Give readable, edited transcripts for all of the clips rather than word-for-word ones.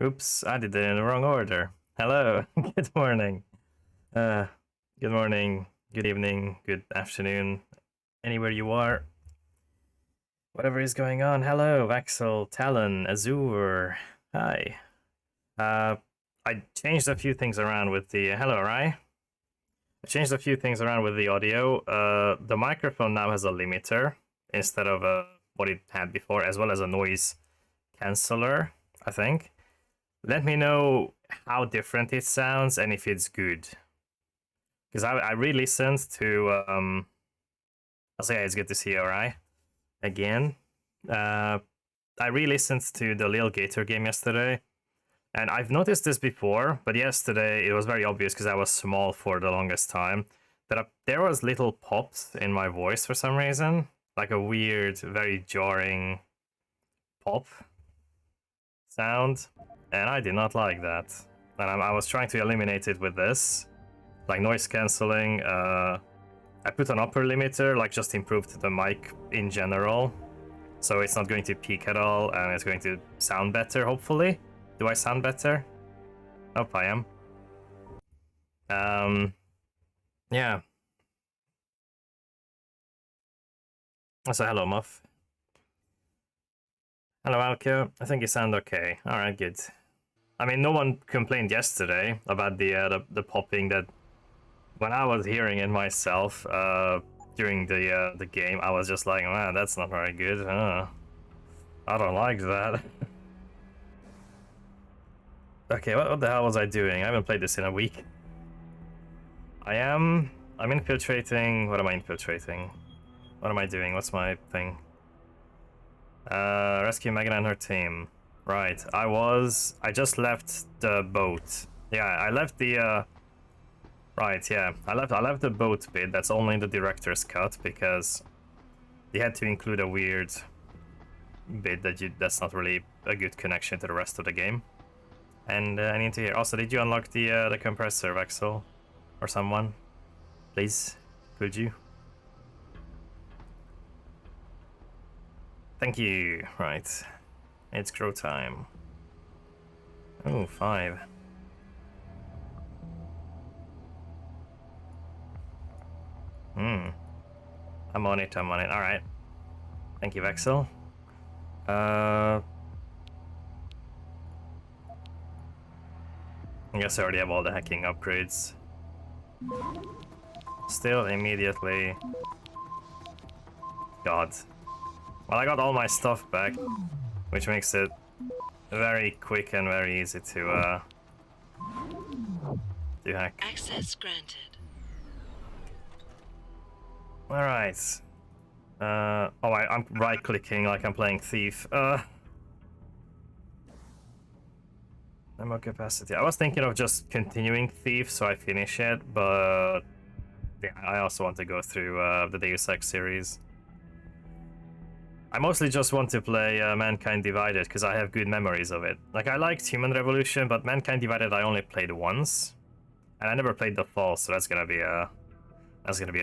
Oops, I did it in the wrong order. Hello, good morning. Uh, good morning, good evening, good afternoon, anywhere you are. Whatever is going on. Hello, Axel, Talon, Azure. Hi. Uh, I changed a few things around with the hello, Rai. I changed a few things around with the audio. The microphone now has a limiter instead of what it had before, as well as a noise canceller, I think. Let me know how different it sounds and if it's good. Because I re-listened to I'll say it's good to see you, alright? Again. I re-listened to the Lil Gator game yesterday. And I've noticed this before, but yesterday it was very obvious because I was small for the longest time. That there was little pops in my voice for some reason. Like a weird, very jarring pop sound. And I did not like that. And I was trying to eliminate it with this. Like noise cancelling. I put an upper limiter, like just improved the mic in general. So it's not going to peak at all, and it's going to sound better, hopefully. Do I sound better? Hope I am. Yeah. So hello, Muff. Hello, Alco. I think you sound okay. Alright, good. I mean, no one complained yesterday about the popping that when I was hearing it myself during the game, I was just like, man, that's not very good. I don't like that. Okay, what the hell was I doing? I haven't played this in a week. I'm infiltrating. What am I infiltrating? What am I doing? What's my thing? Rescue Megan and her team. Right, I just left the boat. Yeah, I left the right, yeah. I left the boat bit. That's only in the director's cut because they had to include a weird bit that's not really a good connection to the rest of the game. And I need to hear. Also, did you unlock the compressor, Vexel? Or someone? Please, could you? Thank you. Right. It's grow time. Oh, 5. I'm on it, Alright. Thank you, Vexel. I guess I already have all the hacking upgrades. Still immediately... God. Well, I got all my stuff back, which makes it very quick and very easy to hack. Access granted. Alright. I'm right-clicking like I'm playing Thief. Ammo capacity. I was thinking of just continuing Thief so I finish it, but yeah, I also want to go through the Deus Ex series. I mostly just want to play Mankind Divided because I have good memories of it. Like, I liked Human Revolution, but Mankind Divided I only played once, and I never played the Fall, so that's gonna be a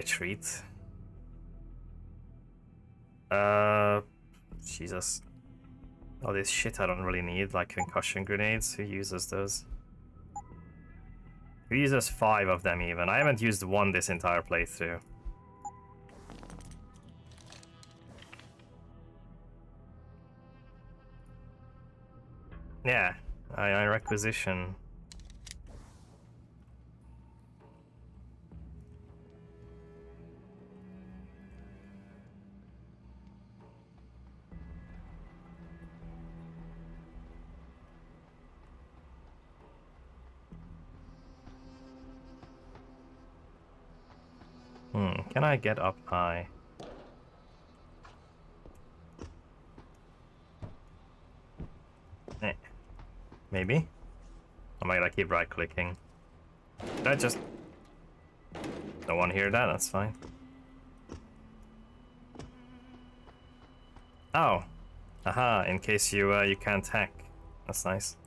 treat. Jesus. All this shit I don't really need, like concussion grenades. Who uses those? Who uses 5 of them even? I haven't used one this entire playthrough. Yeah, I requisition. Can I get up high? Eh. Maybe? Or am I gonna keep right-clicking? Did I just... Don't want to hear that, that's fine. Oh! Aha, in case you can't hack. That's nice.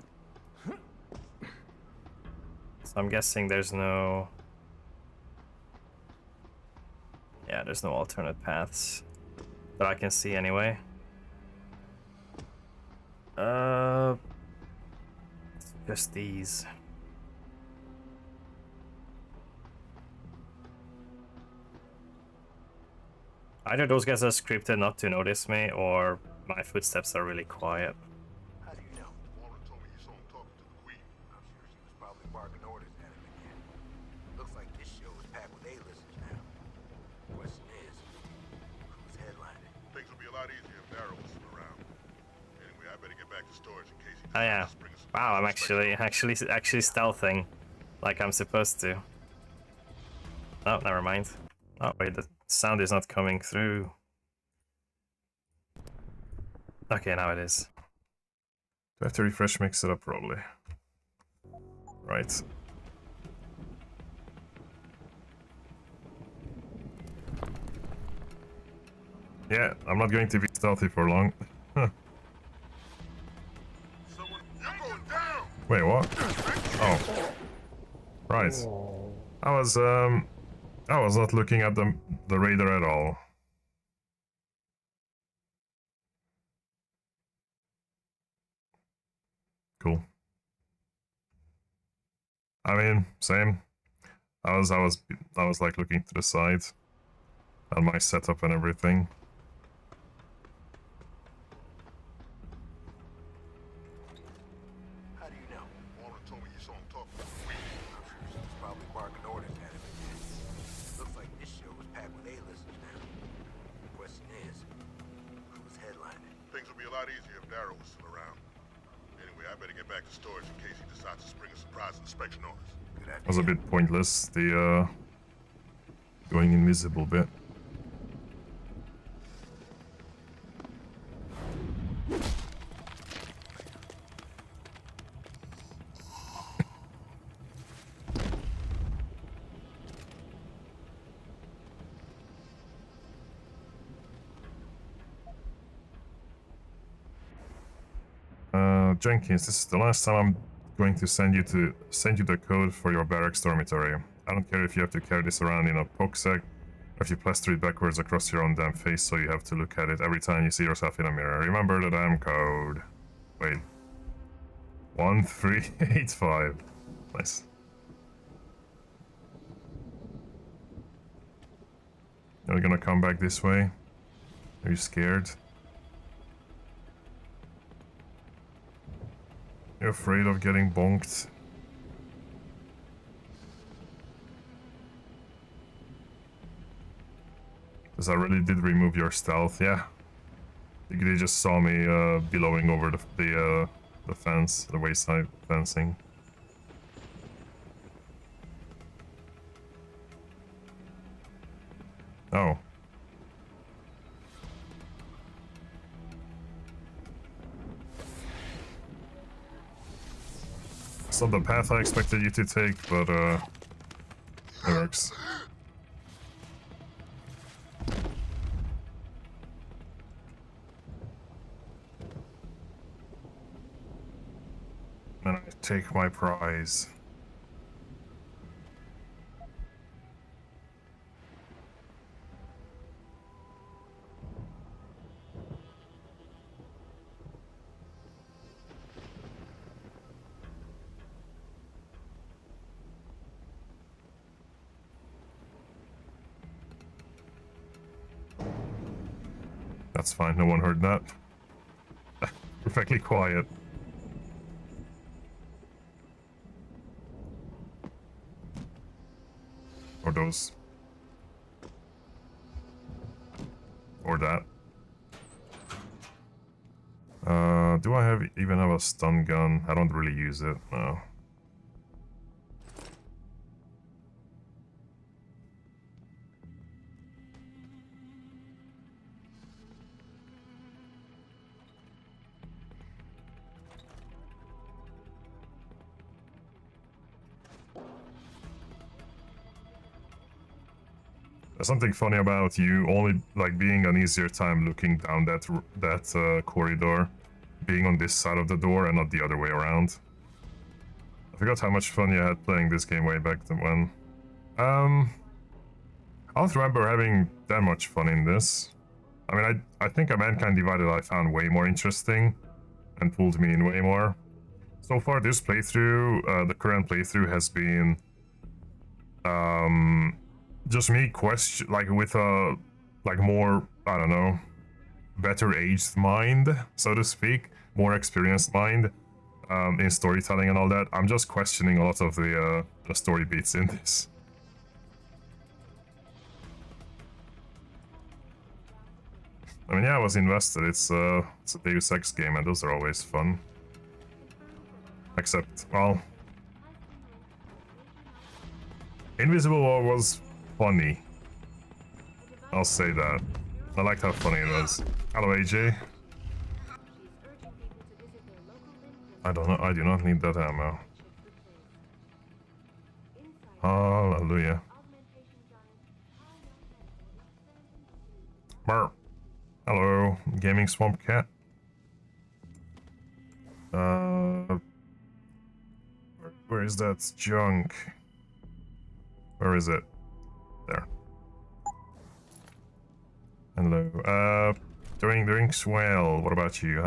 So I'm guessing there's no... Yeah, there's no alternate paths that I can see anyway. Just these. Either those guys are scripted not to notice me, or my footsteps are really quiet. How do you know? Warren told me you saw him talking to the Queen. I'm sure she was probably barking orders at him again. Looks like this show is packed with A-listers now. Question is, who's headlining? Things will be a lot easier if Darrow was still around. Anyway, I better get back to storage in case he Oh yeah. Wow, I'm actually stealthing like I'm supposed to. Oh, never mind. Oh wait, the sound is not coming through. Okay, now it is. Do I have to refresh mix it up? Probably. Right. Yeah, I'm not going to be stealthy for long. Wait, what? Oh. Right. I was not looking at the radar at all. Cool. I mean, same. I was like looking to the side at my setup and everything. How do you know? Warren told me you saw him talking to the Queen. I'm sure she was probably barking orders at him again. Looks like this show is packed with A-listers now. Question is, who's headlining? Things will be a lot easier if Darrow was still around. Anyway, I better get back to storage in case he decides to spring a surprise inspection on us. Good idea. It was a bit pointless, the going invisible bit. Jenkins, this is the last time I'm going to send you the code for your barracks dormitory. I don't care if you have to carry this around in a poke-sec, or if you plaster it backwards across your own damn face so you have to look at it every time you see yourself in a mirror. Remember the damn code. Wait. 1385. Nice. Are you gonna come back this way? Are you scared? You're afraid of getting bonked? Because I really did remove your stealth, yeah. They just saw me billowing over the fence, the wayside fencing. Oh. It's not the path I expected you to take, but it works. And I take my prize. That's fine, no one heard that. Perfectly quiet. Or those. Or that. Do I even have a stun gun? I don't really use it, no. There's something funny about you only like being an easier time looking down that corridor, being on this side of the door and not the other way around. I forgot how much fun you had playing this game way back then when. I don't remember having that much fun in this. I mean, I think a Mankind Divided I found way more interesting and pulled me in way more. So far, this playthrough, the current playthrough, has been just me question, like with a like more, I don't know, better aged mind, so to speak, more experienced mind in storytelling and all that. I'm just questioning a lot of the story beats in this. I mean, yeah, I was invested. It's a Deus Ex game, and those are always fun. Except, well, Invisible War was funny. I'll say that. I liked how funny it was. Hello, AJ. I don't know. I do not need that ammo. Hallelujah. Mer. Hello, Gaming Swamp Cat. Where is that junk? Where is it? There. Hello. Doing swell. What about you?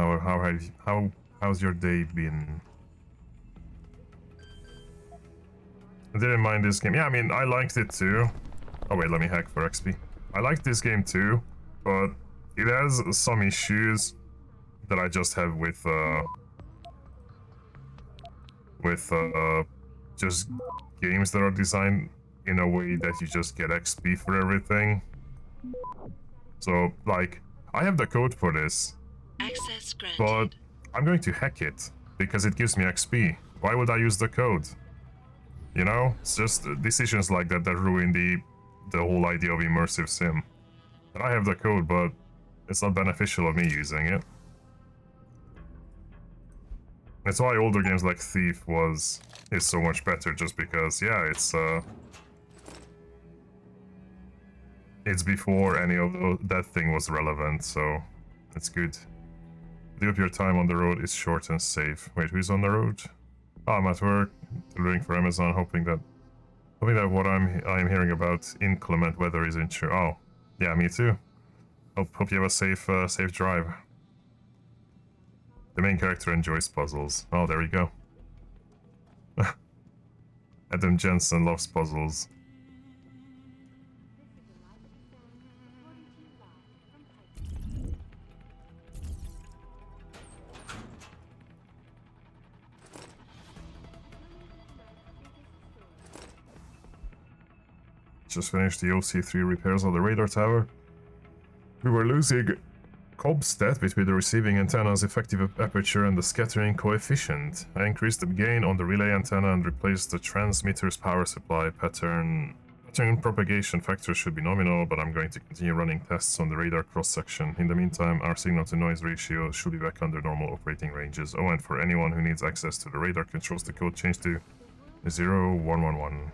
How's your day been? I didn't mind this game. Yeah, I mean, I liked it too. Oh wait, let me hack for XP. I liked this game too, but it has some issues that I just have with just games that are designed in a way that you just get XP for everything. So, like, I have the code for this, Access granted. but I'm going to hack it because it gives me XP. Why would I use the code? You know, it's just decisions like that that ruin the whole idea of immersive sim. And I have the code, but it's not beneficial of me using it. That's why older games like Thief is so much better, just because, yeah, it's before any of that thing was relevant, so it's good. Live your time on the road is short and safe. Wait, who's on the road? Oh, I'm at work, delivering for Amazon, hoping that what I'm hearing about inclement weather isn't true. Oh, yeah, me too. Hope you have a safe drive. The main character enjoys puzzles. Oh, there we go. Adam Jensen loves puzzles. Just finished the OC3 repairs on the radar tower. We were losing Cobstat between the receiving antenna's effective aperture and the scattering coefficient. I increased the gain on the relay antenna and replaced the transmitter's power supply. Pattern propagation factor should be nominal, but I'm going to continue running tests on the radar cross-section. In the meantime, our signal-to-noise ratio should be back under normal operating ranges. Oh, and for anyone who needs access to the radar controls, the code changed to 0111.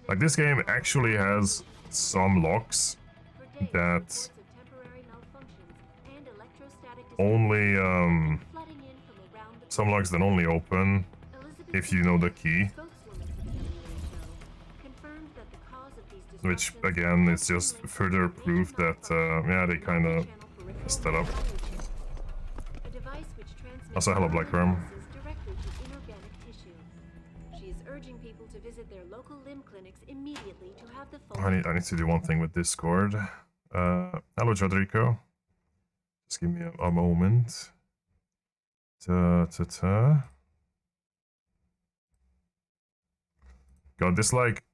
Like, this game actually has some locks that only some locks that only open if you know the key, which again is just further proof that yeah, they kind of messed that up. Also, hello Black Worm. I need to do one thing with Discord. Hello Jadrico. Just give me a moment. God, this like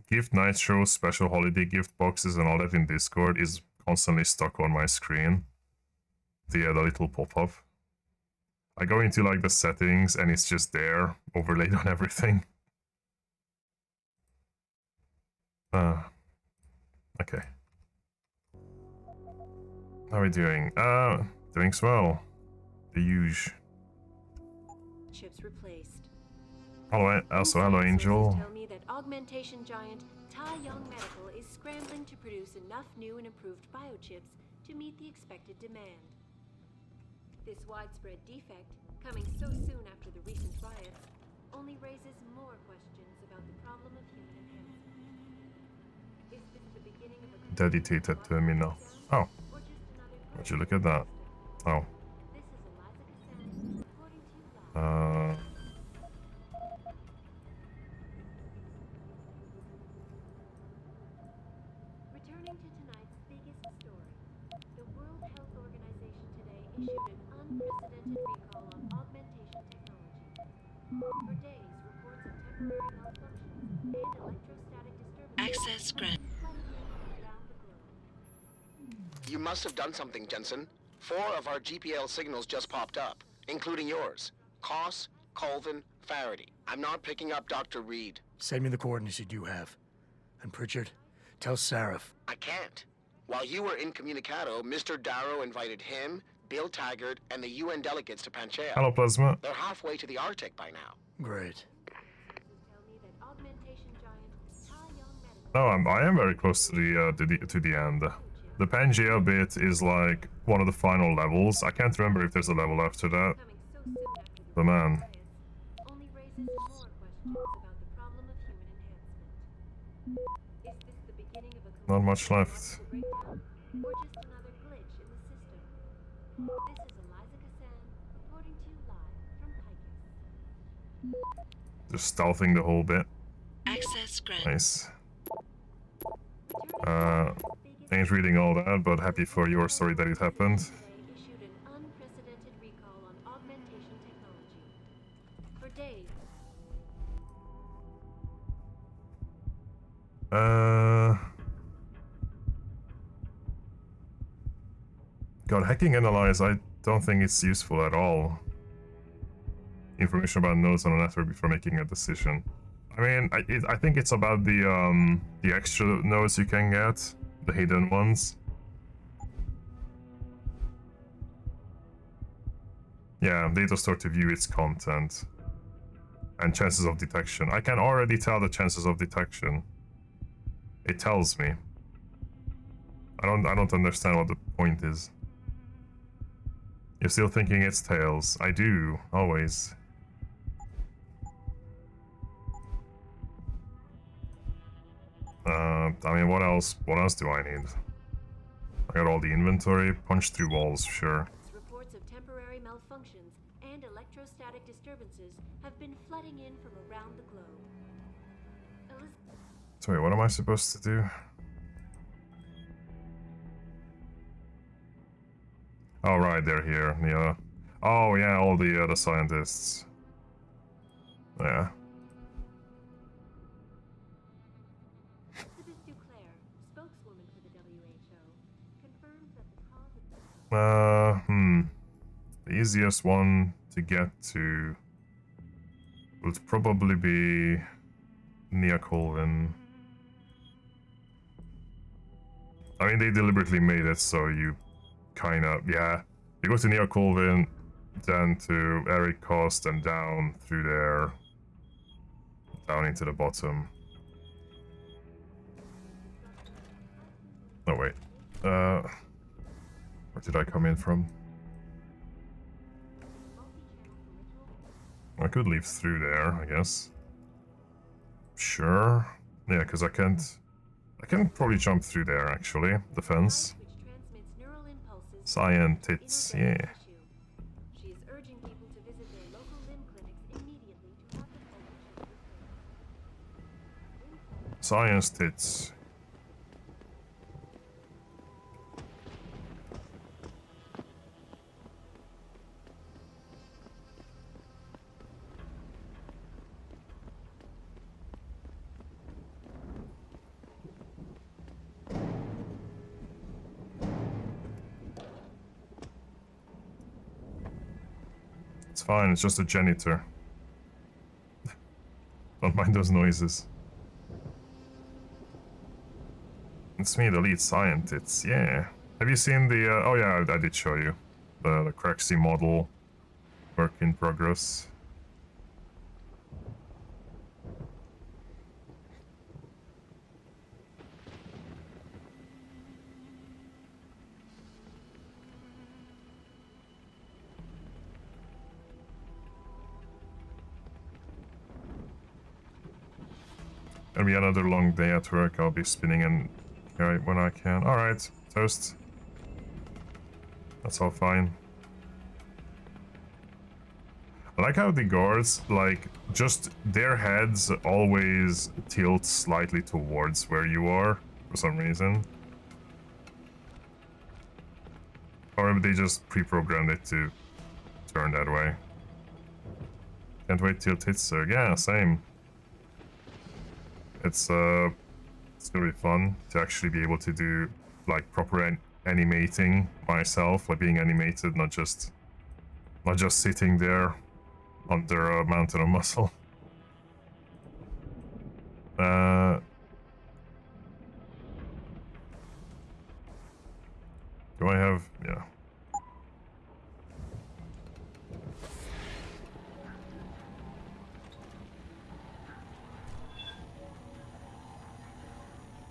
gift night shows, special holiday gift boxes and all that in Discord is constantly stuck on my screen. The little pop-up. I go into like the settings and it's just there, overlaid on everything. Okay. How are we doing? Doing swell. The huge. Chips replaced. Hello, also hello Angel. Tell me that augmentation giant Tai Young Medical is scrambling to produce enough new and improved biochips to meet the expected demand. This widespread defect, coming so soon after the recent riots, only raises more questions about the problem of human enhancement. Is this the beginning of a Dedicated terminal. Oh, would you look at that? Oh. recall on augmentation technology. For days, reports of temporary malfunctions and electrostatic disturbances Access granted. flooding in from around the globe. You must have done something, Jensen. 4 of our GPL signals just popped up, including yours. Koss, Colvin, Faraday. I'm not picking up Dr. Reed. Send me the coordinates you do have. And Pritchard, tell Sarif. I can't. While you were incommunicado, Mr. Darrow invited him, Bill Taggart, and the UN delegates to Panchea. Hello, Plasma. They're halfway to the Arctic by now. Great. Tell me that augmentation giant Ta Young Medical No, I am very close to the end. The Pangea bit is like one of the final levels. I can't remember if there's a level after that. coming so soon after the But man, only raises more questions about the problem of human enhancement. Is this the beginning of a not much left. breakdown, or just another glitch in the system? This is Eliza Kassan reporting to you live from Picus. Just stealthing the whole bit. Access granted. Nice. Ain't reading all that, but happy for your story that it happened. They issued an unprecedented recall on augmentation technology. For days, God, hacking analyze, I don't think it's useful at all. Information about nodes on a network before making a decision. I mean, I think it's about the extra nodes you can get, the hidden ones. Yeah, data store to view its content. And chances of detection. I can already tell the chances of detection. It tells me. I don't understand what the point is. You're still thinking it's tails. I do, always. I mean, what else do I need? I got all the inventory, punch through walls, sure. reports of temporary malfunctions and electrostatic disturbances have been flooding in from around the globe. Sorry, what am I supposed to do? Oh, right, they're here, yeah. Oh, yeah, all the scientists. Yeah. Elizabeth Duclair, spokeswoman for the WHO, confirms that the cause of The easiest one to get to would probably be Nia Colvin. I mean, they deliberately made it so you kind of, yeah. You go to Nia Colvin, then to Eric Cost, and down through there, down into the bottom. Oh wait, where did I come in from? I could leave through there, I guess. Sure. Yeah, because I can probably jump through there, actually. The fence. which transmits neural impulses Scientists, yeah. She is urging people to visit their local limb clinics immediately to have the function repaired. Science tits. It's fine, it's just a janitor. Don't mind those noises. It's me, the lead scientist, yeah. Have you seen the, oh yeah, I did show you. The Craxy model, work in progress. Gonna be another long day at work. I'll be spinning in right when I can. Alright, toast. That's all fine. I like how the guards, like, just their heads always tilt slightly towards where you are, for some reason. Or maybe they just pre-programmed it to turn that way. Can't wait till Titzer. Yeah, same. It's gonna be fun to actually be able to do like proper animating myself, like being animated, not just sitting there under a mountain of muscle. Do I have? Yeah.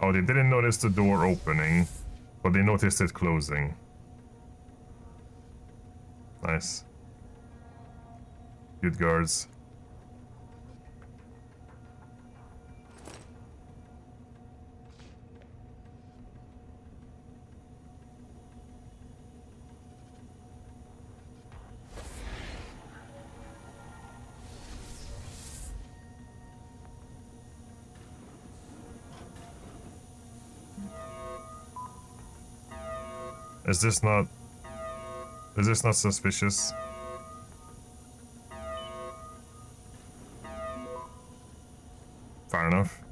Oh, they didn't notice the door opening, but they noticed it closing. Nice. Good guards. Is this not suspicious? Fair enough.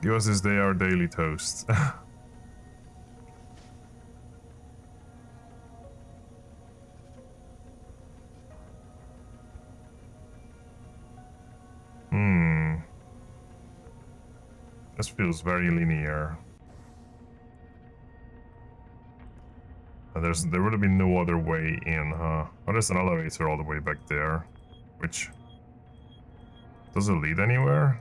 Give us this day our daily toast. This feels very linear. There would have been no other way in, huh? Oh, there's an elevator all the way back there. Which... does it lead anywhere?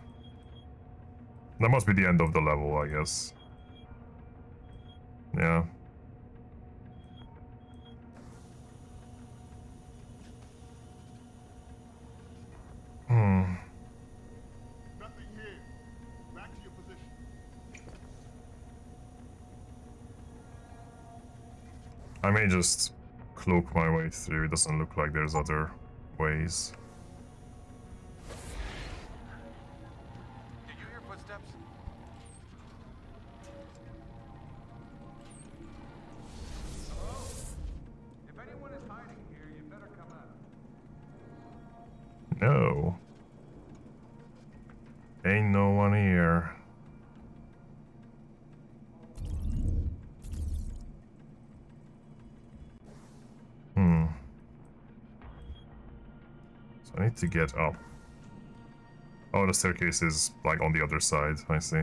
That must be the end of the level, I guess. Yeah. Nothing here. Back to your position. I may just cloak my way through. It doesn't look like there's other ways. Did you hear footsteps? Hello? If anyone is hiding here, you better come out. No. Ain't no one here. So I need to get up. Oh, the staircase is like on the other side, I see.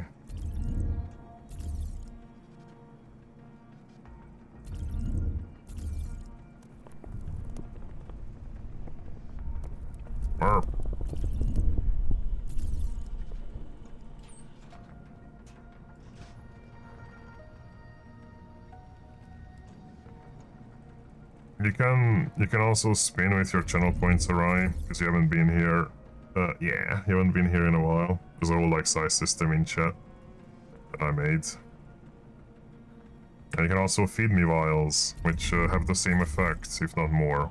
Burp. You can also spin with your channel points, Arai, because you haven't been here. Yeah, you haven't been here in a while. There's a whole like size system in chat that I made. And you can also feed me vials, which have the same effect, if not more.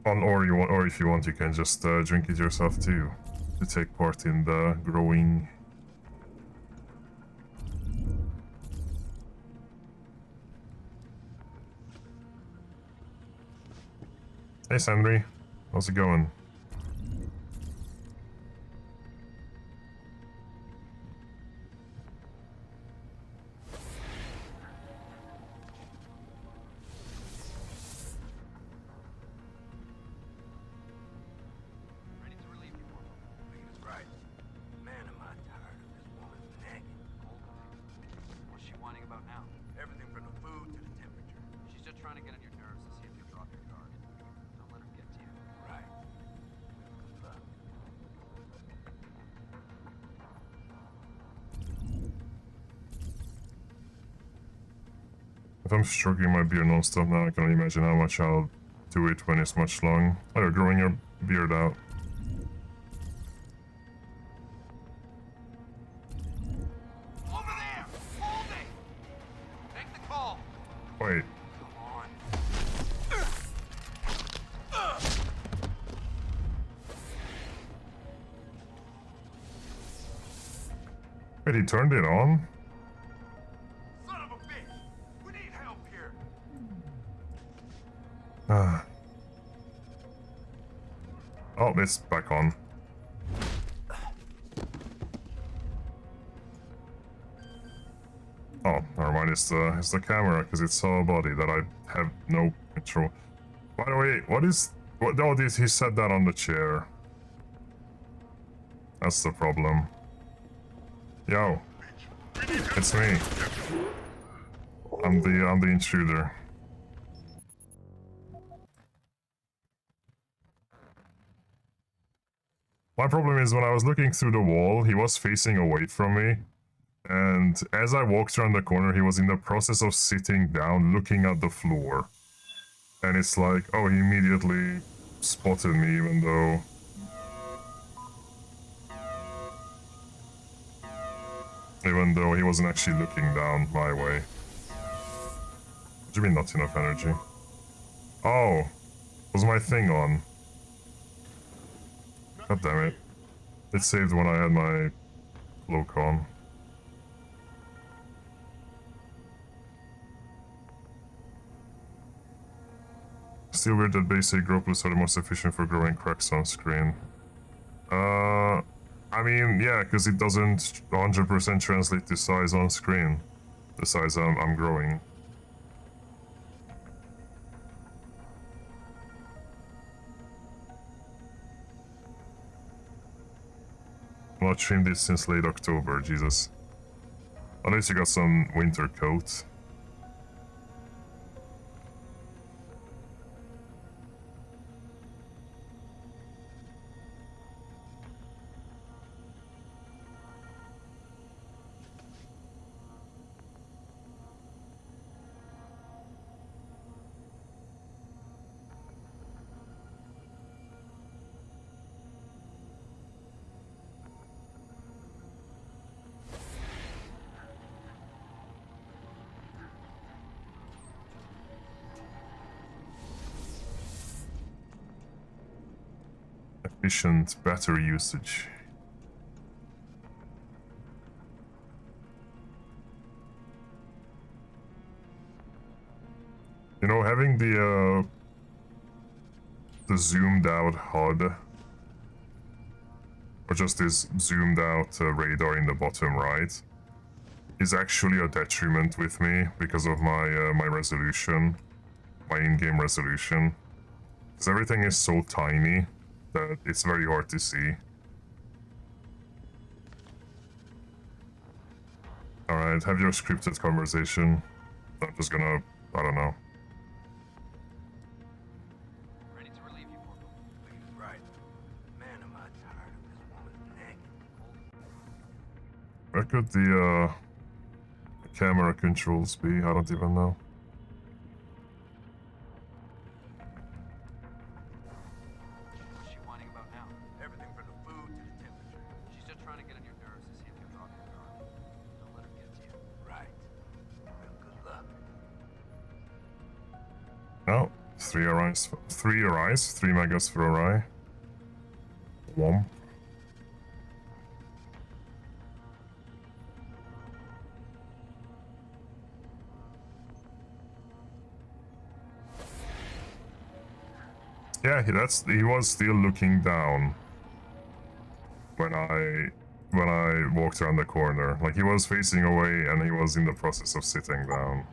Or if you want, you can just drink it yourself too, to take part in the growing. Hey Sandry, how's it going? Ready to relieve you, Corporal. I think it's right. Man, am I tired of this woman nagging. What's she whining about now? Everything from the food to the temperature. She's just trying to get on your nerves to see if you'll drop your guard. Don't let her get to you. Right. Good luck. If I'm stroking my beard non-stop now, I can only imagine how much I'll do it when it's much long. Oh, you're growing your beard out. Over there! Hold it! Take the call! Wait, Come on. wait, he turned it on? Son of a bitch! We need help here! Ah. Oh, it's back on. Oh, never mind. It's the camera because it's a body that I have no control. By the way, what is what? Oh, this he said that on the chair. That's the problem. Yo, it's me. I'm the intruder. My problem is when I was looking through the wall, he was facing away from me. And as I walked around the corner, he was in the process of sitting down, looking at the floor. And it's like, oh, he immediately spotted me, even though he wasn't actually looking down my way. What do you mean not enough energy? Oh, was my thing on? God damn it. It saved when I had my cloak on. Still weird that basic grow plus are the most efficient for growing cracks on screen. I mean, yeah, because it doesn't 100% translate to size on screen. The size I'm growing. I've not trimmed it since late October, Jesus. At least you got some winter coat. Efficient battery usage. You know, having the zoomed out HUD, or just this zoomed out radar in the bottom right, is actually a detriment with me because of my my resolution, my in-game resolution. Because everything is so tiny that it's very hard to see. Alright, have your scripted conversation. I'm just gonna, I don't know. Ready to relieve you, Corporal. Please, right. Man, am I tired of this woman's neck. Where could the camera controls be? I don't even know. What's she whining about now? Everything from the food to the temperature. She's just trying to get on your nerves to see if you'll drop your guard. Don't let her get to you. Right. Well, good luck. Oh, 3 arise, 3 megas for Arai. Womp. Yeah, he was still looking down when I walked around the corner. Like he was facing away and he was in the process of sitting down.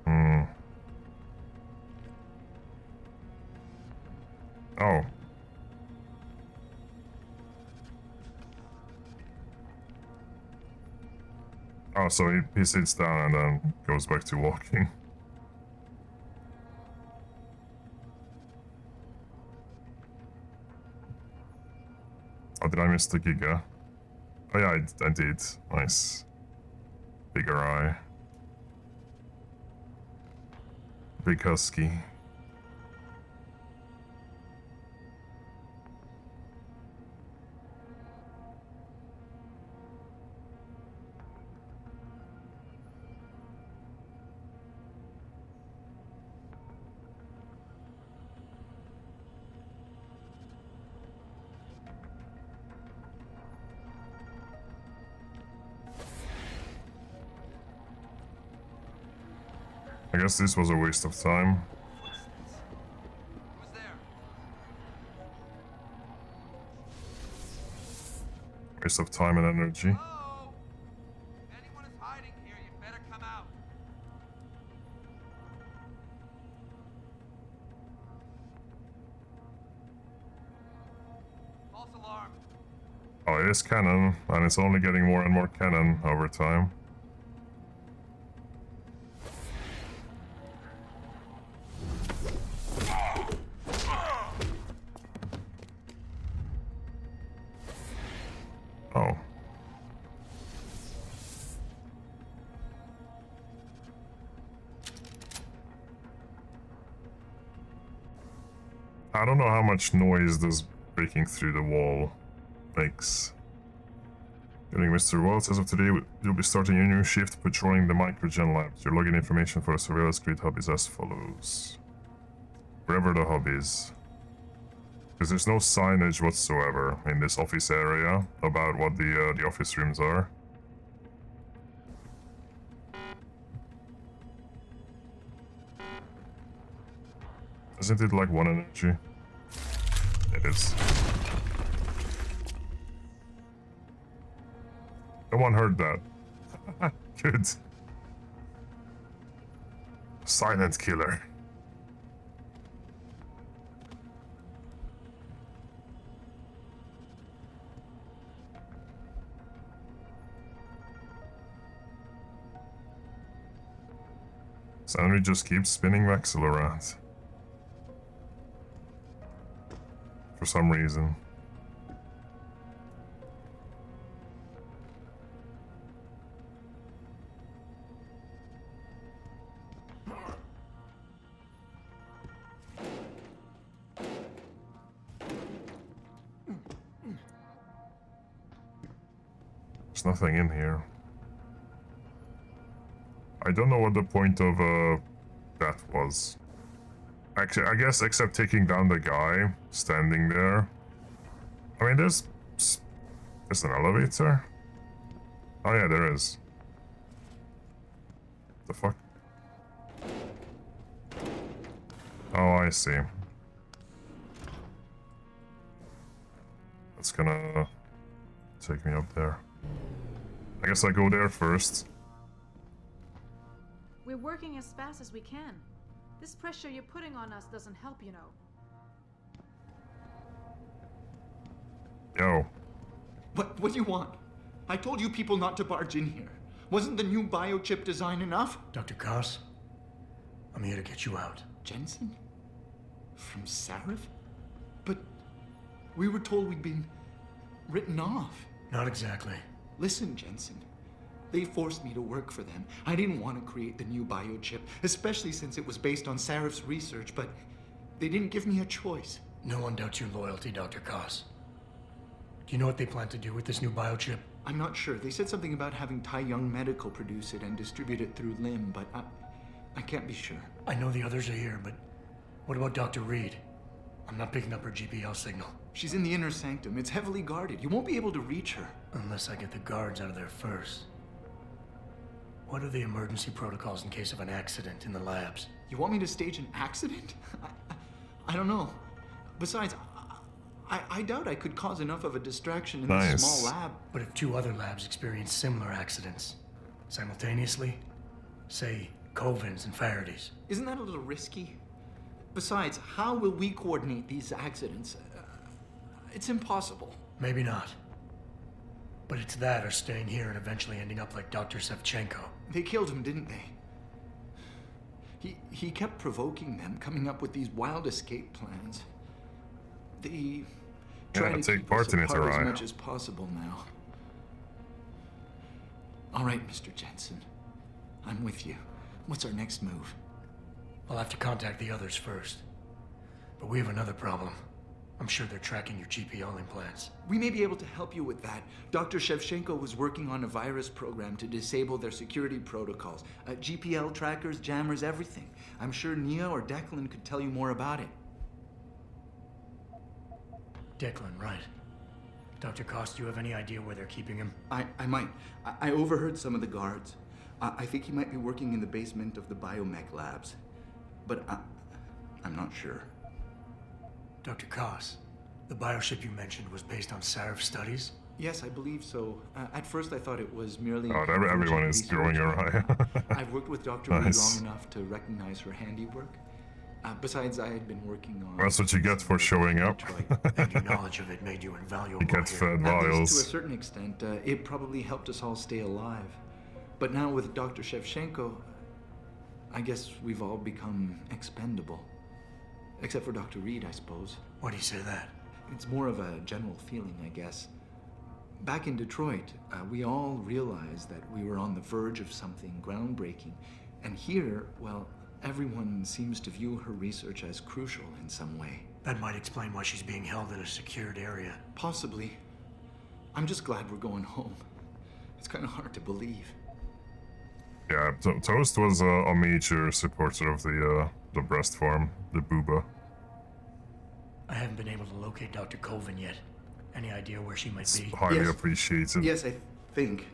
Hmm. Oh. Oh, so he sits down and then goes back to walking. Oh, did I miss the Giga? Oh yeah, I did. Nice. Bigger eye. Big husky. I guess this was a waste of time. Who's there? Waste of time and energy. Hello? If anyone is hiding here, you better come out. False alarm. Oh, it is canon, and it's only getting more and more canon over time. Oh. I don't know how much noise this breaking through the wall makes. Getting Mr. Waltz, as of today, you'll be starting your new shift patrolling the Microgen Labs. Your login information for a surveillance grid hub is as follows. Wherever the hub is. Because there's no signage whatsoever in this office area about what the office rooms are. Isn't it like 1 energy? It is. No one heard that. Good. Silent killer. Sandry just keeps spinning Vexel around. For some reason. There's nothing in here. I don't know what the point of that was. Actually, I guess except taking down the guy standing there. I mean, there's an elevator. Oh yeah, there is. The fuck? Oh, I see. That's gonna take me up there. I guess I go there first. We're working as fast as we can. This pressure you're putting on us doesn't help, you know. Yo. What do you want? I told you people not to barge in here. Wasn't the new biochip design enough? Dr. Koss, I'm here to get you out. Jensen? From Sarif? But we were told we'd been written off. Not exactly. Listen, Jensen. They forced me to work for them. I didn't want to create the new biochip, especially since it was based on Sarif's research, but they didn't give me a choice. No one doubts your loyalty, Dr. Koss. Do you know what they plan to do with this new biochip? I'm not sure. They said something about having Tai Young Medical produce it and distribute it through LIM, but I can't be sure. I know the others are here, but what about Dr. Reed? I'm not picking up her GPL signal. She's in the inner sanctum. It's heavily guarded. You won't be able to reach her. Unless I get the guards out of there first. What are the emergency protocols in case of an accident in the labs? You want me to stage an accident? I don't know. Besides, I doubt I could cause enough of a distraction in this small lab. But if 2 other labs experience similar accidents simultaneously, say Covens and Faraday's. Isn't that a little risky? Besides, how will we coordinate these accidents? It's impossible. Maybe not. But it's that or staying here and eventually ending up like Dr. Sevchenko. They killed him, didn't they? He kept provoking them, coming up with these wild escape plans. They try to take keep part us in it, apart as Arai. much as possible now. All right, Mr. Jensen. I'm with you. What's our next move? I'll have to contact the others first. But we have another problem. I'm sure they're tracking your GPL implants. We may be able to help you with that. Dr. Shevchenko was working on a virus program to disable their security protocols. GPL trackers, jammers, everything. I'm sure Nia or Declan could tell you more about it. Declan, right. Dr. Koss, do you have any idea where they're keeping him? I might. I overheard some of the guards. I think he might be working in the basement of the biomech labs. But I'm not sure. Dr. Koss, the bioship you mentioned was based on Sarif studies? Yes, I believe so. At first I thought it was merely... God, everyone is growing her eye. I've worked with Dr. Reed long enough to recognize her handiwork. Besides, I had been working on... That's what you get for showing up. And your knowledge of it made you invaluable. You get fed At least vials. to a certain extent, it probably helped us all stay alive. But now with Dr. Shevchenko, I guess we've all become expendable. Except for Dr. Reed, I suppose. Why do you say that? It's more of a general feeling, I guess. Back in Detroit, we all realized that we were on the verge of something groundbreaking. And here, well, everyone seems to view her research as crucial in some way. That might explain why she's being held in a secured area. Possibly. I'm just glad we're going home. It's kind of hard to believe. Yeah, Toast was a major supporter of the breast farm, the booba. I haven't been able to locate Dr. Colvin yet. Any idea where she might It's be? highly Yes. appreciated. Yes, I think.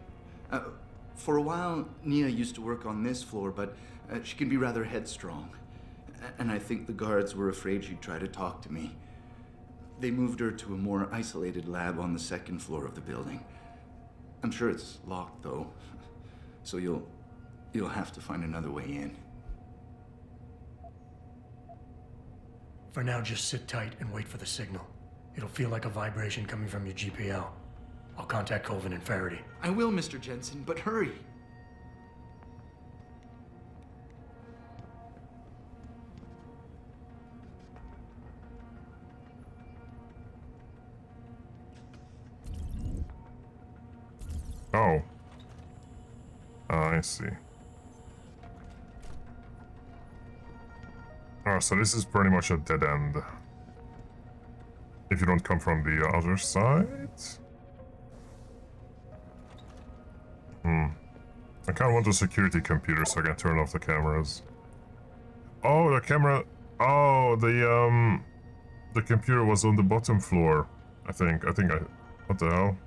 For a while, Nia used to work on this floor, but she can be rather headstrong. And I think the guards were afraid she'd try to talk to me. They moved her to a more isolated lab on the second floor of the building. I'm sure it's locked, though. So you'll have to find another way in. For now, just sit tight and wait for the signal. It'll feel like a vibration coming from your GPL. I'll contact Colvin and Faraday. I will, Mr. Jensen, but hurry. Oh. I see. Oh, so this is pretty much a dead end. If you don't come from the other side? I kind of want a security computer so I can turn off the cameras. Oh, the camera... Oh, the computer was on the bottom floor. I think I... What the hell?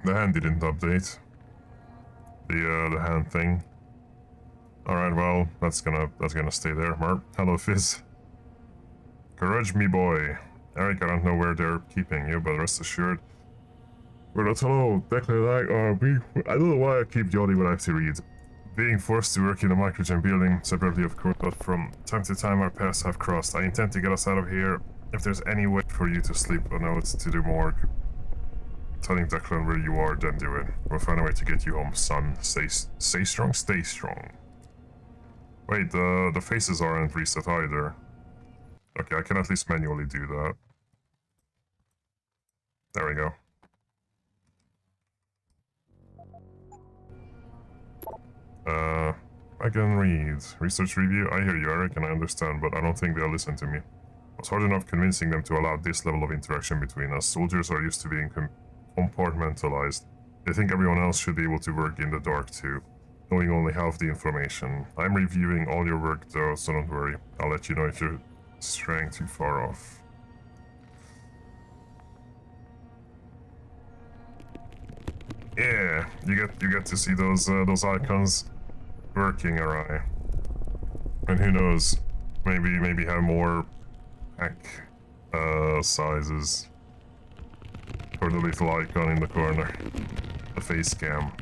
The hand didn't update. The hand thing. Alright, well, that's gonna stay there. Mark, hello, Fizz. Courage, me boy. Eric, I don't know where they're keeping you, but rest assured. We're not alone. Declan, I don't know why I keep yawning when I have to read. Being forced to work in a microgen building, separately of course, but from time to time our paths have crossed. I intend to get us out of here. If there's any way for you to sleep or no, it's to the morgue. Telling Declan where you are, then do it. We'll find a way to get you home, son. Stay strong, stay strong. Wait, the faces aren't reset either. Okay, I can at least manually do that. There we go. I can read. Research review? I hear you, Eric, and I understand, but I don't think they'll listen to me. It was hard enough convincing them to allow this level of interaction between us. Soldiers are used to being compartmentalized. They think everyone else should be able to work in the dark too, knowing only half the information. I'm reviewing all your work though, so don't worry. I'll let you know if you're straying too far off. Yeah, you get to see those icons working alright. And who knows, maybe have more pack sizes for the little icon in the corner, the face cam.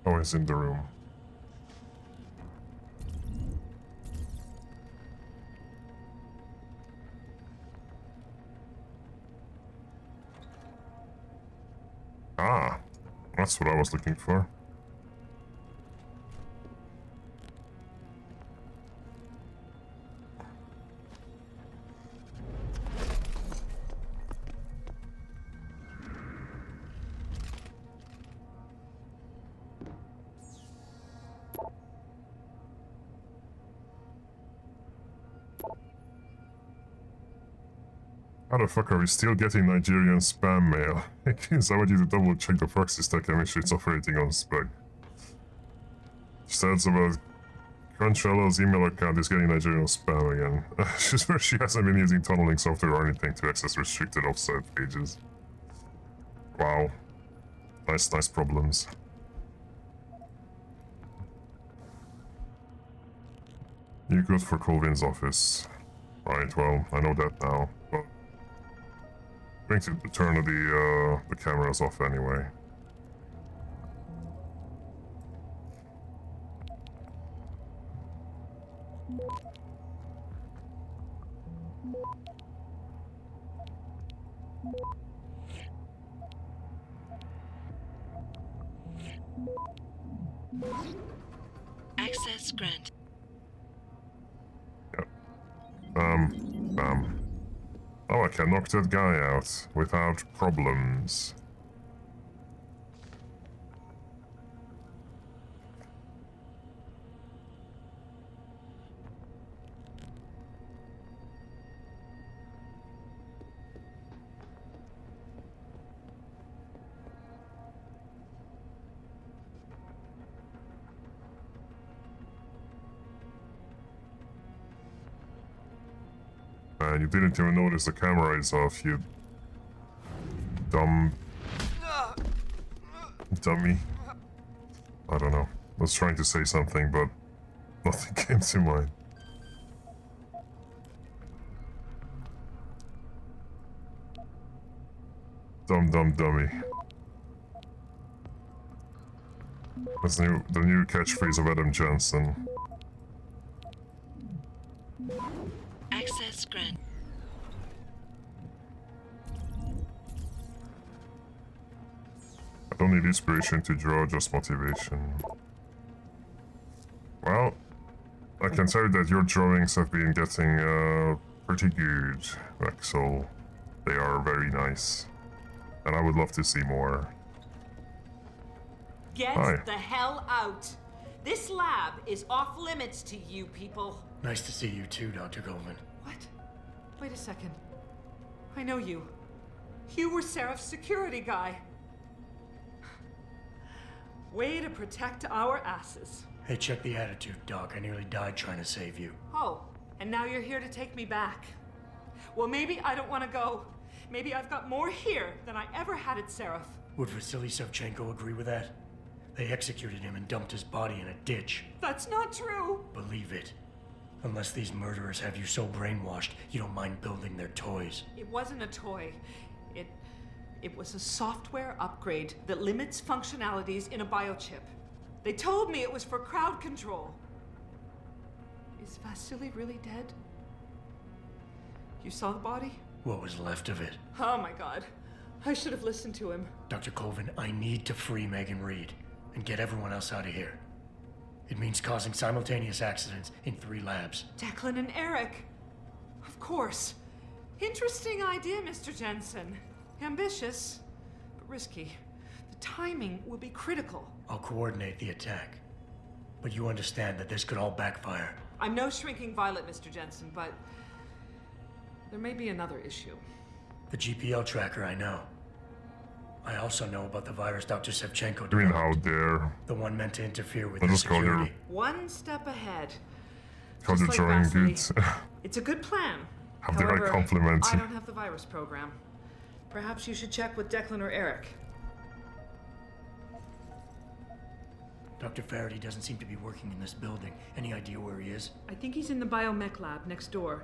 Always in the room. Ah, that's what I was looking for. How the fuck are we still getting Nigerian spam mail? I want you to double check the proxy stack and make sure it's operating on spec. Just adds about Crunchyroll's email account is getting Nigerian spam again. She's where she hasn't been using tunneling software or anything to access restricted offsite pages. Wow. Nice problems. You good for Colvin's office. Right, well, I know that now, but going to turn the cameras off anyway. Access granted. Yep. Oh, I can knock that guy out without problems. And you didn't even notice the camera is off, you dummy. I don't know. I was trying to say something, but nothing came to mind. Dummy. That's the new catchphrase of Adam Johnson. Access granted. I don't need inspiration to draw, just motivation. Well, I can tell you that your drawings have been getting pretty good, Rexel. They are very nice. And I would love to see more. Get Hi. the hell out! This lab is off limits to you people. Nice to see you too, Dr. Goldman. What? Wait a second. I know you. You were Seraph's security guy. Way to protect our asses. Hey, check the attitude, Doc. I nearly died trying to save you. Oh, and now you're here to take me back. Well, maybe I don't want to go. Maybe I've got more here than I ever had at Seraph. Would Vasily Savchenko agree with that? They executed him and dumped his body in a ditch. That's not true. Believe it. Unless these murderers have you so brainwashed, you don't mind building their toys. It wasn't a toy. It was a software upgrade that limits functionalities in a biochip. They told me it was for crowd control. Is Vasily really dead? You saw the body? What was left of it? Oh my god. I should have listened to him. Dr. Colvin, I need to free Megan Reed and get everyone else out of here. It means causing simultaneous accidents in 3 labs. Declan and Eric. Of course. Interesting idea, Mr. Jensen. Ambitious, but risky. The timing will be critical. I'll coordinate the attack. But you understand that this could all backfire. I'm no shrinking violet, Mr. Jensen, but there may be another issue. The GPL tracker, I know. I also know about the virus Dr. Savchenko I mean, developed. how dare. The one meant to interfere with I'll the just call security. One step ahead. How Just the like drawing Vasily. good. It's a good plan. How dare I However, compliment I you. don't have the virus program. Perhaps you should check with Declan or Eric. Dr. Faraday doesn't seem to be working in this building. Any idea where he is? I think he's in the biomech lab next door.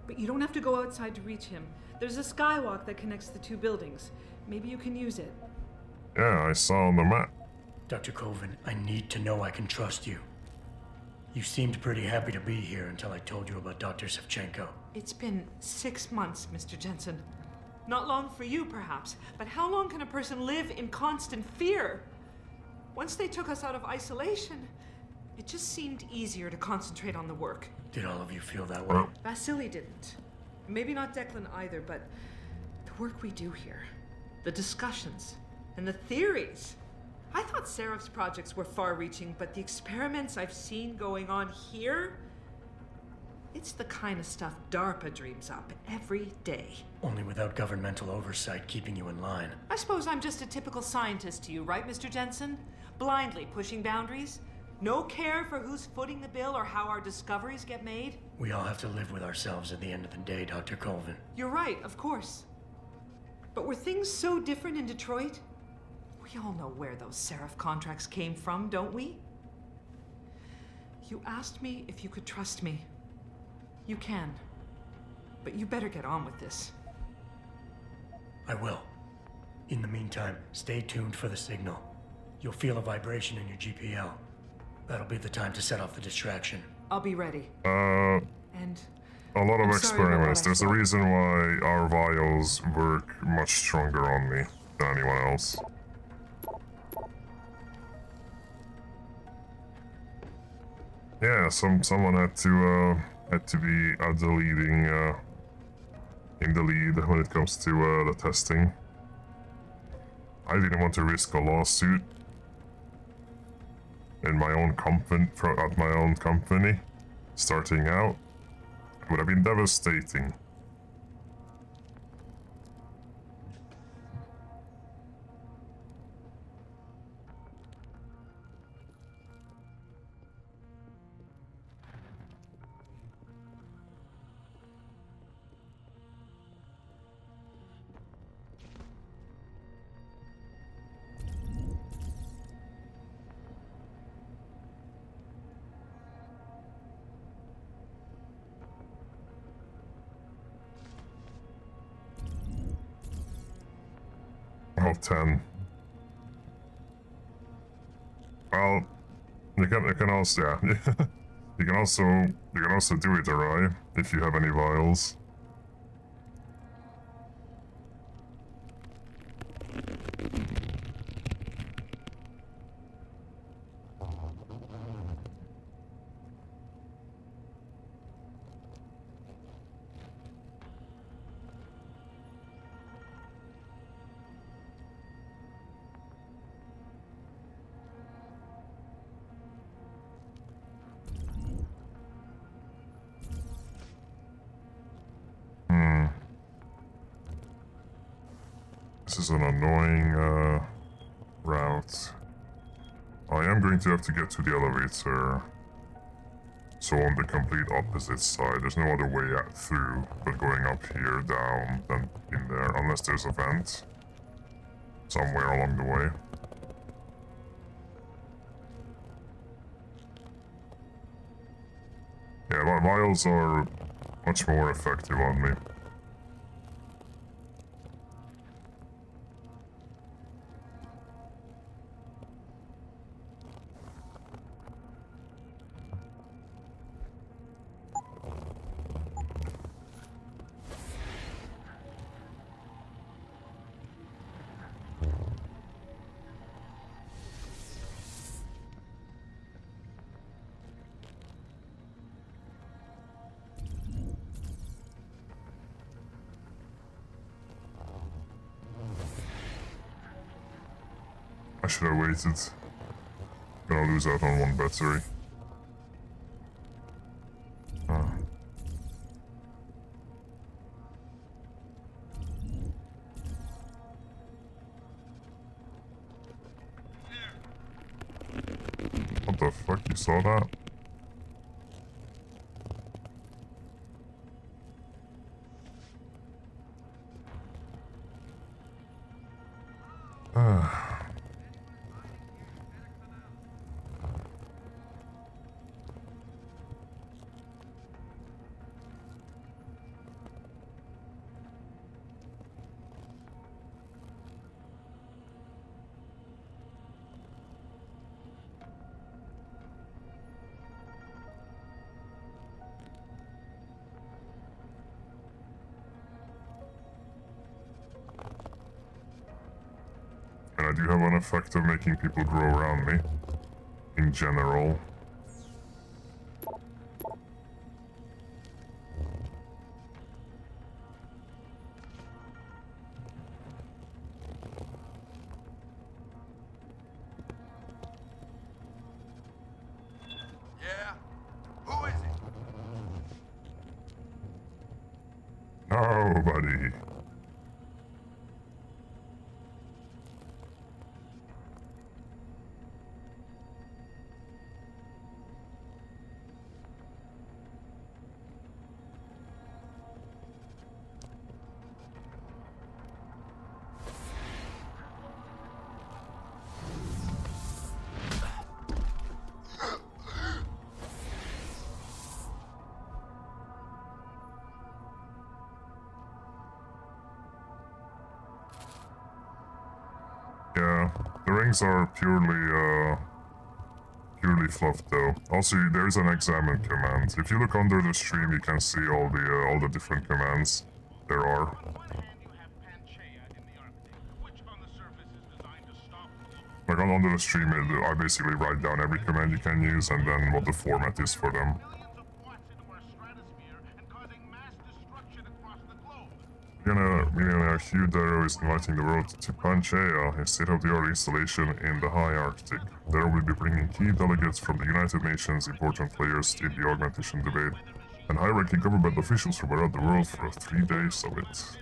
But you don't have to go outside to reach him. There's a skywalk that connects the 2 buildings. Maybe you can use it. Yeah, I saw on the map. Dr. Colvin, I need to know I can trust you. You seemed pretty happy to be here until I told you about Dr. Savchenko. It's been 6 months, Mr. Jensen. Not long for you, perhaps, but how long can a person live in constant fear? Once they took us out of isolation, it just seemed easier to concentrate on the work. Did all of you feel that way? Vasily didn't. Maybe not Declan either, but the work we do here, the discussions, and the theories. I thought Seraph's projects were far-reaching, but the experiments I've seen going on here, It's the kind of stuff DARPA dreams up every day. Only without governmental oversight keeping you in line. I suppose I'm just a typical scientist to you, right, Mr. Jensen? Blindly pushing boundaries? No care for who's footing the bill or how our discoveries get made? We all have to live with ourselves at the end of the day, Dr. Colvin. You're right, of course. But were things so different in Detroit? We all know where those Seraph contracts came from, don't we? You asked me if you could trust me. You can. But you better get on with this. I will. In the meantime, stay tuned for the signal. You'll feel a vibration in your GPL. That'll be the time to set off the distraction. I'll be ready. And a lot of I'm sorry about experiments. what I There's a said. reason why our vials work much stronger on me than anyone else. Yeah, someone had to be at the leading in the lead when it comes to the testing. I didn't want to risk a lawsuit in my own at my own company, starting out. It would have been devastating. Of 10. Well, you can also yeah. you can also do it, alright, if you have any vials. This is an annoying route. I am going to have to get to the elevator. So on the complete opposite side, there's no other way out through but going up here, down, and in there, unless there's a vent somewhere along the way. Yeah, vials are much more effective on me. I should have waited. Gonna lose out on one battery. What the fuck? You saw that? And I do have an effect of making people grow around me. In general. Yeah? Who is it? go, buddy. Yeah, the rings are purely fluff though. Also, there's an examine command. If you look under the stream, you can see all the different commands there are. Like under the stream, I basically write down every command you can use and then what the format is for them. Hugh Darrow is inviting the world to Pangaea, a state-of-the-art installation in the high Arctic. Darrow will be bringing key delegates from the United Nations, important players in the augmentation debate, and high-ranking government officials from around the world for a 3-day summit.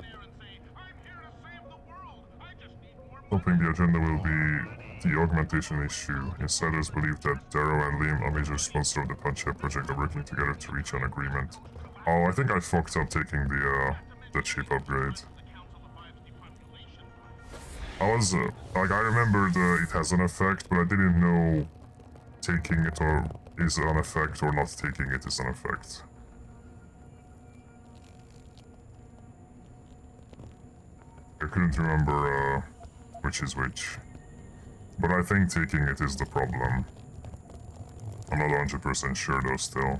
Topping the agenda will be the augmentation issue. Insiders believe that Darrow and Liam, a major sponsor of the Pangaea project, are working together to reach an agreement. Oh, I think I fucked up taking the chip upgrade. I was, I remembered it has an effect, but I didn't know taking it is an effect or not taking it is an effect. I couldn't remember which is which. But I think taking it is the problem. I'm not 100% sure though still.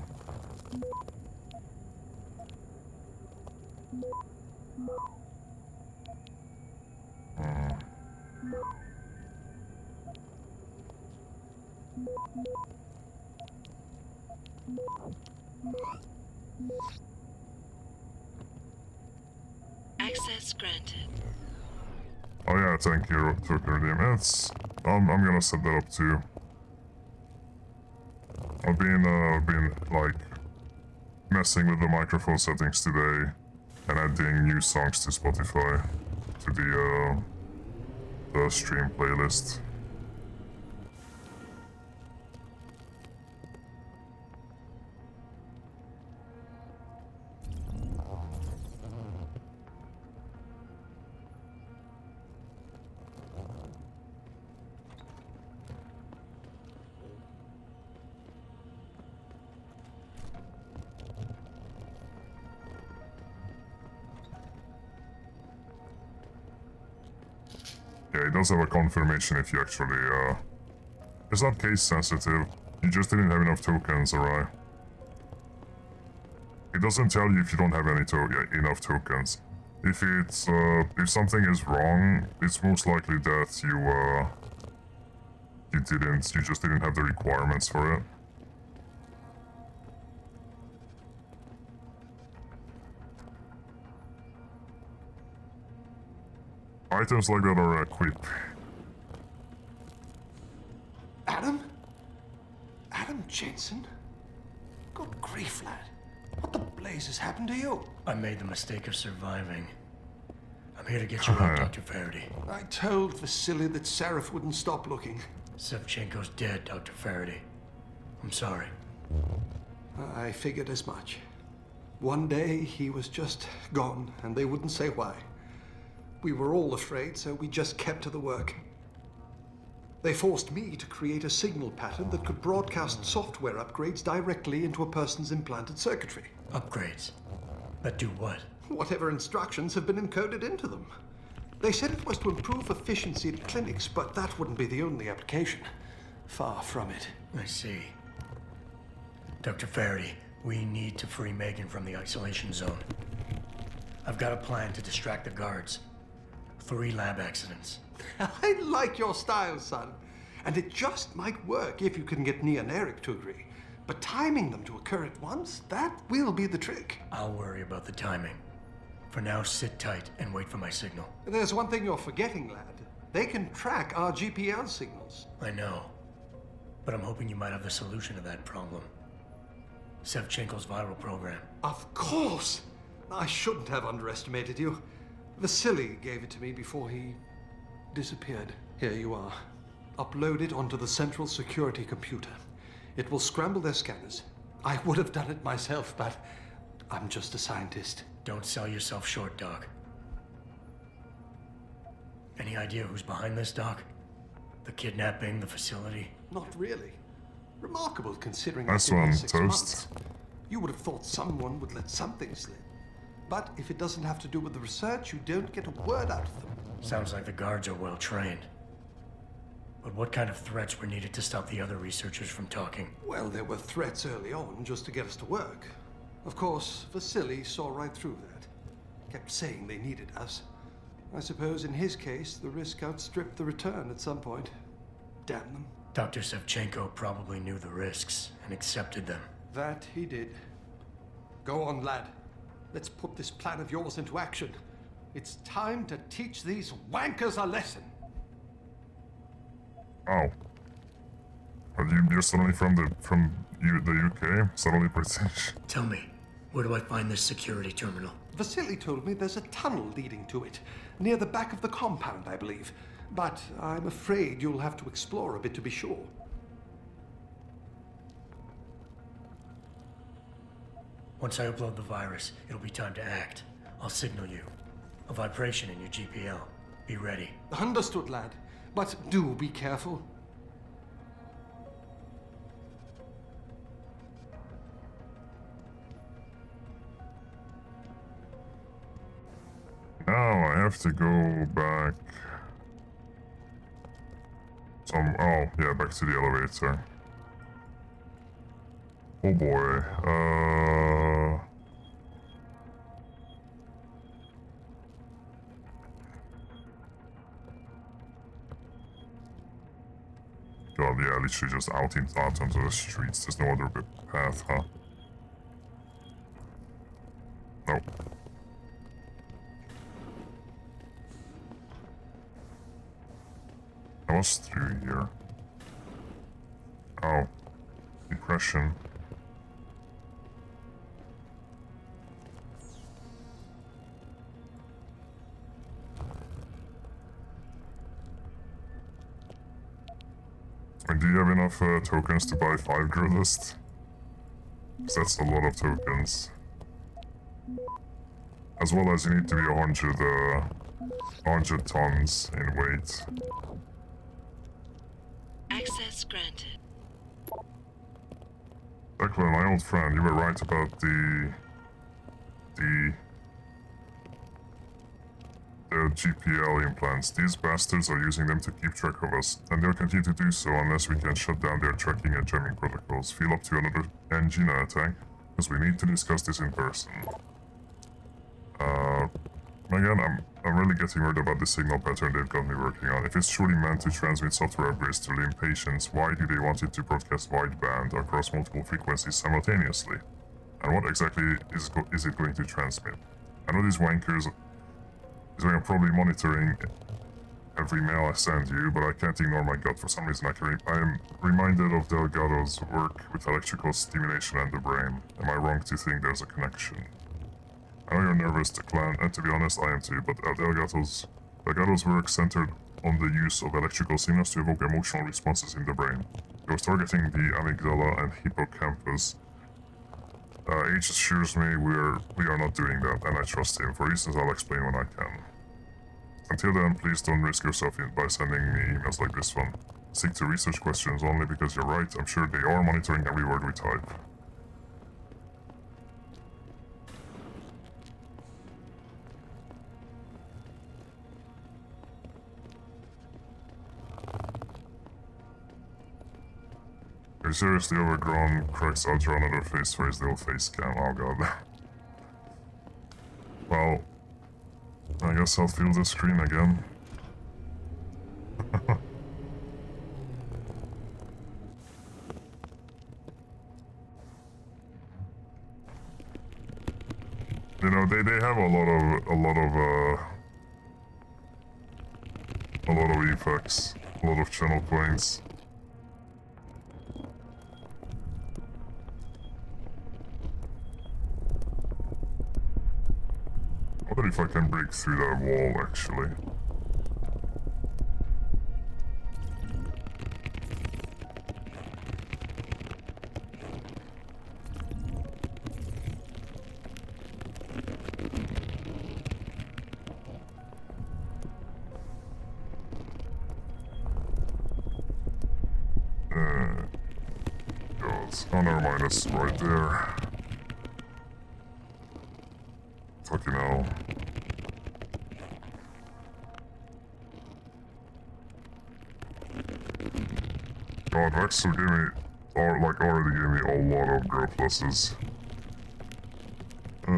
Access granted. Oh yeah, thank you, Token. It's I'm gonna set that up too. I've been like messing with the microphone settings today and adding new songs to Spotify to the stream playlist. Yeah, it does have a confirmation if you actually, it's not case sensitive, you just didn't have enough tokens, alright? It doesn't tell you if you don't have any enough tokens. If it's, if something is wrong, it's most likely that you just didn't have the requirements for it. Items like that are equipped. Adam? Adam Jensen? Good grief, lad. What the blazes happened to you? I made the mistake of surviving. I'm here to get you out, Dr. Faraday. I told Vasily that Seraph wouldn't stop looking. Sevchenko's dead, Dr. Faraday. I'm sorry. I figured as much. One day he was just gone, and they wouldn't say why. We were all afraid, so we just kept to the work. They forced me to create a signal pattern that could broadcast software upgrades directly into a person's implanted circuitry. Upgrades? That do what? Whatever instructions have been encoded into them. They said it was to improve efficiency at clinics, but that wouldn't be the only application. Far from it. I see. Dr. Faraday, we need to free Megan from the isolation zone. I've got a plan to distract the guards. 3 lab accidents. I like your style, son. And it just might work if you can get Nia and Eric to agree. But timing them to occur at once, that will be the trick. I'll worry about the timing. For now, sit tight and wait for my signal. There's one thing you're forgetting, lad. They can track our GPL signals. I know. But I'm hoping you might have the solution to that problem. Sevchenko's viral program. Of course! I shouldn't have underestimated you. Vasily gave it to me before he disappeared. Here you are. Upload it onto the central security computer. It will scramble their scanners. I would have done it myself, but I'm just a scientist. Don't sell yourself short, Doc. Any idea who's behind this, Doc? The kidnapping, the facility? Not really. Remarkable considering Nice it's been one, 6 Toast. months. You would have thought someone would let something slip. But if it doesn't have to do with the research, you don't get a word out of them. Sounds like the guards are well trained. But what kind of threats were needed to stop the other researchers from talking? Well, there were threats early on just to get us to work. Of course, Vasily saw right through that. Kept saying they needed us. I suppose in his case, the risk outstripped the return at some point. Damn them. Dr. Shevchenko probably knew the risks and accepted them. That he did. Go on, lad. Let's put this plan of yours into action. It's time to teach these wankers a lesson. Oh. Are you're suddenly from the UK? Suddenly British? Tell me, where do I find this security terminal? Vasily told me there's a tunnel leading to it, near the back of the compound, I believe. But I'm afraid you'll have to explore a bit to be sure. Once I upload the virus, it'll be time to act. I'll signal you. A vibration in your GPL. Be ready. Understood, lad. But do be careful. Now I have to go back. Oh, yeah, back to the elevator. Oh boy. God, yeah, literally just out onto the streets. There's no other path, huh? Nope. I was through here. Oh. Depression. And do you have enough tokens to buy 5 gorillas? Because that's a lot of tokens. As well as you need to be 100 tons in weight. Access granted. Declan, my old friend, you were right about the GPL implants. These bastards are using them to keep track of us, and they'll continue to do so unless we can shut down their tracking and jamming protocols. Feel up to another engine attack, because we need to discuss this in person. Again, I'm really getting worried about the signal pattern they've got me working on. If it's truly meant to transmit software upgrades to limb patients, why do they want it to broadcast wideband across multiple frequencies simultaneously? And what exactly is it going to transmit? I know these wankers is probably monitoring every mail I send you, but I can't ignore my gut. For some reason, I am reminded of Delgado's work with electrical stimulation and the brain. Am I wrong to think there's a connection? I know you're nervous, Declan, and to be honest, I am too, but Delgado's work centered on the use of electrical signals to evoke emotional responses in the brain. He was targeting the amygdala and hippocampus. Age assures me we are not doing that, and I trust him. For reasons I'll explain when I can. Until then, please don't risk yourself by sending me emails like this one. Stick to research questions only because you're right. I'm sure they are monitoring every word we type. Your seriously overgrown cracks out draw another face for his little face cam. Oh god. Well, I guess I'll fill the screen again. You know, they have a lot of effects, a lot of channel points. wonder if I can break through that wall, actually. God. Oh, never mind, it's right there. Fucking hell. God, Vexel gave me, or like already gave me a lot of girl pluses. I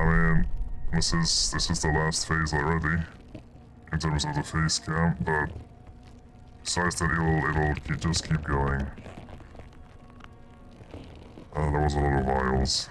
mean, this is the last phase already, in terms of the face cam, but besides that, it'll just keep going. There was a lot of vials.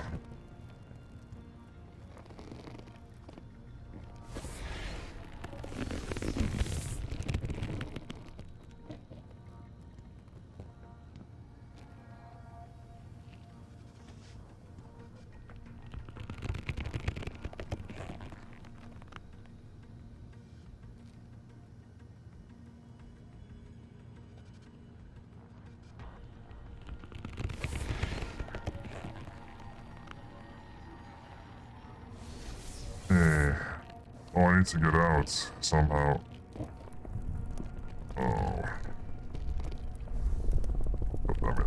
Oh, I need to get out somehow. Oh. God damn it.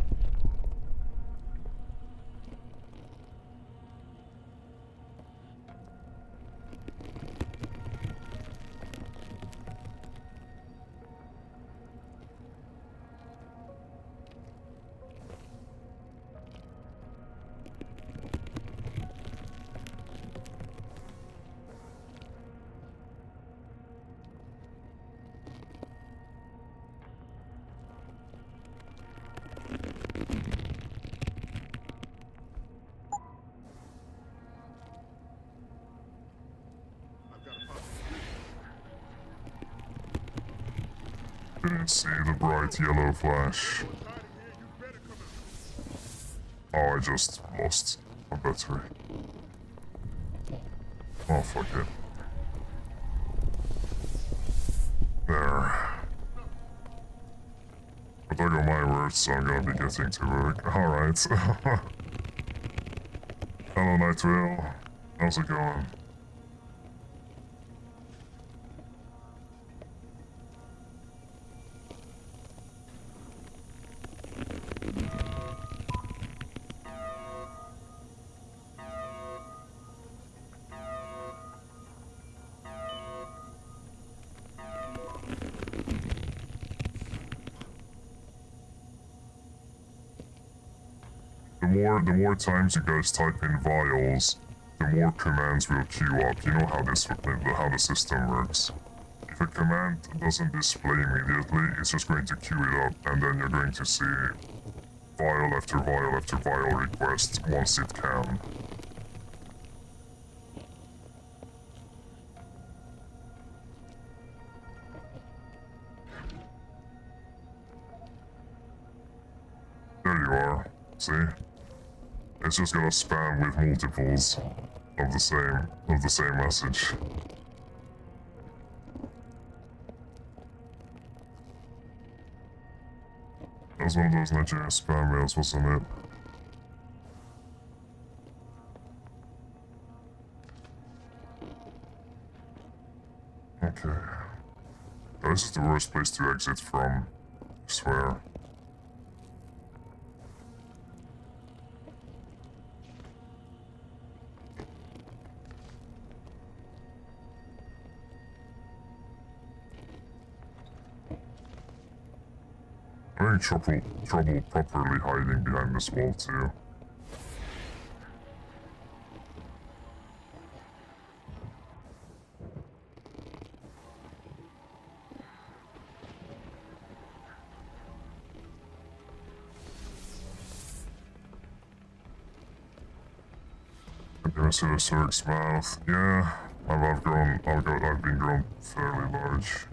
Didn't see the bright yellow flash. Oh, I just lost a battery. Oh, fuck it. There. But I got my words, so I'm gonna be getting to work. Alright. Hello, Nightwheel. How's it going? The more times you guys type in vials, the more commands will queue up. You know how the system works. If a command doesn't display immediately, it's just going to queue it up, and then you're going to see vial after vial after vial request once it can. There you are. See? It's just gonna spam with multiples of the same message. That was one of those Nigerian spam mails, wasn't it? Okay. Oh, this is the worst place to exit from, I swear. I'm having trouble properly hiding behind this wall too. You can see the Zerg's mouth. Yeah, I've been grown fairly large.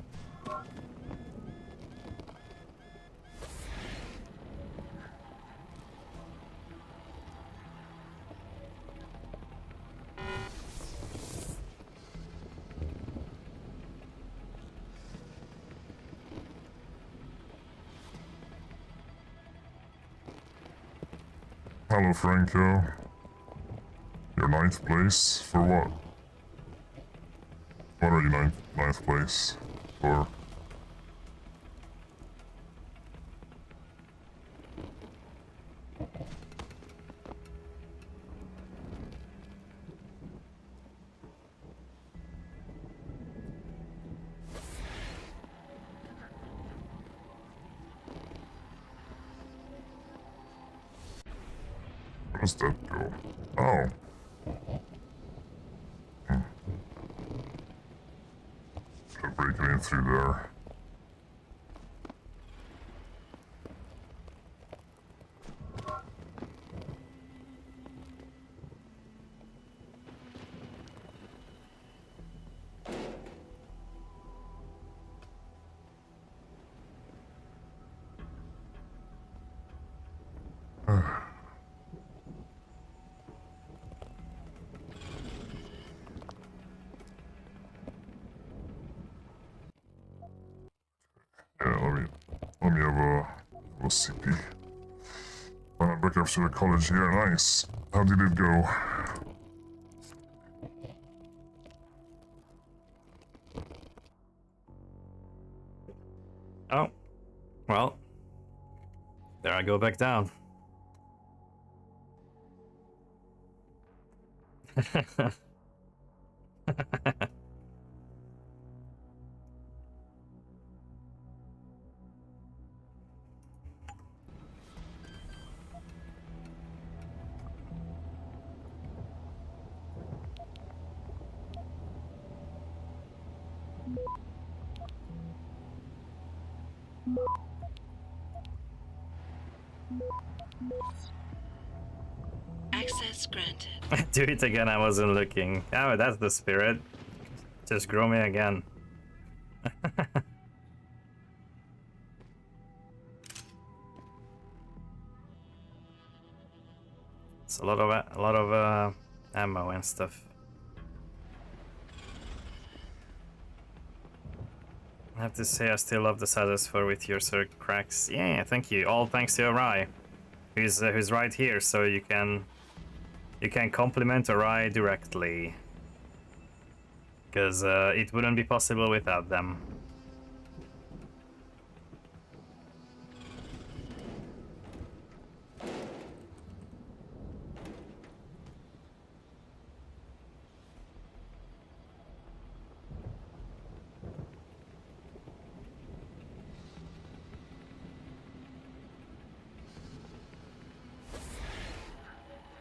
Hello, Franco. Your ninth place? For what? What are you ninth place for? Where does that go? Oh. Gotta break it in through there. Yeah, let me have a CP. Back after the college here, nice. How did it go? Oh, well, there I go back down. Access granted. Do it again, I wasn't looking. Oh, that's the spirit. Just grow me again. It's a lot of ammo and stuff. I have to say I still love the Satisfier with your circ cracks. Yeah, thank you. All thanks to Arai, who's right here, so you can compliment Arai directly, because it wouldn't be possible without them.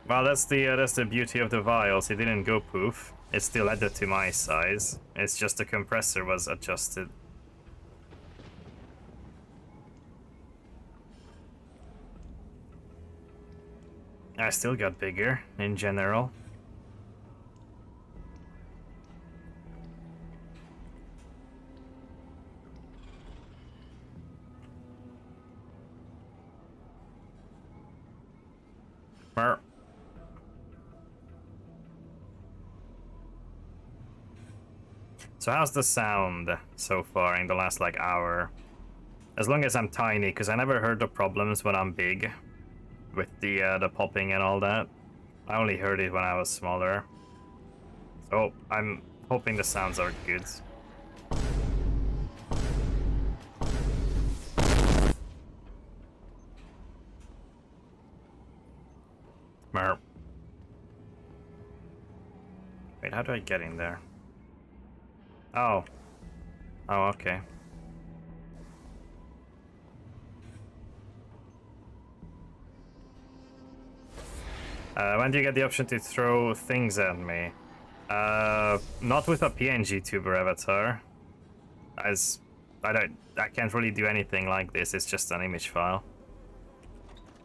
Well, that's the beauty of the vials. It didn't go poof. It's still added to my size. It's just the compressor was adjusted. I still got bigger in general. Mer. So how's the sound so far in the last like hour? As long as I'm tiny, because I never heard the problems when I'm big, with the popping and all that. I only heard it when I was smaller. So I'm hoping the sounds are good. Mer. Wait, how do I get in there? Oh. Oh, okay. When do you get the option to throw things at me? Not with a PNG tuber avatar. As I can't really do anything like this. It's just an image file.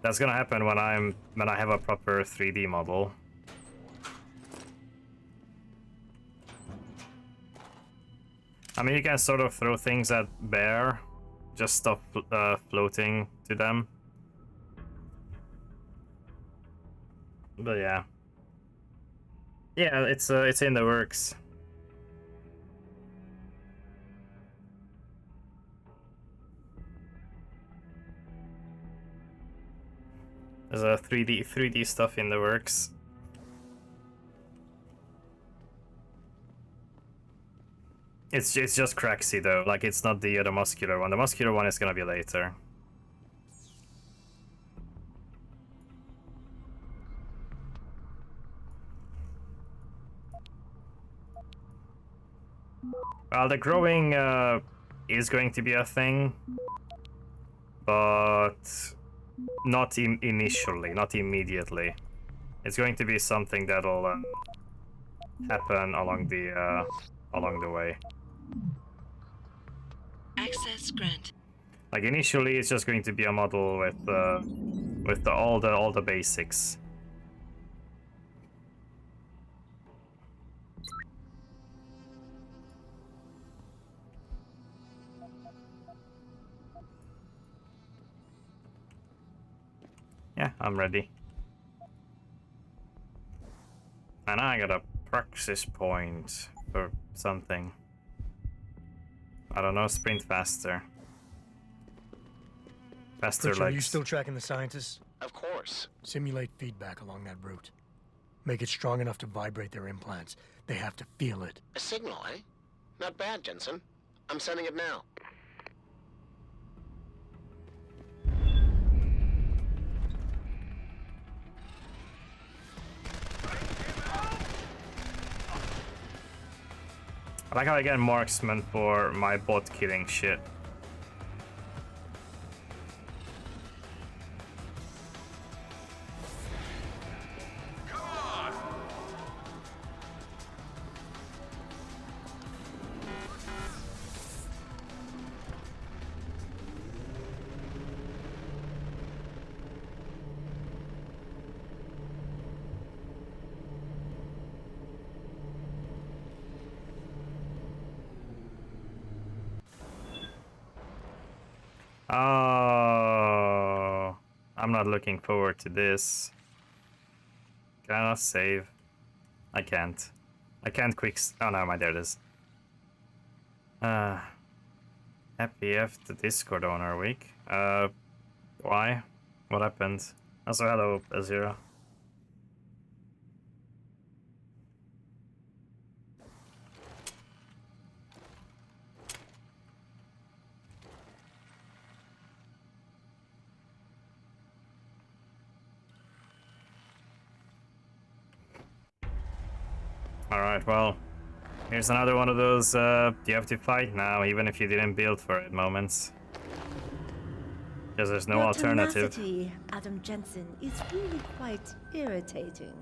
That's gonna happen when I have a proper 3D model. I mean, you can sort of throw things at bear, just stop floating to them. But yeah, it's in the works. There's a 3D stuff in the works. It's just Craxy though, like it's not the muscular one. The muscular one is gonna be later. Well, the growing is going to be a thing, but not initially, not immediately. It's going to be something that'll happen along the way. Access granted. Like initially, it's just going to be a model with all the basics. Yeah, I'm ready. And I got a praxis point for something. I don't know, sprint faster. Faster Pritchard, are you legs. still tracking the scientists? Of course. Simulate feedback along that route. Make it strong enough to vibrate their implants. They have to feel it. A signal, eh? Not bad, Jensen. I'm sending it now. I like how I get marksman for my bot killing shit. Oh, I'm not looking forward to this. Can I not save? I can't. I can't oh no, my there it is. Happy after Discord owner week. Why? What happened? Also, hello, Azura. Alright, well, here's another one of those, you have to fight now, even if you didn't build for it moments. Because there's no Your alternative. tenacity, Adam Jensen, is really quite irritating.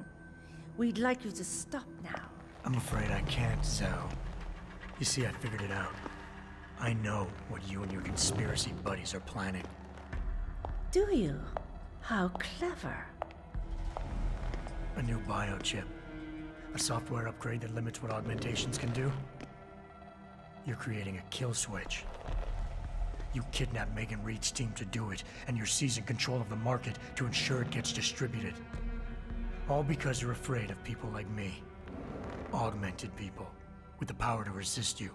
We'd like you to stop now. I'm afraid I can't, Sal. You see, I figured it out. I know what you and your conspiracy buddies are planning. Do you? How clever. A new biochip. A software upgrade that limits what augmentations can do. You're creating a kill switch. You kidnapped Megan Reed's team to do it, and you're seizing control of the market to ensure it gets distributed. All because you're afraid of people like me. Augmented people, with the power to resist you.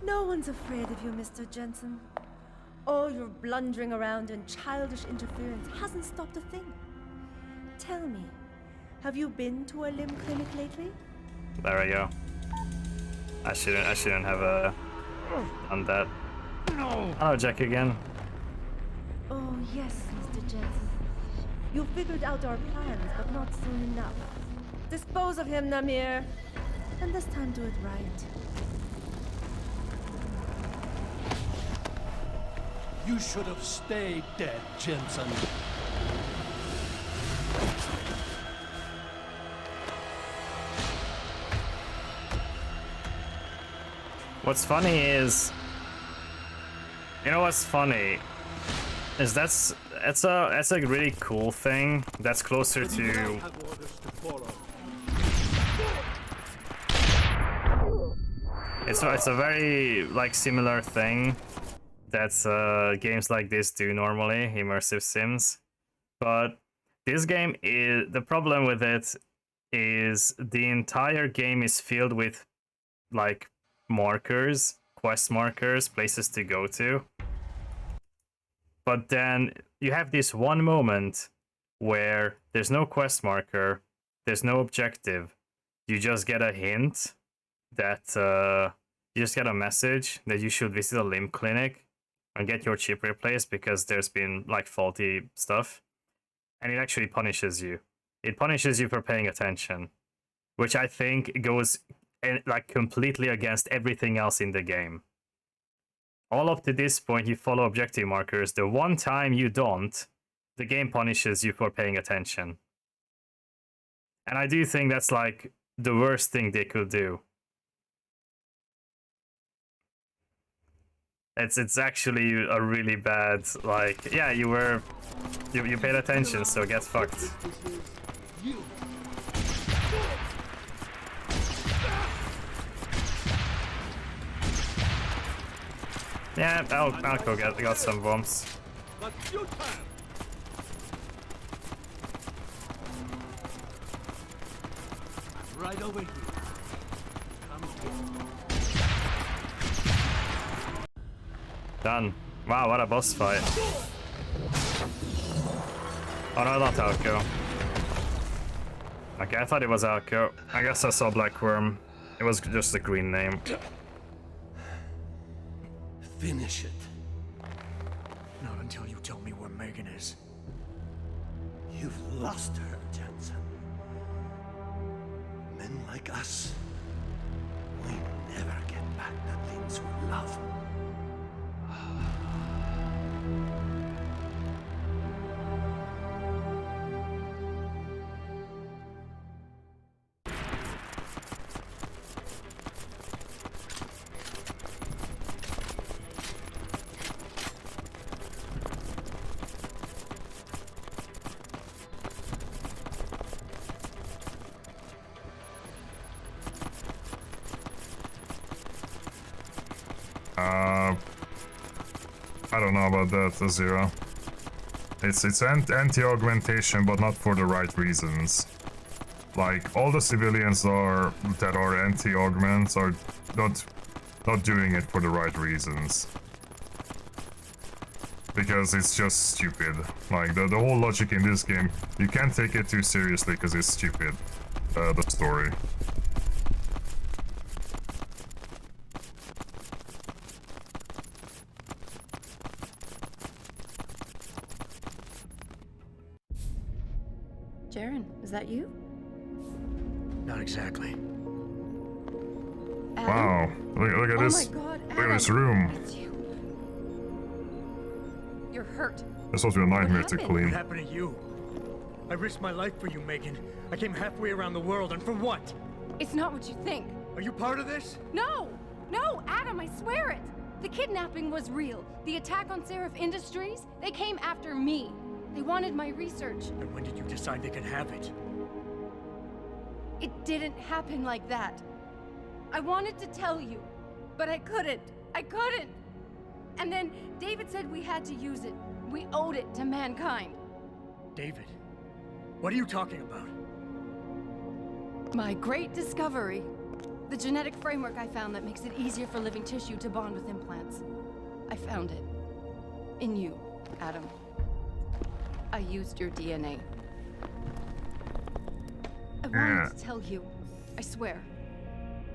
No one's afraid of you, Mr. Jensen. All your blundering around and childish interference hasn't stopped a thing. Tell me, have you been to a limb clinic lately? There we go. I shouldn't have done that. No. Hello, Jack again. Oh yes, Mr. Jensen. You figured out our plans, but not soon enough. Dispose of him, Namir. And this time do it right. You should have stayed dead, Jensen. What's funny is, you know what's funny is that's a really cool thing that's closer to it's a very like similar thing that games like this do normally, immersive sims. But this game is, the problem with it is the entire game is filled with like markers, quest markers, places to go to. but then you have this one moment where there's no quest marker, there's no objective. You just get a hint that you just get a message that you should visit a limb clinic and get your chip replaced because there's been like faulty stuff, and it actually punishes you. It punishes you for paying attention, which I think goes like completely against everything else in the game. All up to this point, you follow objective markers. The one time you don't, the game punishes you for paying attention. And I do think that's like the worst thing they could do. It's actually a really bad, like, yeah, you paid attention, so get fucked. Yeah, I'll go got some bombs. Right over here. Done. Wow, what a boss fight. Oh no, not Alco. Okay, I thought it was Alco. I guess I saw Black Worm. It was just a green name. Finish it. Not until you tell me where Megan is. You've lost her, Jensen. Men like us, we never get back the things we love. I don't know about that, Zero. It's anti-augmentation, but not for the right reasons. Like, all the civilians that are anti-augments are not doing it for the right reasons. Because it's just stupid. Like, the whole logic in this game, you can't take it too seriously because it's stupid. The story. Jaren, is that you? Not exactly. Adam? Wow, look at Oh this. my God, Look at Adam. this room. It's you. You're hurt. This was your nightmare to happened? What clean. happened to you? I risked my life for you, Megan. I came halfway around the world, and for what? It's not what you think. Are you part of this? No! No, Adam, I swear it! The kidnapping was real. The attack on Seraph Industries, they came after me. They wanted my research. And when did you decide they could have it? It didn't happen like that. I wanted to tell you, but I couldn't. I couldn't! And then David said we had to use it. We owed it to mankind. David, what are you talking about? My great discovery. The genetic framework I found that makes it easier for living tissue to bond with implants. I found it. In you, Adam. I used your DNA. I wanted to tell you, I swear.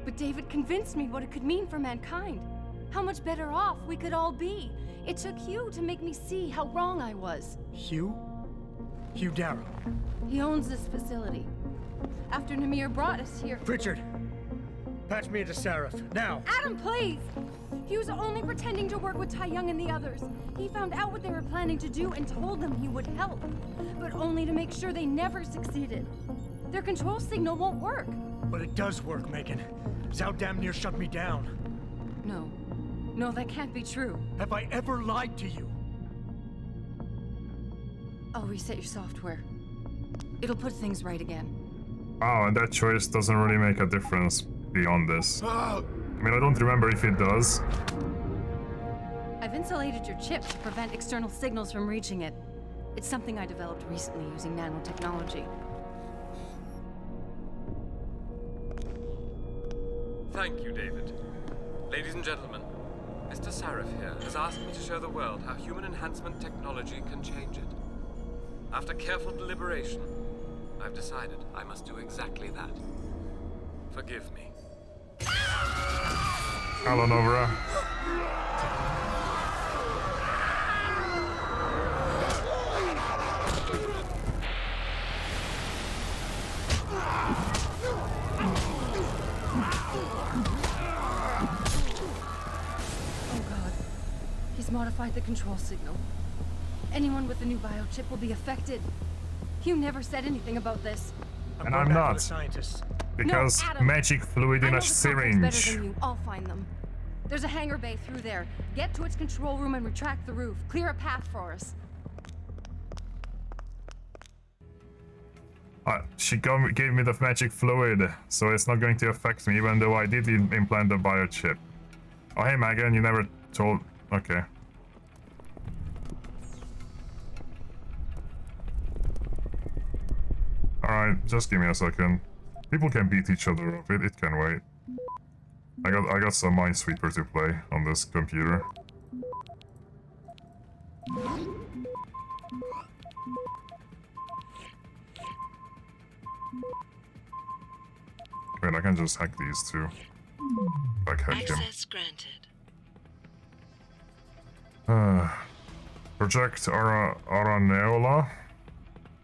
But David convinced me what it could mean for mankind. How much better off we could all be. It took Hugh to make me see how wrong I was. Hugh? Hugh Darrow. He owns this facility. After Namir brought us here... Pritchard! Patch me into Seraph, now! Adam, please! He was only pretending to work with Tai Young and the others. He found out what they were planning to do and told them he would help. But only to make sure they never succeeded. Their control signal won't work. But it does work, Megan. Zhao damn near shut me down. No. No, that can't be true. Have I ever lied to you? I'll reset your software. It'll put things right again. Wow, and that choice doesn't really make a difference beyond this. I mean, I don't remember if it does. I've insulated your chip to prevent external signals from reaching it. It's something I developed recently using nanotechnology. Thank you, David. Ladies and gentlemen, Mr. Sarif here has asked me to show the world how human enhancement technology can change it. After careful deliberation, I've decided I must do exactly that. Forgive me. Hello, Nova. Oh God. He's modified the control signal. Anyone with the new biochip will be affected. You never said anything about this. And I'm not. Because No, Adam. magic fluid I in know a the complex better syringe. than you. I'll find them. There's a hangar bay through there. Get to its control room and retract the roof. Clear a path for us. She gave me the magic fluid, so it's not going to affect me, even though I did implant the biochip. Oh, hey, Megan, you never told... Okay. Alright, just give me a second. People can beat each other up, it can wait. I got some Minesweeper to play on this computer. Wait, I can just hack these two. Like hack him. Access granted. Project Araneola.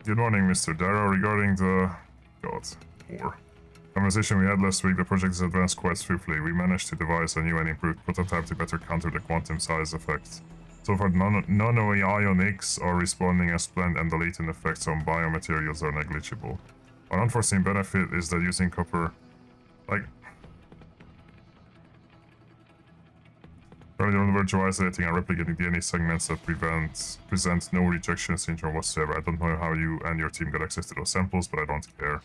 Good morning, Mr. Darrow. Regarding the... war. Conversation we had last week, the project has advanced quite swiftly. We managed to devise a new and improved prototype to better counter the quantum size effect. So far, nano-ionics are responding as planned and the latent effects on biomaterials are negligible. An unforeseen benefit is that using copper... like... Currently on the verge of isolating and replicating DNA segments that present no rejection syndrome whatsoever. I don't know how you and your team got access to those samples, but I don't care.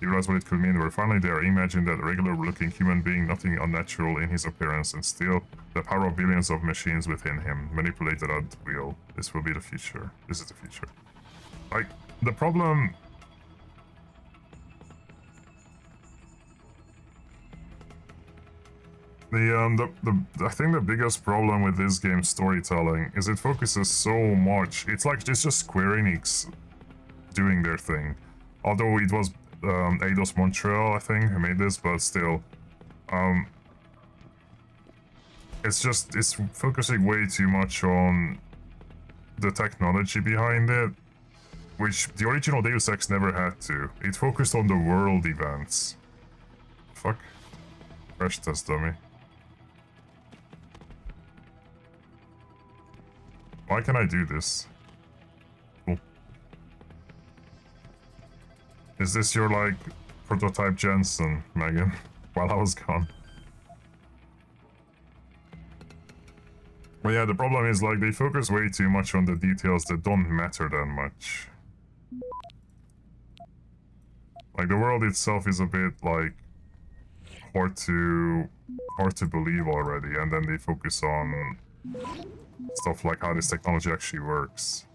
You realize what it could mean? We're finally there. Imagine that regular-looking human being, nothing unnatural in his appearance, and still the power of billions of machines within him, manipulated at will. This will be the future. This is the future. Like, the problem... I think the biggest problem with this game's storytelling is it focuses so much. It's just Square Enix doing their thing. Although it was Eidos Montreal, I think, who made this, but still. It's focusing way too much on the technology behind it, which the original Deus Ex never had to. It focused on the world events. Fuck. Crash test dummy. Why can I do this? Cool. Is this your, like, prototype Jensen, Megan? While I was gone. Well, yeah, the problem is, like, they focus way too much on the details that don't matter that much. Like, the world itself is a bit, like, hard to believe already, and then they focus on stuff like how this technology actually works.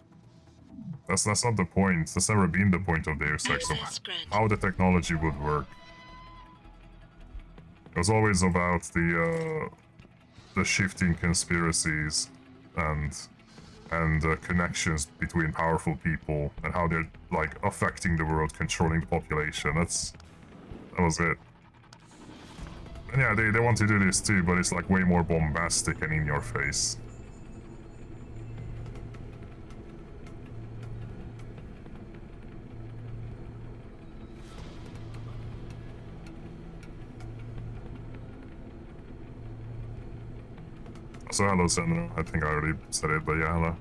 That's not the point. That's never been the point of Deus Ex, of how the technology would work. It was always about the shifting conspiracies and connections between powerful people and how they're like affecting the world, controlling the population. That was it. And yeah, they want to do this too, but it's like way more bombastic and in your face. So hello, Sandra. I think I already said it, but yeah, hello.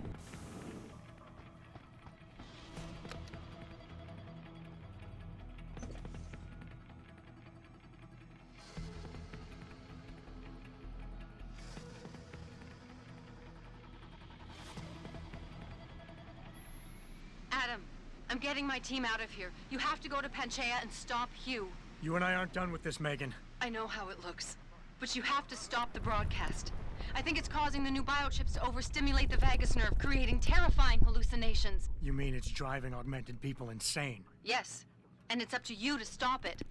Adam, I'm getting my team out of here. You have to go to Panchaea and stop Hugh. You and I aren't done with this, Megan. I know how it looks, but you have to stop the broadcast. I think it's causing the new biochips to overstimulate the vagus nerve, creating terrifying hallucinations. You mean it's driving augmented people insane? Yes, and it's up to you to stop it.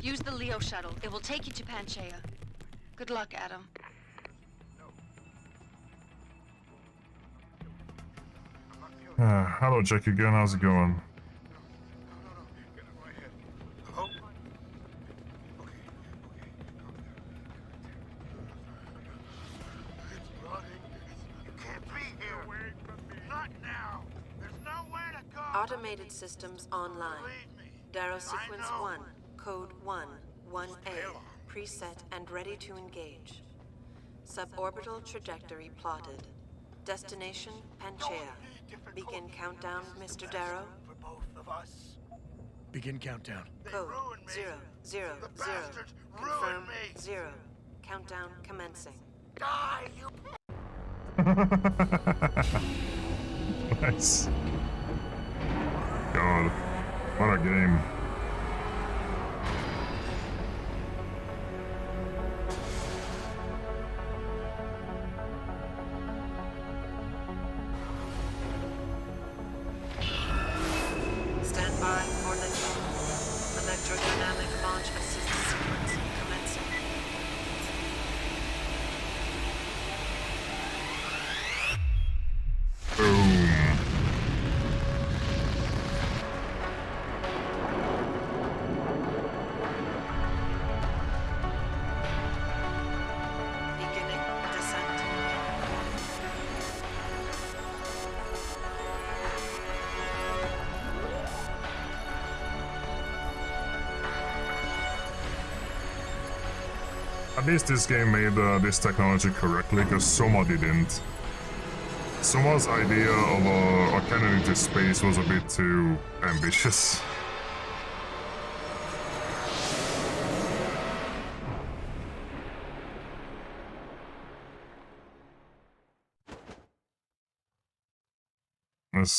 Use the Leo shuttle. It will take you to Panchaea. Good luck, Adam. Hello, Jack again. How's it going? Automated systems online. Darrow sequence 1, code 1, 1A, preset and ready to engage. Suborbital trajectory plotted. Destination, Panchaea. Begin countdown, Mr. Darrow. For both of us. Begin countdown. Code 0, 0, 0. Confirm 0. Countdown commencing. Die, you... Nice. God, what a game. Stand by for liftoff. Electrodynamic launch assist sequence commencing. Boom. Beginning descent. At least this game made this technology correctly, because Soma didn't. Soma's idea of a cannon into space was a bit too ambitious.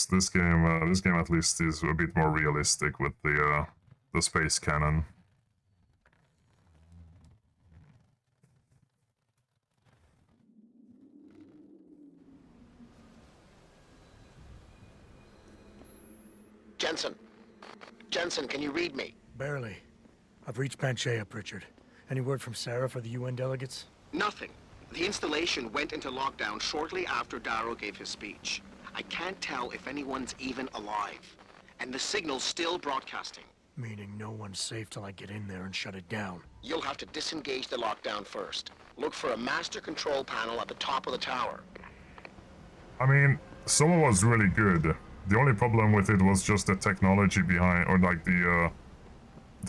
This game at least is a bit more realistic with the space cannon. Jensen. Jensen, can you read me? Barely. I've reached Panchaea, Pritchard. Any word from Sarah for the UN delegates? Nothing. The installation went into lockdown shortly after Darrow gave his speech. I can't tell if anyone's even alive. And the signal's still broadcasting. Meaning no one's safe till I get in there and shut it down. You'll have to disengage the lockdown first. Look for a master control panel at the top of the tower. I mean, Soma was really good. The only problem with it was just the technology behind, or like the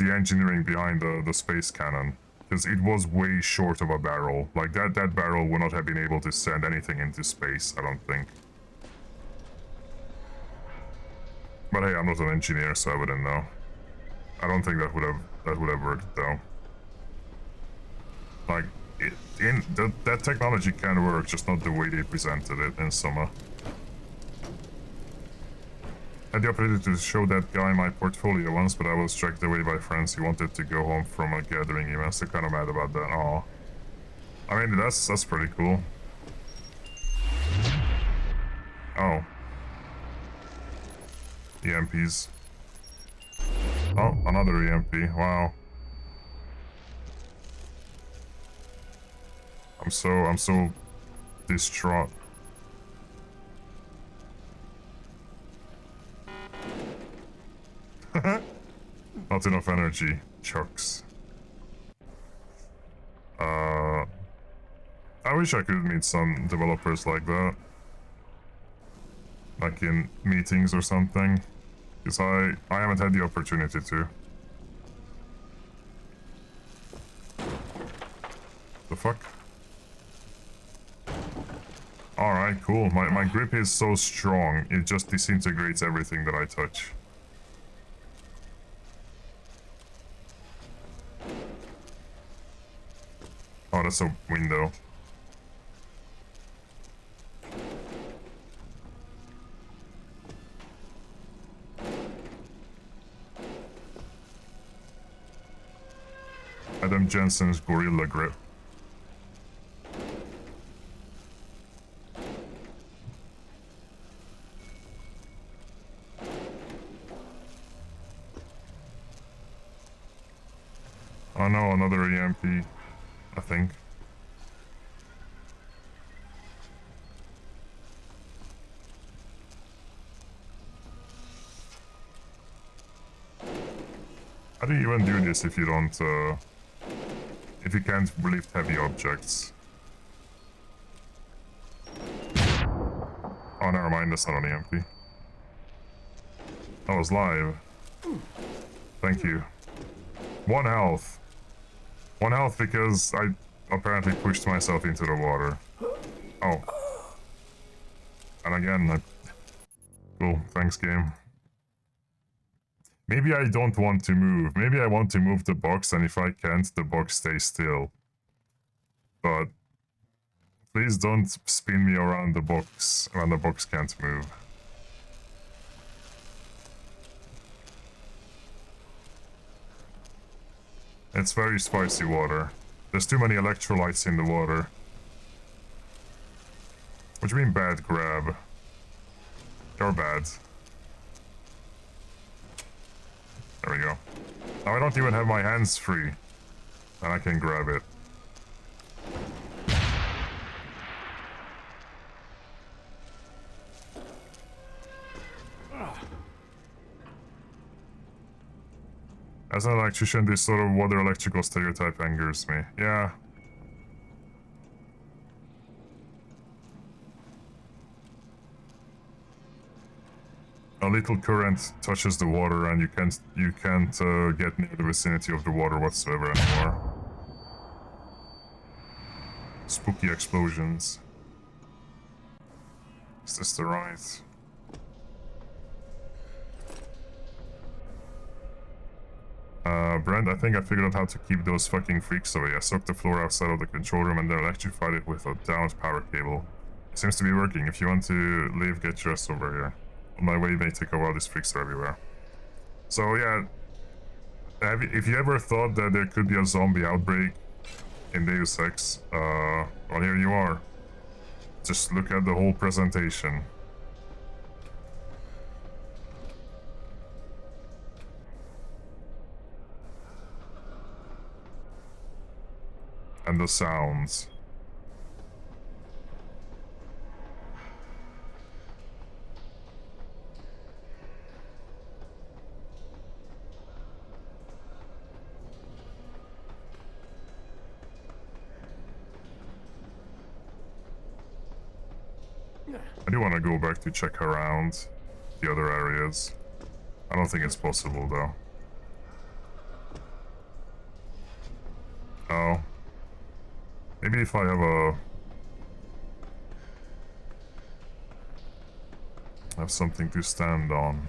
engineering behind the space cannon. Because it was way short of a barrel. Like that barrel would not have been able to send anything into space, I don't think. But hey, I'm not an engineer, so I wouldn't know. I don't think that would have worked though. Like that technology can work, just not the way they presented it in Soma. I had the opportunity to show that guy my portfolio once, but I was dragged away by friends who wanted to go home from a gathering. He was kind of mad about that. Aw. I mean, that's pretty cool. Oh. EMPs. Oh, another EMP. Wow. I'm so distraught. Not enough energy. Chucks. I wish I could meet some developers like that. Like in meetings or something. Because I haven't had the opportunity to. The fuck? Alright, cool. My grip is so strong, it just disintegrates everything that I touch. Oh, that's a window. Adam Jensen's Gorilla Grip. Oh no, another EMP, I think. How do you even do this if you don't, if you can't lift heavy objects? Oh, never mind, that's not on EMP. That was live. Thank you. 1 health. 1 health because I apparently pushed myself into the water. Oh. And again, cool, thanks game. Maybe I don't want to move. Maybe I want to move the box, and if I can't, the box stays still. But please don't spin me around the box when the box can't move. It's very spicy water. There's too many electrolytes in the water. What do you mean bad grab? You're bad. There we go. Now I don't even have my hands free. And I can grab it. As an electrician, this sort of water electrical stereotype angers me. Yeah. A little current touches the water and you can't get near the vicinity of the water whatsoever anymore. Spooky explosions. Is this the right? Brent, I think I figured out how to keep those fucking freaks away. I soaked the floor outside of the control room and then electrified it with a downed power cable. It seems to be working. If you want to leave, get your ass over here. On my way may take a while, these freaks are everywhere. So yeah, if you ever thought that there could be a zombie outbreak in Deus Ex, well here you are. Just look at the whole presentation. And the sounds. I do want to go back to check around the other areas. I don't think it's possible though. Oh. Maybe if I have something to stand on.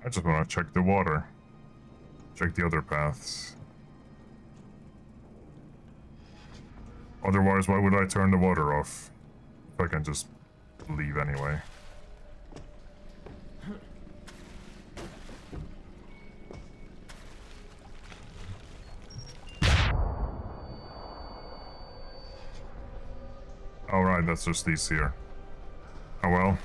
I just want to check the water. Check the other paths. Otherwise, why would I turn the water off? If I can just leave anyway. Alright, that's just these here. Oh well.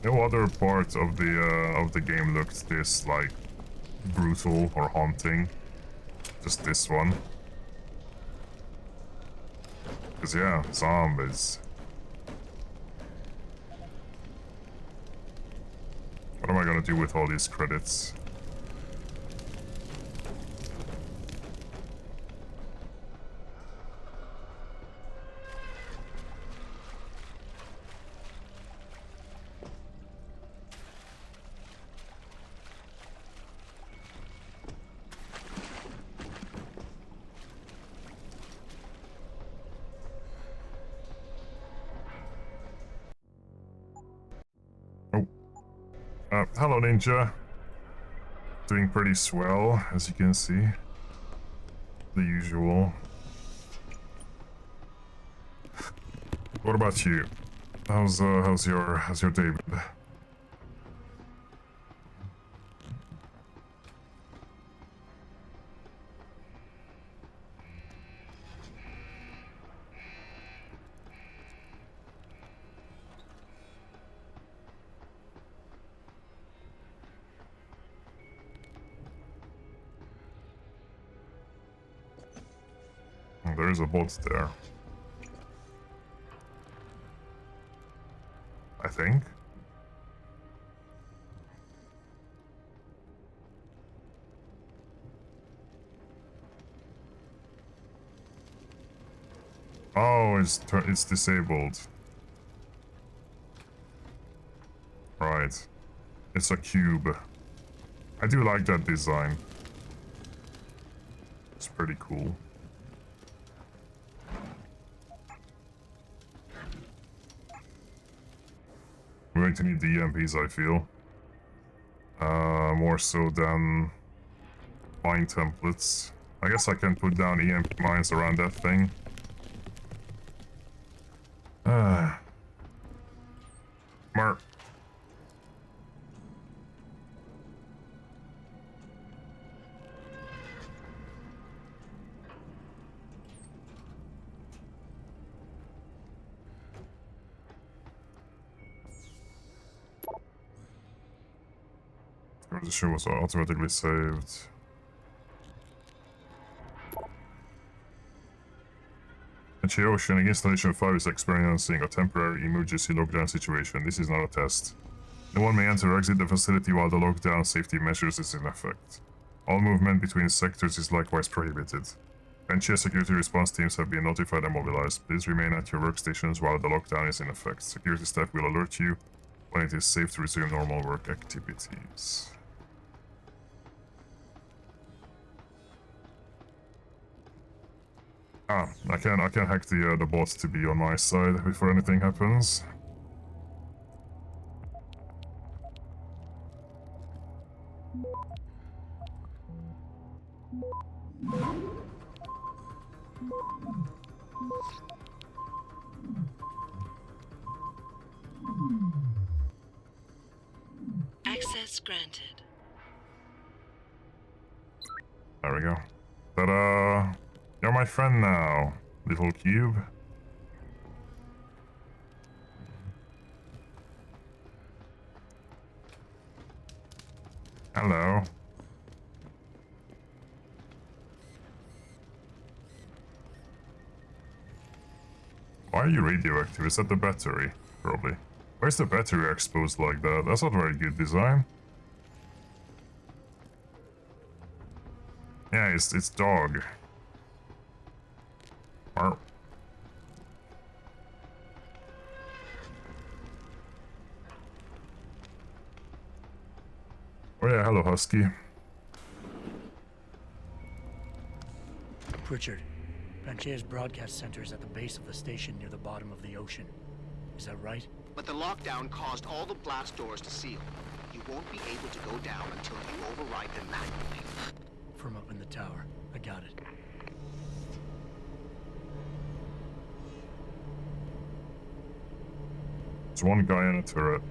No other part of the game looked this like brutal or haunting. Just this one. 'Cause yeah, zombies. What am I gonna do with all these credits? Hello, Ninja. Doing pretty swell, as you can see. The usual. What about you? How's your day been? There is a boat there. I think. Oh, it's disabled. Right. It's a cube. I do like that design. It's pretty cool. We're going to need the EMPs, I feel. More so than mine templates. I guess I can put down EMP mines around that thing. Mark. The show was automatically saved. At Ocean, Installation 5 is experiencing a temporary emergency lockdown situation. This is not a test. No one may enter or exit the facility while the lockdown safety measures is in effect. All movement between sectors is likewise prohibited. Benchia security response teams have been notified and mobilized. Please remain at your workstations while the lockdown is in effect. Security staff will alert you when it is safe to resume normal work activities. I can hack the bots to be on my side before anything happens. Access granted. There we go. Ta-da! You're my friend now, little cube. Hello. Why are you radioactive? Is that the battery? Probably. Why is the battery exposed like that? That's not very good design. Yeah, it's dog. Arr. Oh yeah, hello Husky. Pritchard, Panchea's broadcast center is at the base of the station near the bottom of the ocean. Is that right? But the lockdown caused all the blast doors to seal. You won't be able to go down until you override them manually. From up in the tower. I got it. There's one guy in a turret.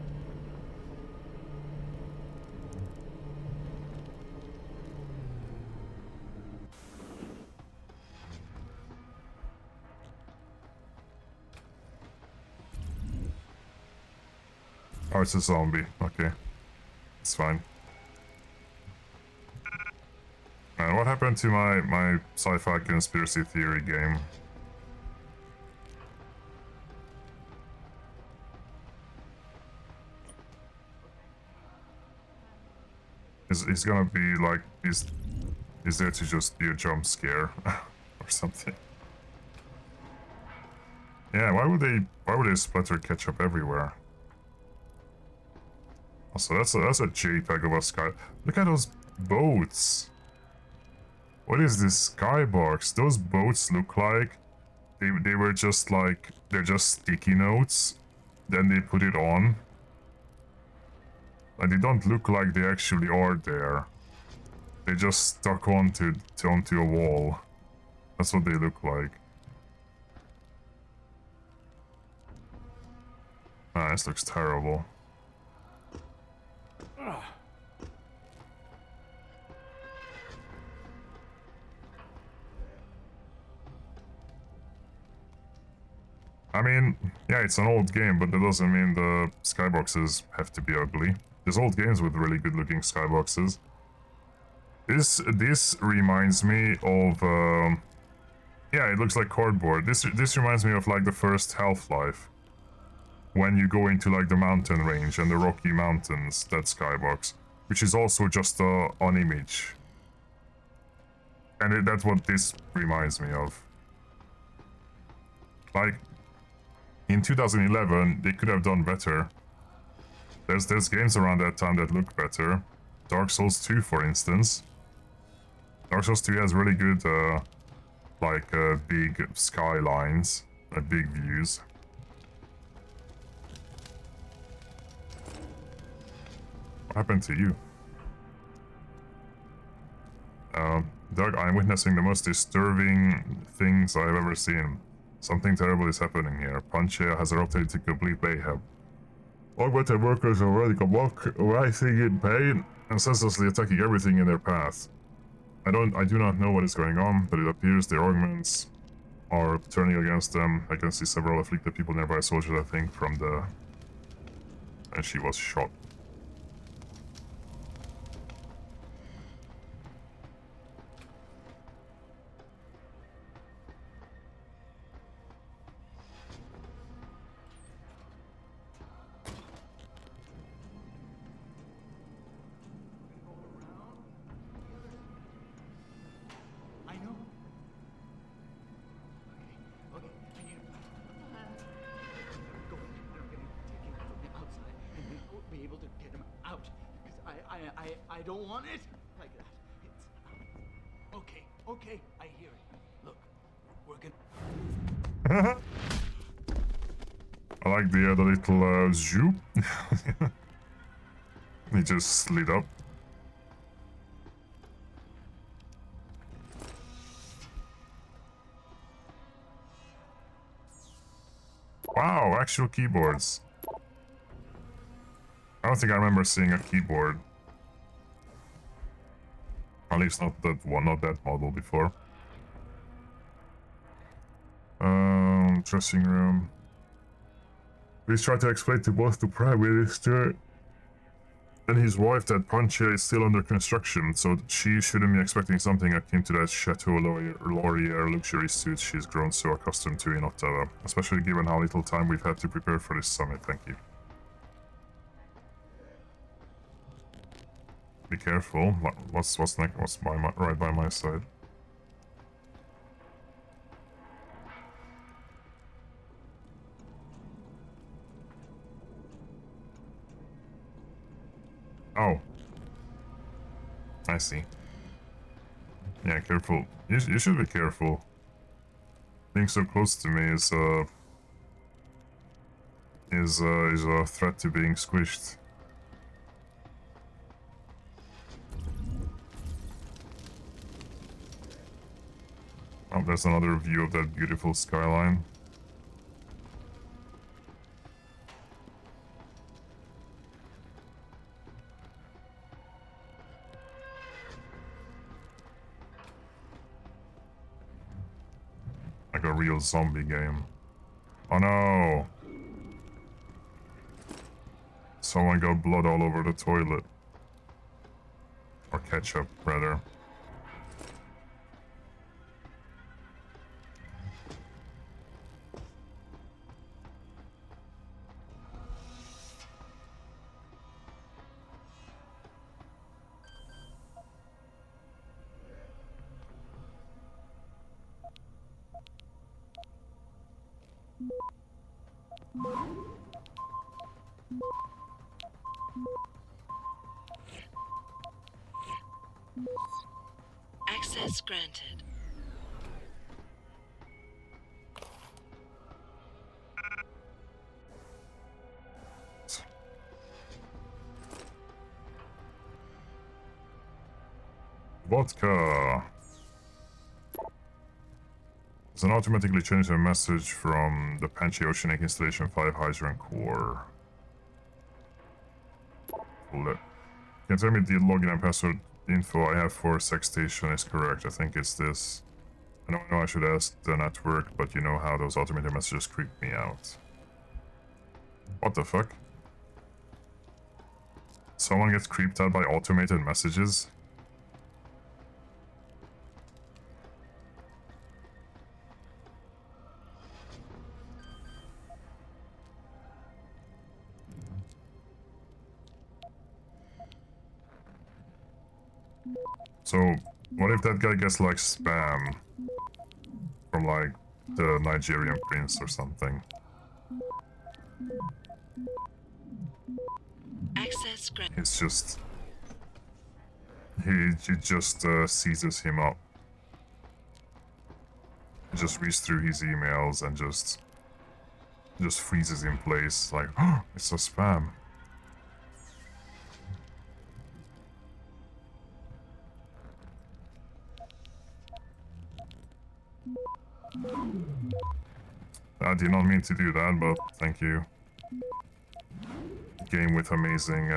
Oh, it's a zombie. Okay. It's fine. What happened to my sci-fi conspiracy theory game? Is gonna be like is there to just be a jump scare or something? Yeah, why would they splatter ketchup everywhere? Also, that's a JPEG of a sky. Look at those boats. What is this skybox? Those boats look like they were just like they're just sticky notes. Then they put it on. Like, they don't look like they actually are there. They just stuck onto a wall. That's what they look like. Ah, this looks terrible. I mean, yeah, it's an old game, but that doesn't mean the skyboxes have to be ugly. There's old games with really good looking skyboxes. This reminds me of yeah, it looks like cardboard. This reminds me of like the first Half-Life. When you go into like the mountain range and the Rocky Mountains, that skybox, which is also just an image. And that's what this reminds me of. Like, in 2011, they could have done better. There's games around that time that look better. Dark Souls 2, for instance. Dark Souls 2 has really good, big skylines, big views. What happened to you? Doug, I'm witnessing the most disturbing things I've ever seen. Something terrible is happening here. Panchea has erupted to complete mayhem. Augmented workers are running amok, writhing in pain, and senselessly attacking everything in their path. I do not know what is going on, but it appears the augments are turning against them. I can see several afflicted people nearby, soldiers, I think, from the... And she was shot. I don't want it like that. It's okay, I hear it. Look, we're gonna. I like the little zoop. He just slid up. Wow, actual keyboards. I don't think I remember seeing a keyboard. At least not that one, not that model before. Dressing room. Please try to explain to both the Prime Minister and his wife that Panchea is still under construction, so she shouldn't be expecting something akin to that Chateau Laurier luxury suit she's grown so accustomed to in Ottawa, especially given how little time we've had to prepare for this summit. Thank you. Be careful. What's next? What's right by my side? Oh. I see. Yeah, careful. You should be careful. Being so close to me is a threat to being squished. Oh, there's another view of that beautiful skyline. Like a real zombie game. Oh no! Someone got blood all over the toilet. Or ketchup, rather. Access granted. Vodka. Does an automatically change a message from the Panchi Oceanic Installation 5 Hydrant Core. Can you tell me the login and password info I have for Sex Station is correct? I think it's this. I know I should ask the network, but you know how those automated messages creep me out. What the fuck? Someone gets creeped out by automated messages? So, what if that guy gets like spam from like the Nigerian prince or something? Access granted. It's just... He just seizes him up. He just reads through his emails and just freezes in place like, oh, it's a spam. I did not mean to do that, but thank you. Game with amazing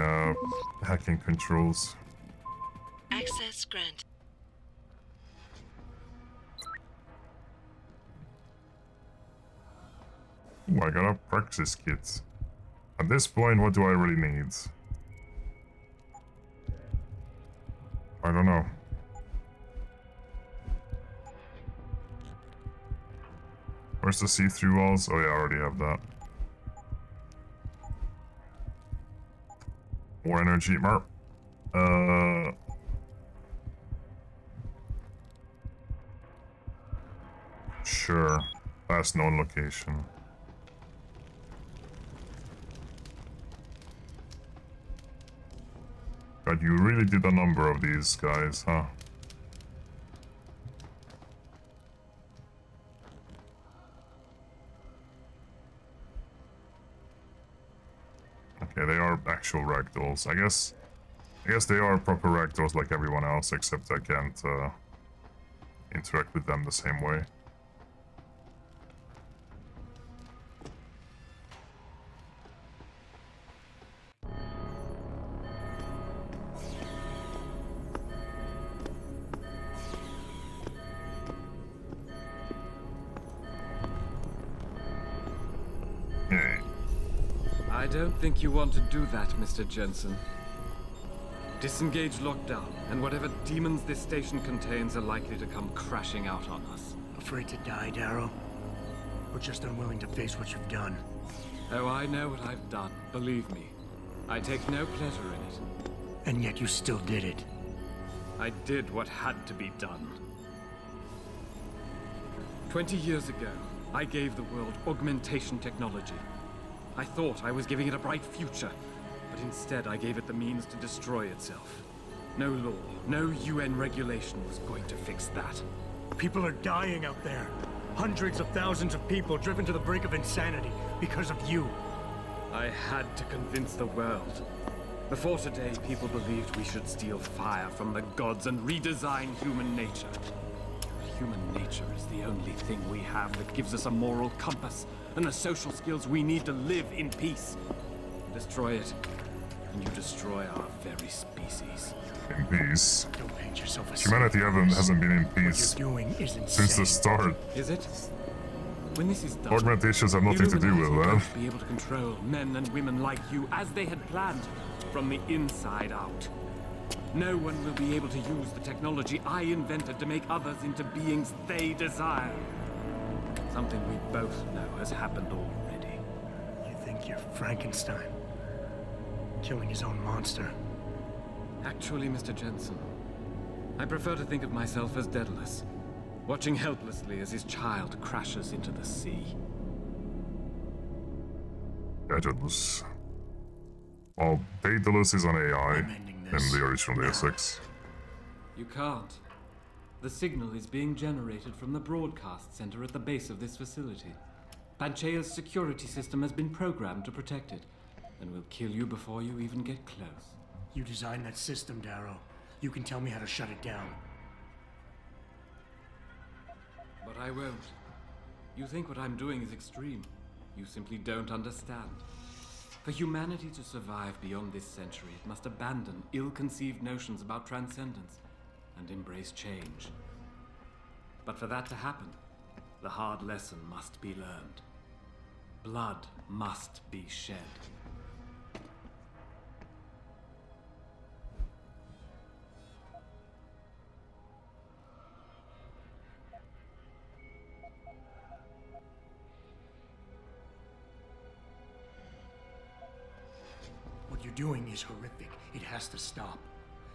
hacking controls. Access granted. Ooh, I got a practice kit. At this point, what do I really need? I don't know. Where's the see-through walls? Oh yeah, I already have that. More energy, Merp. Sure. Last known location. God, you really did a number of these guys, huh? Okay, they are actual ragdolls. I guess they are proper ragdolls like everyone else, except I can't interact with them the same way. I don't think you want to do that, Mr. Jensen. Disengage lockdown, and whatever demons this station contains are likely to come crashing out on us. Afraid to die, Darrow? Or just unwilling to face what you've done? Oh, I know what I've done. Believe me. I take no pleasure in it. And yet you still did it. I did what had to be done. 20 years ago, I gave the world augmentation technology. I thought I was giving it a bright future, but instead I gave it the means to destroy itself. No law, no UN regulation was going to fix that. People are dying out there. Hundreds of thousands of people driven to the brink of insanity because of you. I had to convince the world. Before today, people believed we should steal fire from the gods and redesign human nature. Human nature is the only thing we have that gives us a moral compass and the social skills we need to live in peace. Destroy it, and you destroy our very species. In peace? Don't paint yourself as humanity hasn't been in peace what you're doing is since the start. Is it? When this is done, augmentations have nothing to do with that. Be able to control men and women like you as they had planned, from the inside out. No one will be able to use the technology I invented to make others into beings they desire. Something we both know has happened already. You think you're Frankenstein? Killing his own monster? Actually, Mr. Jensen, I prefer to think of myself as Daedalus, watching helplessly as his child crashes into the sea. Daedalus. Well, Daedalus is an AI in the original Deus Ex. You can't. The signal is being generated from the broadcast center at the base of this facility. Panchea's security system has been programmed to protect it, and will kill you before you even get close. You designed that system, Darrow. You can tell me how to shut it down. But I won't. You think what I'm doing is extreme. You simply don't understand. For humanity to survive beyond this century, it must abandon ill-conceived notions about transcendence and embrace change. But for that to happen, the hard lesson must be learned. Blood must be shed. What you're doing is horrific. It has to stop.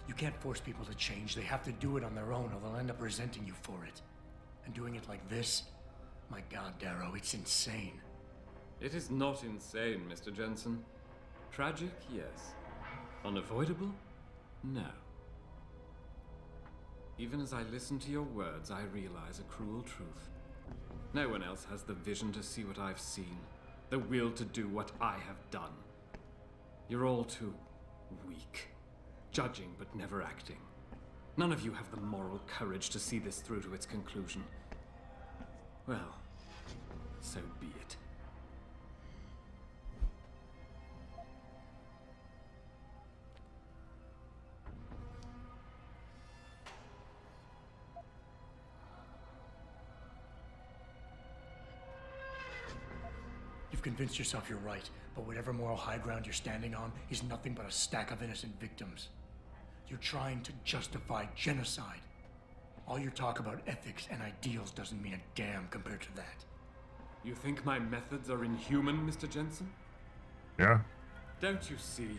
You can't force people to change. They have to do it on their own, or they'll end up resenting you for it. And doing it like this? My God, Darrow, it's insane. It is not insane, Mr. Jensen. Tragic, yes. Unavoidable? No. Even as I listen to your words, I realize a cruel truth. No one else has the vision to see what I've seen, the will to do what I have done. You're all too weak, judging but never acting. None of you have the moral courage to see this through to its conclusion. Well, so be it. You've convinced yourself you're right, but whatever moral high ground you're standing on is nothing but a stack of innocent victims. You're trying to justify genocide. All your talk about ethics and ideals doesn't mean a damn compared to that. You think my methods are inhuman, Mr. Jensen? Yeah. Don't you see?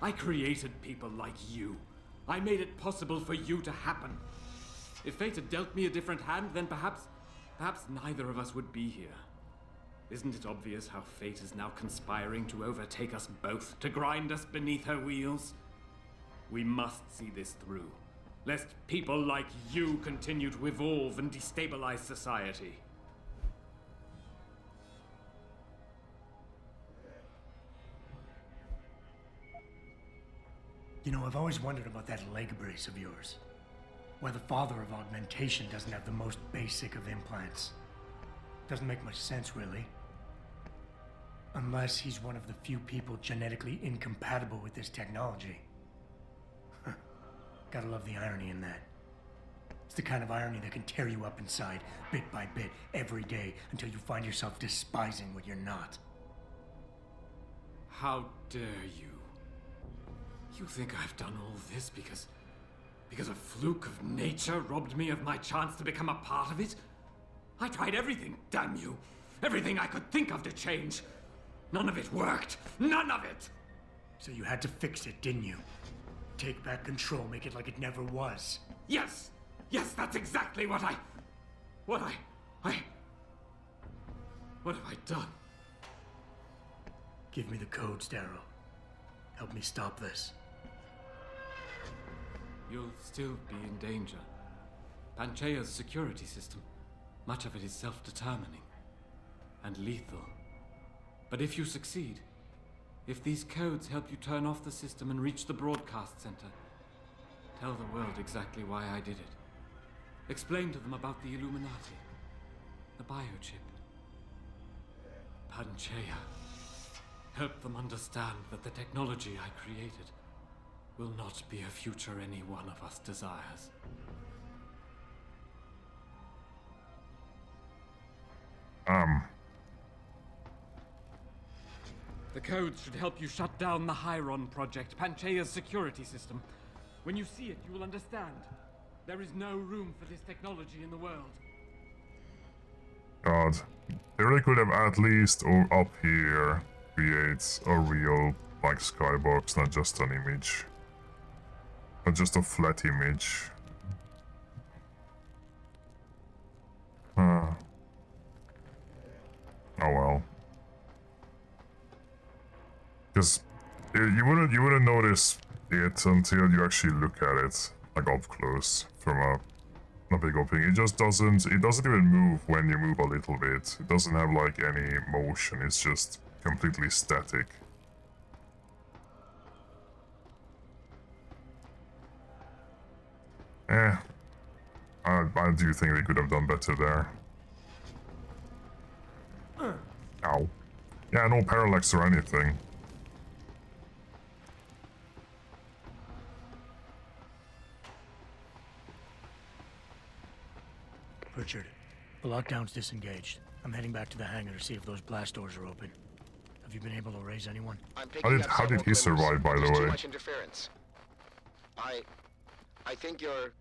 I created people like you. I made it possible for you to happen. If fate had dealt me a different hand, then perhaps neither of us would be here. Isn't it obvious how fate is now conspiring to overtake us both, to grind us beneath her wheels? We must see this through, lest people like you continue to evolve and destabilize society. You know, I've always wondered about that leg brace of yours. Why the father of augmentation doesn't have the most basic of implants. Doesn't make much sense, really. Unless he's one of the few people genetically incompatible with this technology. Gotta love the irony in that. It's the kind of irony that can tear you up inside, bit by bit, every day, until you find yourself despising what you're not. How dare you? You think I've done all this because a fluke of nature robbed me of my chance to become a part of it? I tried everything, damn you. Everything I could think of to change. None of it worked. None of it! So you had to fix it, didn't you? Take back control, make it like it never was. Yes! Yes, that's exactly what have I done? Give me the codes, Darrow. Help me stop this. You'll still be in danger. Panchea's security system, much of it is self-determining and lethal. But if you succeed, if these codes help you turn off the system and reach the broadcast center, tell the world exactly why I did it. Explain to them about the Illuminati, the biochip, Panchea. Help them understand that the technology I created will not be a future any one of us desires. The codes should help you shut down the Hyron project, Panchea's security system. When you see it, you will understand. There is no room for this technology in the world. God. They really could have at least up here create a real, like, skybox, not just an image. Not just a flat image. Oh well. Because you wouldn't notice it until you actually look at it, like, up close from a big opening. It just doesn't even move when you move a little bit. It doesn't have like any motion, it's just completely static. I do think they could have done better there. Ow. Yeah, no parallax or anything. Richard, the lockdown's disengaged. I'm heading back to the hangar to see if those blast doors are open. Have you been able to raise anyone? How did he survive, by the There's too way? much interference. I think you're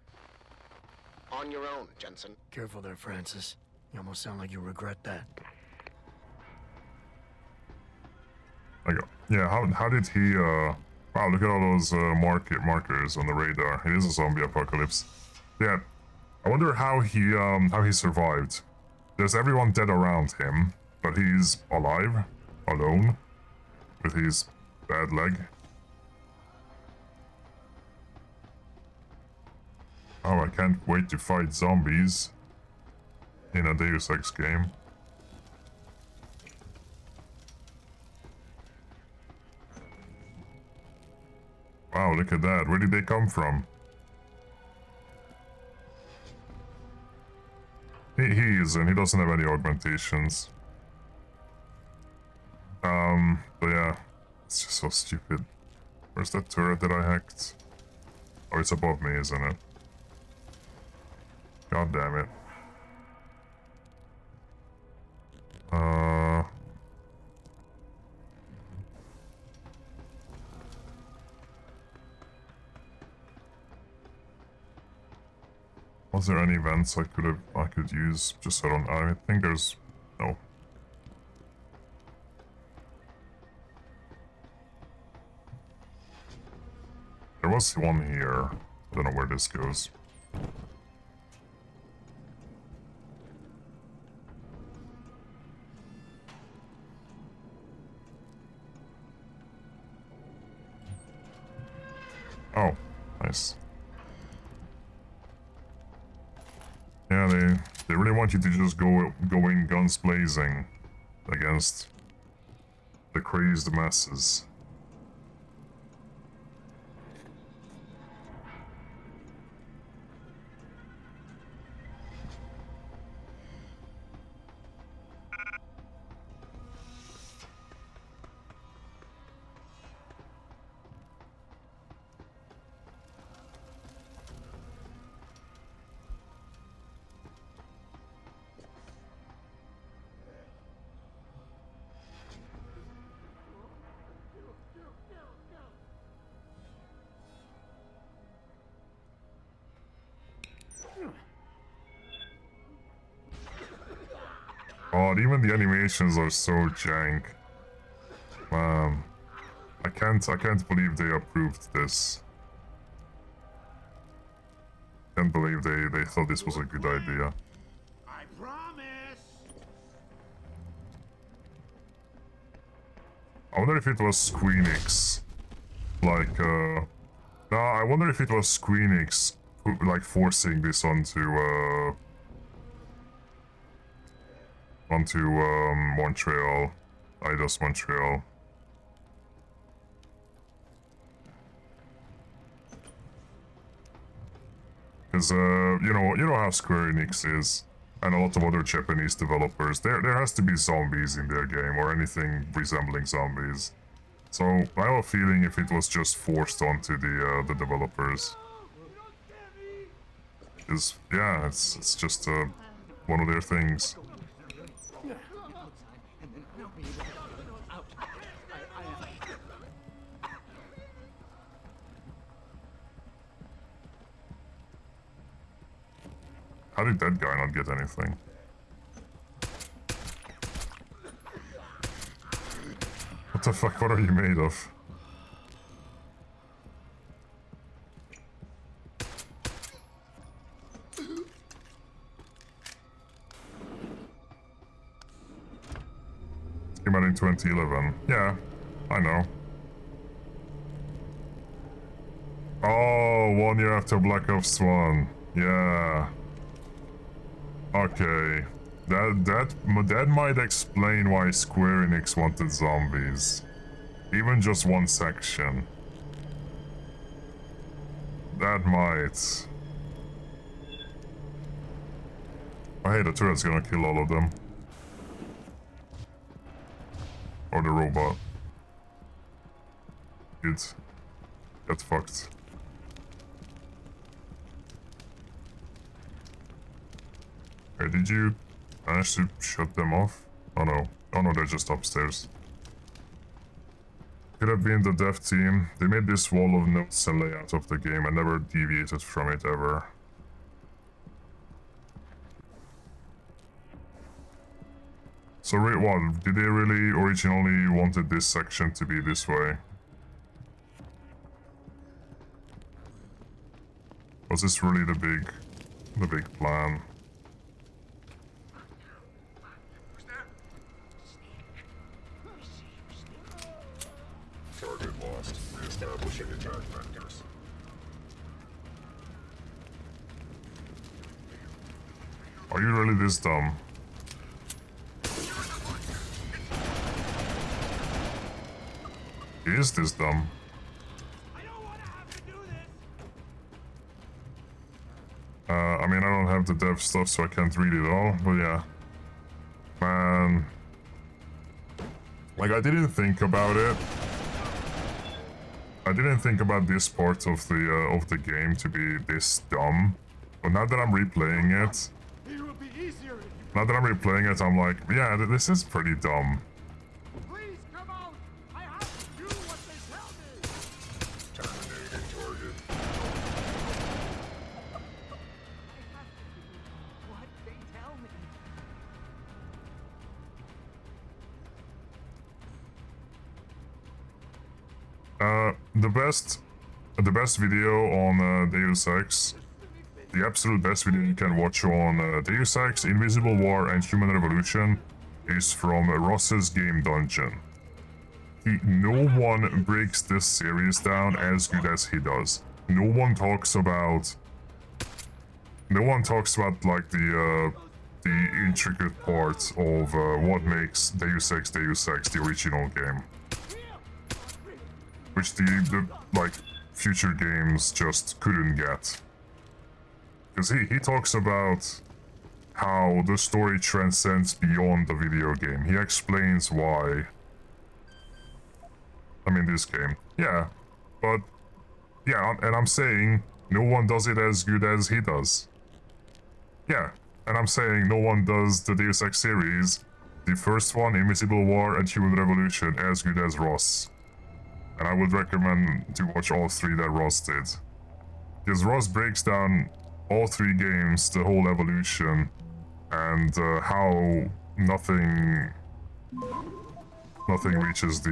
on your own, Jensen. Careful there, Francis. You almost sound like you regret that. Yeah, how did he, wow, look at all those markers on the radar. It is a zombie apocalypse. Yeah, I wonder how he survived. There's everyone dead around him, but he's alive, alone, with his bad leg. Oh, I can't wait to fight zombies in a Deus Ex game. Wow, look at that. Where did they come from? He isn't. He doesn't have any augmentations. But yeah, it's just so stupid. Where's that turret that I hacked? Oh, it's above me, isn't it? God damn it. Was there any vents I could use? Just so I think there's no. There was one here. I don't know where this goes. Oh, nice. Yeah, they really want you to just go in guns blazing against the crazed masses. God, even the animations are so jank. I can't believe they approved this. Can't believe they thought this was a good idea. I promise. I wonder if it was Squeenix. Like, no, I wonder if it was Squeenix who, like, forcing this onto Montreal, Eidos Montreal. Because, you know how Square Enix is, and a lot of other Japanese developers, there has to be zombies in their game, or anything resembling zombies. So, I have a feeling if it was just forced onto the developers. Because, yeah, it's just, one of their things. How did that guy not get anything? What the fuck, what are you made of? Came out in 2011. Yeah, I know. Oh, 1 year after Black Ops 1. Yeah. Okay. That might explain why Square Enix wanted zombies. Even just one section. That might. Oh hey, the turret's gonna kill all of them. Or the robot. Good. Get fucked. Hey, did you manage to shut them off? Oh no. Oh no, they're just upstairs. Could have been the dev team. They made this wall of notes and layout of the game and never deviated from it ever. So what, did they really originally wanted this section to be this way? Was this really the big plan? Target lost. Establishing attack vectors. Are you really this dumb? He is this dumb. I mean, I don't have the dev stuff, so I can't read it all, but yeah. Man. Like, I didn't think about it. I didn't think about this part of the game to be this dumb. But now that I'm replaying it... Now that I'm replaying it, I'm like, yeah, this is pretty dumb. The best video on Deus Ex, the absolute best video you can watch on Deus Ex, Invisible War and Human Revolution is from Ross's Game Dungeon. No one breaks this series down as good as he does. No one talks about like the intricate parts of what makes Deus Ex, the original game. Which the like future games just couldn't get. Because he talks about how the story transcends beyond the video game. He explains why. I mean, this game. Yeah, but yeah, and I'm saying no one does it as good as he does. Yeah, and I'm saying no one does the Deus Ex series, the first one, Invisible War and Human Revolution, as good as Ross. And I would recommend to watch all three that Ross did. Because Ross breaks down all three games, the whole evolution, and how nothing reaches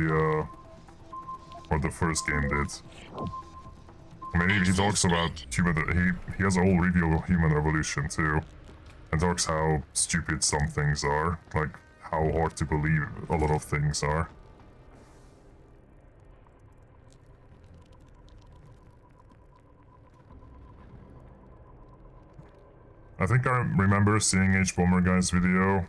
what the first game did. I mean, he talks about he has a whole review of Human Revolution too, and talks how stupid some things are, like how hard to believe a lot of things are. I think I remember seeing H-Bomber Guy's video,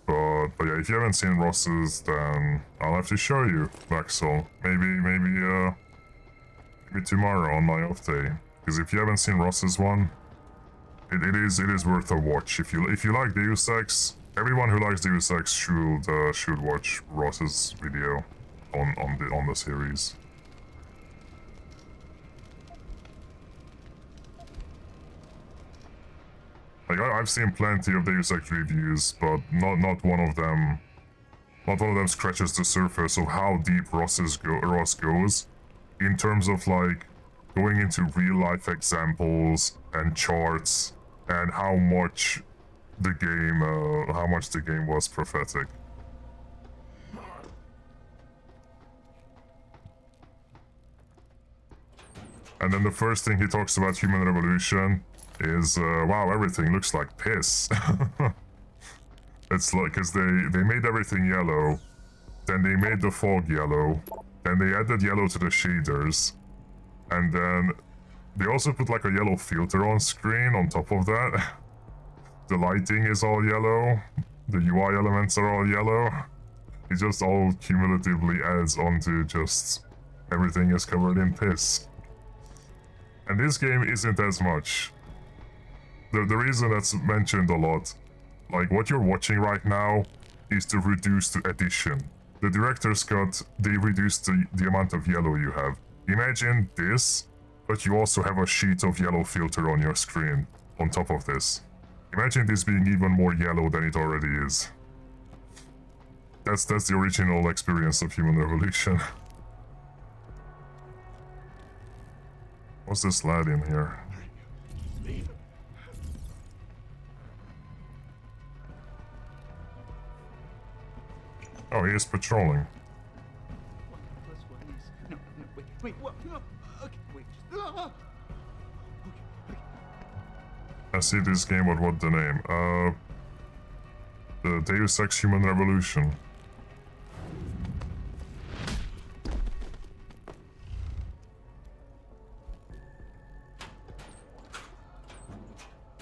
but yeah, if you haven't seen Ross's, then I'll have to show you, Vaxel. Maybe tomorrow on my off day. Because if you haven't seen Ross's one, it is worth a watch. If you like Deus Ex, everyone who likes Deus Ex should watch Ross's video on the series. Like, I've seen plenty of Deus Ex reviews, but not one of them scratches the surface of how deep Ross goes in terms of like going into real life examples and charts and how much the game was prophetic. And then the first thing he talks about Human Revolution is, wow, everything looks like piss. It's like, because they made everything yellow, then they made the fog yellow, then they added yellow to the shaders, and then they also put like a yellow filter on screen on top of that. The lighting is all yellow, the UI elements are all yellow. It just all cumulatively adds onto just everything is covered in piss. And this game isn't as much. The reason that's mentioned a lot like what you're watching right now is the reduced edition. The director's cut, they reduced the amount of yellow you have. Imagine this, but you also have a sheet of yellow filter on your screen on top of this. Imagine this being even more yellow than it already is. That's the original experience of Human Revolution. What's this lad in here? Oh, he is patrolling. Wait, what? No. Okay, wait. I see this game, but what the name? The Deus Ex Human Revolution.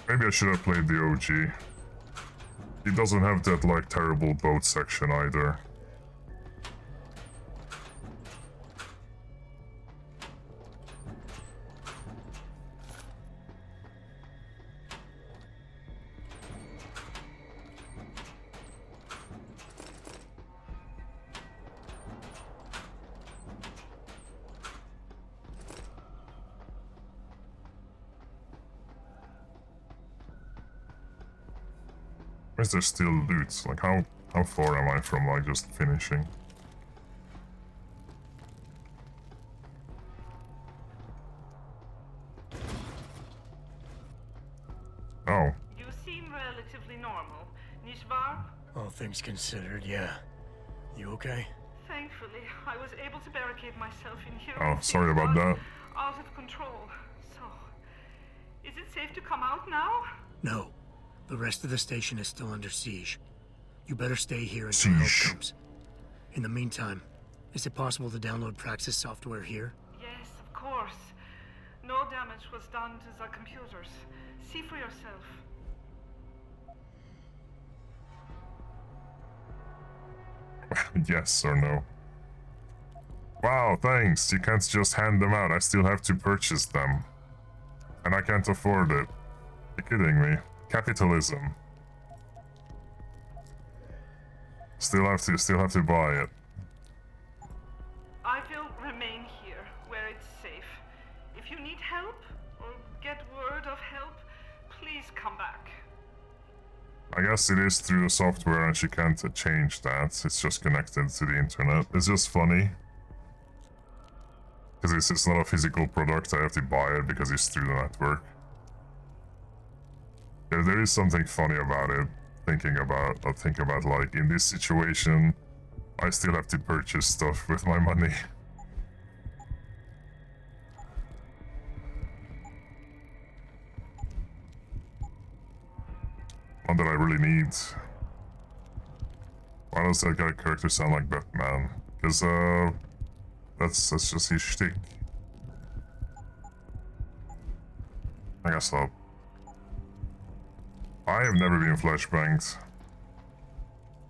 Maybe I should have played the OG. It doesn't have that, like, terrible boat section either. Is there still loot? Like, how far am I from, like, just finishing? Oh. You seem relatively normal, Nishvar? All things considered, yeah. You okay? Thankfully, I was able to barricade myself in here. Oh, sorry about that. Out of control. So, is it safe to come out now? No. The rest of the station is still under siege. You better stay here until help comes. In the meantime, is it possible to download Praxis software here? Yes, of course. No damage was done to the computers. See for yourself. Yes or no? Wow, thanks. You can't just hand them out. I still have to purchase them. And I can't afford it. You're kidding me. Capitalism. Still have to buy it. I will remain here, where it's safe. If you need help, or get word of help, please come back. I guess it is through the software and she can't change that. It's just connected to the internet. It's just funny. Because it's not a physical product, I have to buy it because it's through the network. Yeah, there is something funny about it. Think about like, in this situation, I still have to purchase stuff with my money. One that I really need. Why does that guy character sound like Batman? Because, that's just his shtick. I guess so. I have never been flashbanged,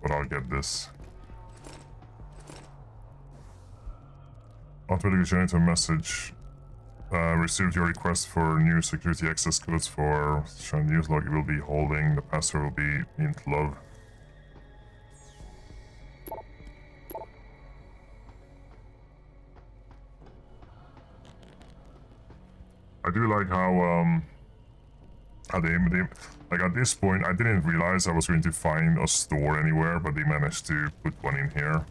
but I'll get this. Automatically generate a message. Received your request for new security access codes for news log. You will be holding. The password will be int love. I do like how they like, at this point I didn't realize I was going to find a store anywhere, but they managed to put one in here.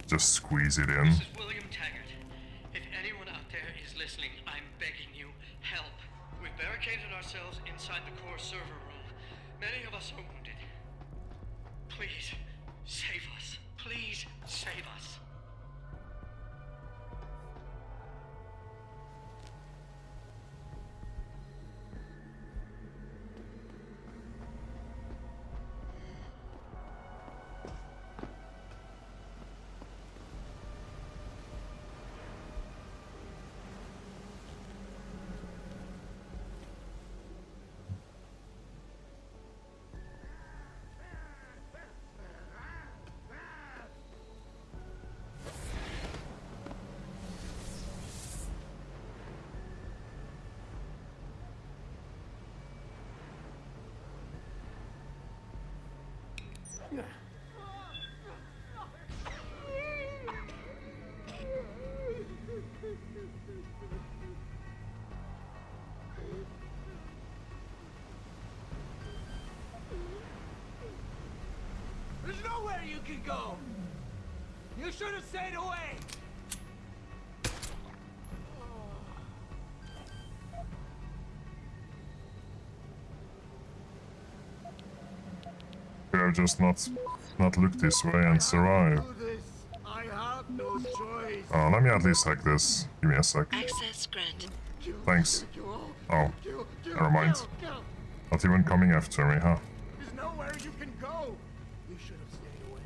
Just squeeze it in. If anyone out there is listening, I'm begging you, help. We've barricaded ourselves inside the core server room. Many of us are wounded. Please, save us. Please, save us. There's nowhere you can go! You should have stayed away! We have just not looked this way and survive. I have no choice. Oh, let me at least hack this. Give me a sec. Access granted. Thanks. Oh, never mind. Not even coming after me, huh? There's nowhere you can go! You should have stayed away.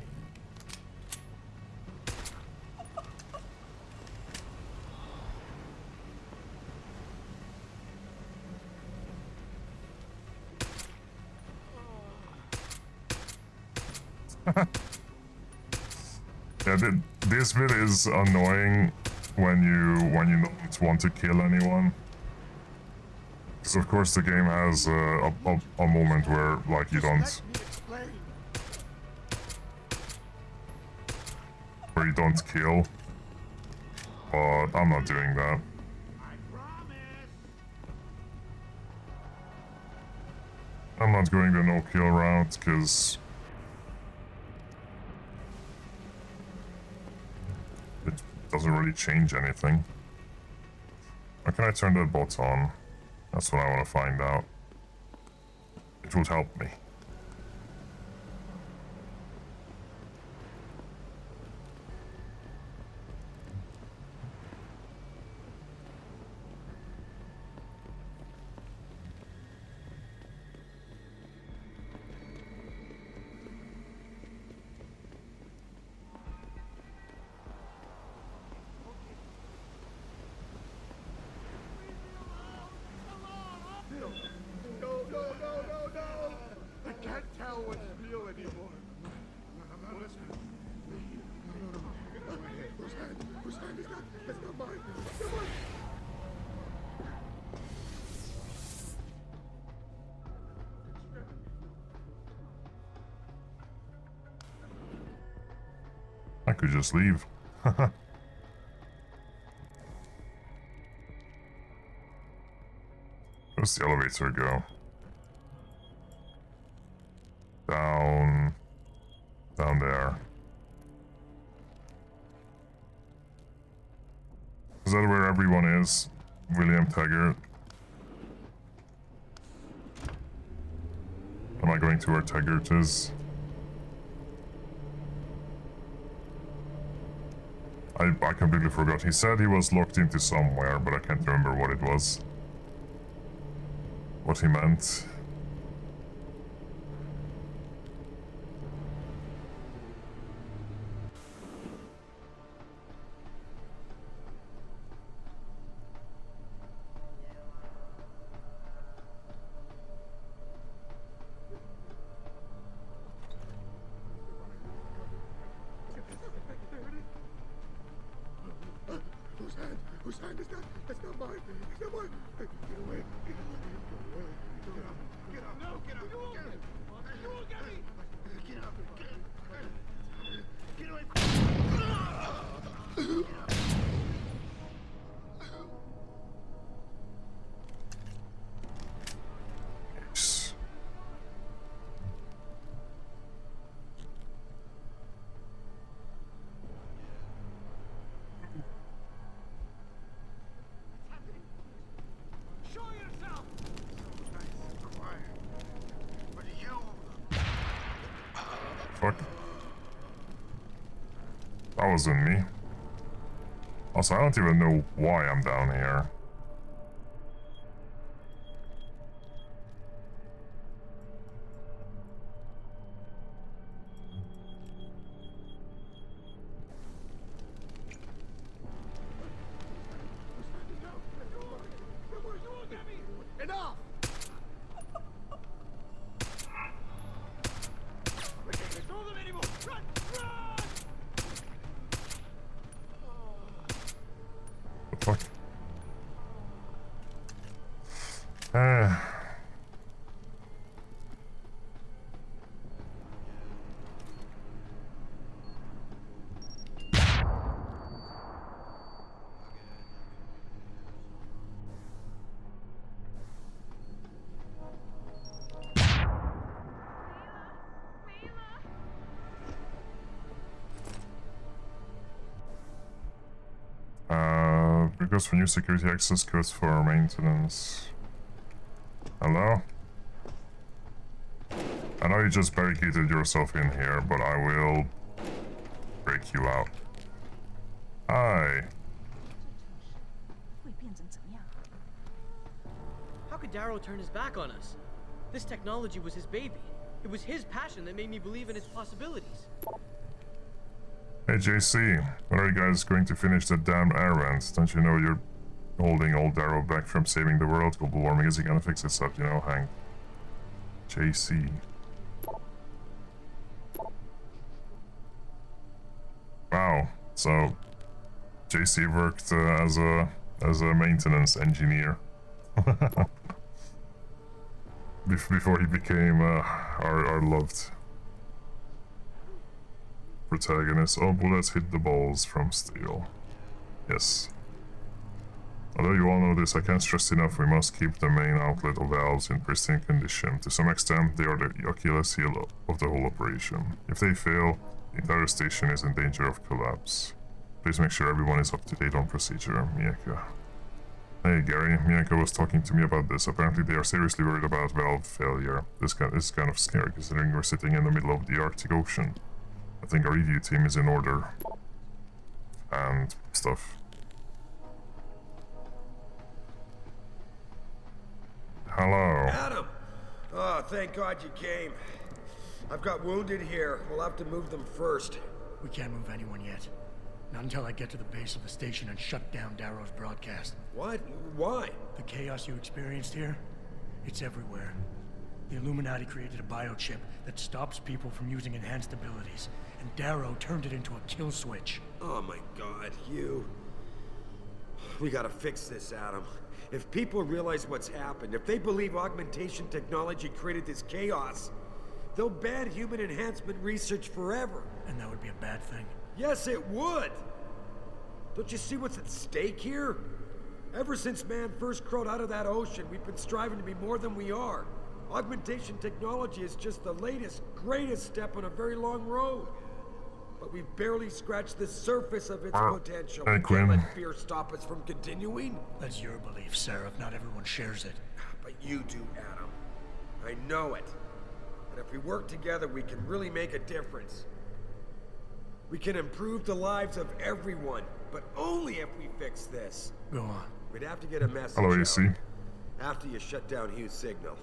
Yeah, this bit is annoying when you don't want to kill anyone. Because of course the game has a moment where like you don't kill. But I'm not doing that. I'm not going the no kill route because it doesn't really change anything. How can I turn that bot on? That's what I want to find out. It would help me. I could just leave. Where's the elevator go? Down there. Is that where everyone is? William Taggart? Am I going to where Taggart is? I completely forgot. He said he was locked into somewhere, but I can't remember what it was. What he meant. Whose hand is that? That's not mine. It's not mine. Hey, get away. Get away. Get up. Get up. No, get up. You won't get me. You won't get me. Get up. Get away. Yes. Fuck. That wasn't me. Also, I don't even know why I'm down here. Enough! We can't control them anymore! Run! Run! The fuck? request for new security access codes for maintenance. Hello? I know you just barricaded yourself in here, but I will break you out. Hi. How could Darrow turn his back on us? This technology was his baby. It was his passion that made me believe in its possibilities. Hey JC, when are you guys going to finish that damn air vent? Don't you know you're holding old Darrow back from saving the world? Global warming isn't gonna fix itself, you know, Hank. JC. Wow, so JC worked as a maintenance engineer before he became our loved protagonist. Oh, bullets hit the balls from steel. Yes. Although you all know this, I can't stress enough, we must keep the main outlet valves in pristine condition. To some extent, they are the Achilles heel of the whole operation. If they fail, the entire station is in danger of collapse. Please make sure everyone is up to date on procedure. Miyako. Hey Gary, Miyako was talking to me about this. Apparently they are seriously worried about valve failure. This is kind of scary considering we're sitting in the middle of the Arctic Ocean. I think our review team is in order. And stuff. Hello. Adam! Oh, thank God you came. I've got wounded here. We'll have to move them first. We can't move anyone yet. Not until I get to the base of the station and shut down Darrow's broadcast. What? Why? The chaos you experienced here, it's everywhere. The Illuminati created a biochip that stops people from using enhanced abilities, and Darrow turned it into a kill switch. Oh my God, you... We gotta fix this, Adam. If people realize what's happened, if they believe augmentation technology created this chaos, they'll ban human enhancement research forever. And that would be a bad thing. Yes, it would! Don't you see what's at stake here? Ever since man first crawled out of that ocean, we've been striving to be more than we are. Augmentation technology is just the latest, greatest step on a very long road. But we've barely scratched the surface of its potential. Hey, We Quinn. can't let fear stop us from continuing. That's your belief, Seraph. Not everyone shares it. But you do, Adam. I know it. And if we work together, we can really make a difference. We can improve the lives of everyone, but only if we fix this. Go on. We'd have to get a message Hello, out AC. after you shut down Hugh's signal.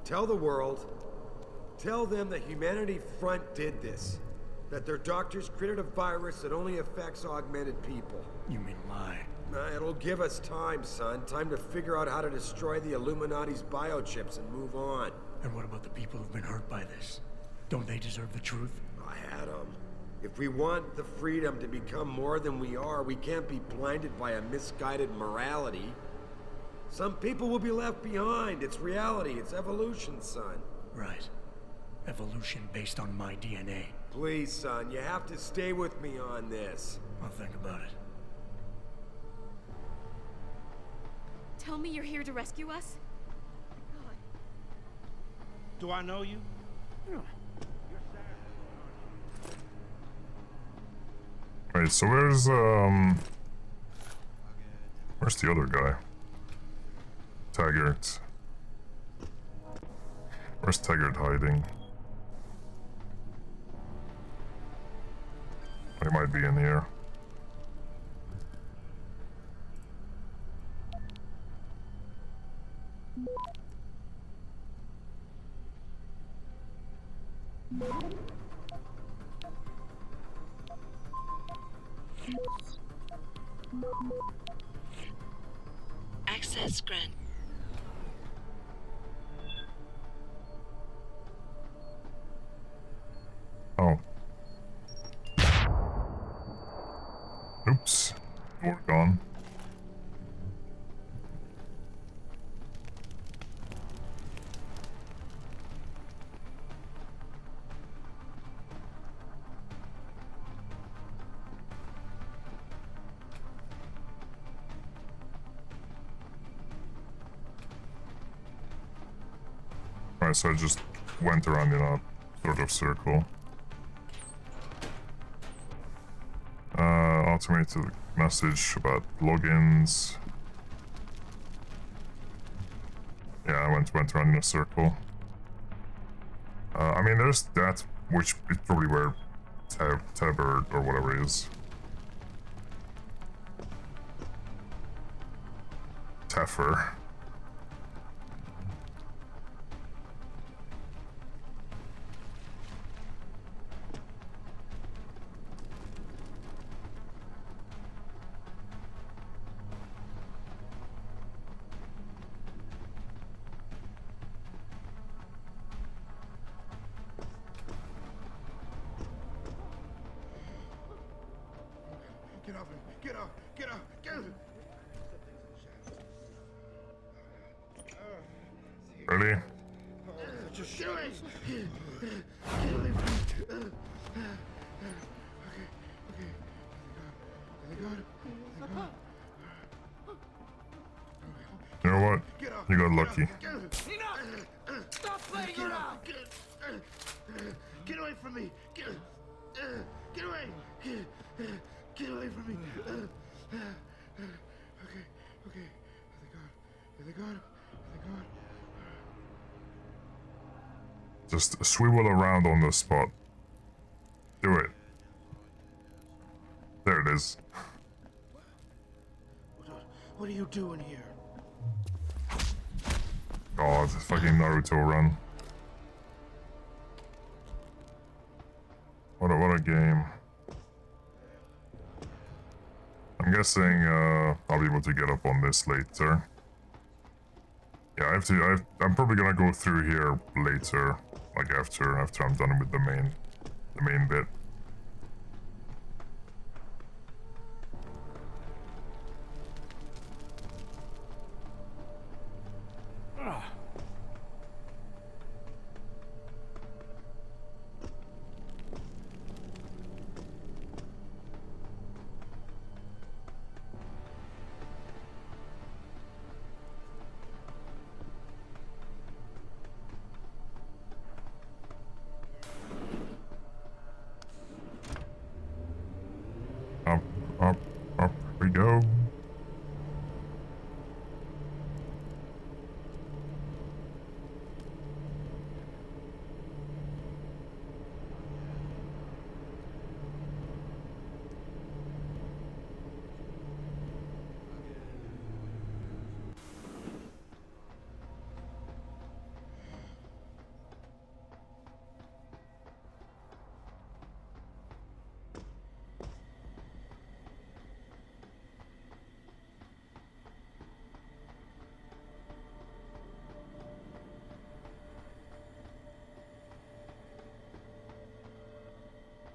Tell the world, tell them that Humanity Front did this. That their doctors created a virus that only affects augmented people. You mean lie? It'll give us time, son. Time to figure out how to destroy the Illuminati's biochips and move on. And what about the people who've been hurt by this? Don't they deserve the truth? Adam, if we want the freedom to become more than we are, we can't be blinded by a misguided morality. Some people will be left behind. It's reality. It's evolution, son. Right. Evolution based on my DNA. Please, son, you have to stay with me on this. I'll think about it. Tell me you're here to rescue us? God. Do I know you? Wait, so where's the other guy? Taggart. Where's Taggart hiding? He might be in here. Access grant. Oh. Oops. Door gone. Alright, so I just went around in a sort of circle. automated message about logins. Yeah, I went around in a circle. I mean, there's that, which is probably where Tabard or whatever it is. Teffer. Get off him! Get off! Get off! Get off! Really? Just get away! Get away from me! You know what? You got lucky. Stop playing around! Get away from me! Get away! Get away from me! Okay. Thank God. Just swivel around on the spot. Do it. There it is. What are you doing here? God, fucking Naruto run. What a game. I'm guessing I'll be able to get up on this later. Yeah, I'm probably gonna go through here later, like after I'm done with the main bit. Up we go.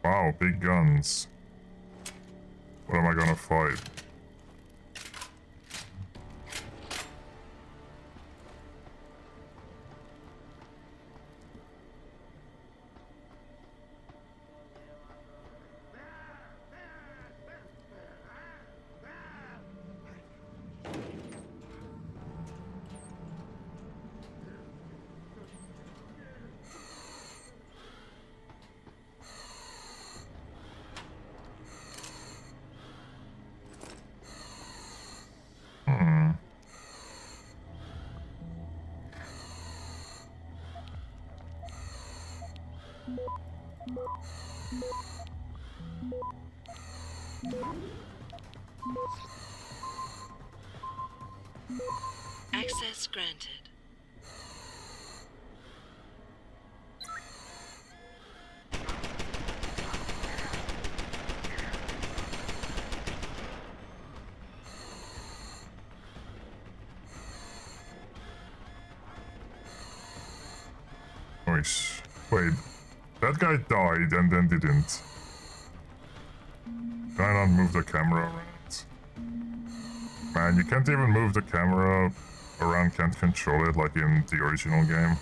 Wow, big guns. What am I gonna fight? Access granted. Nice. Wait, that guy died and then didn't. Can I not move the camera around? Man, you can't even move the camera around, can't control it like in the original game.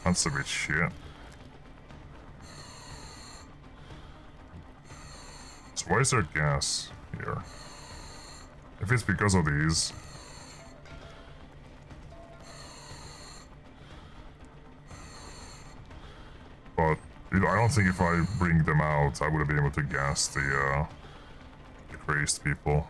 That's a bit shit. So why is there gas here? If it's because of these... But I don't think if I bring them out, I would have been able to gas the crazed people.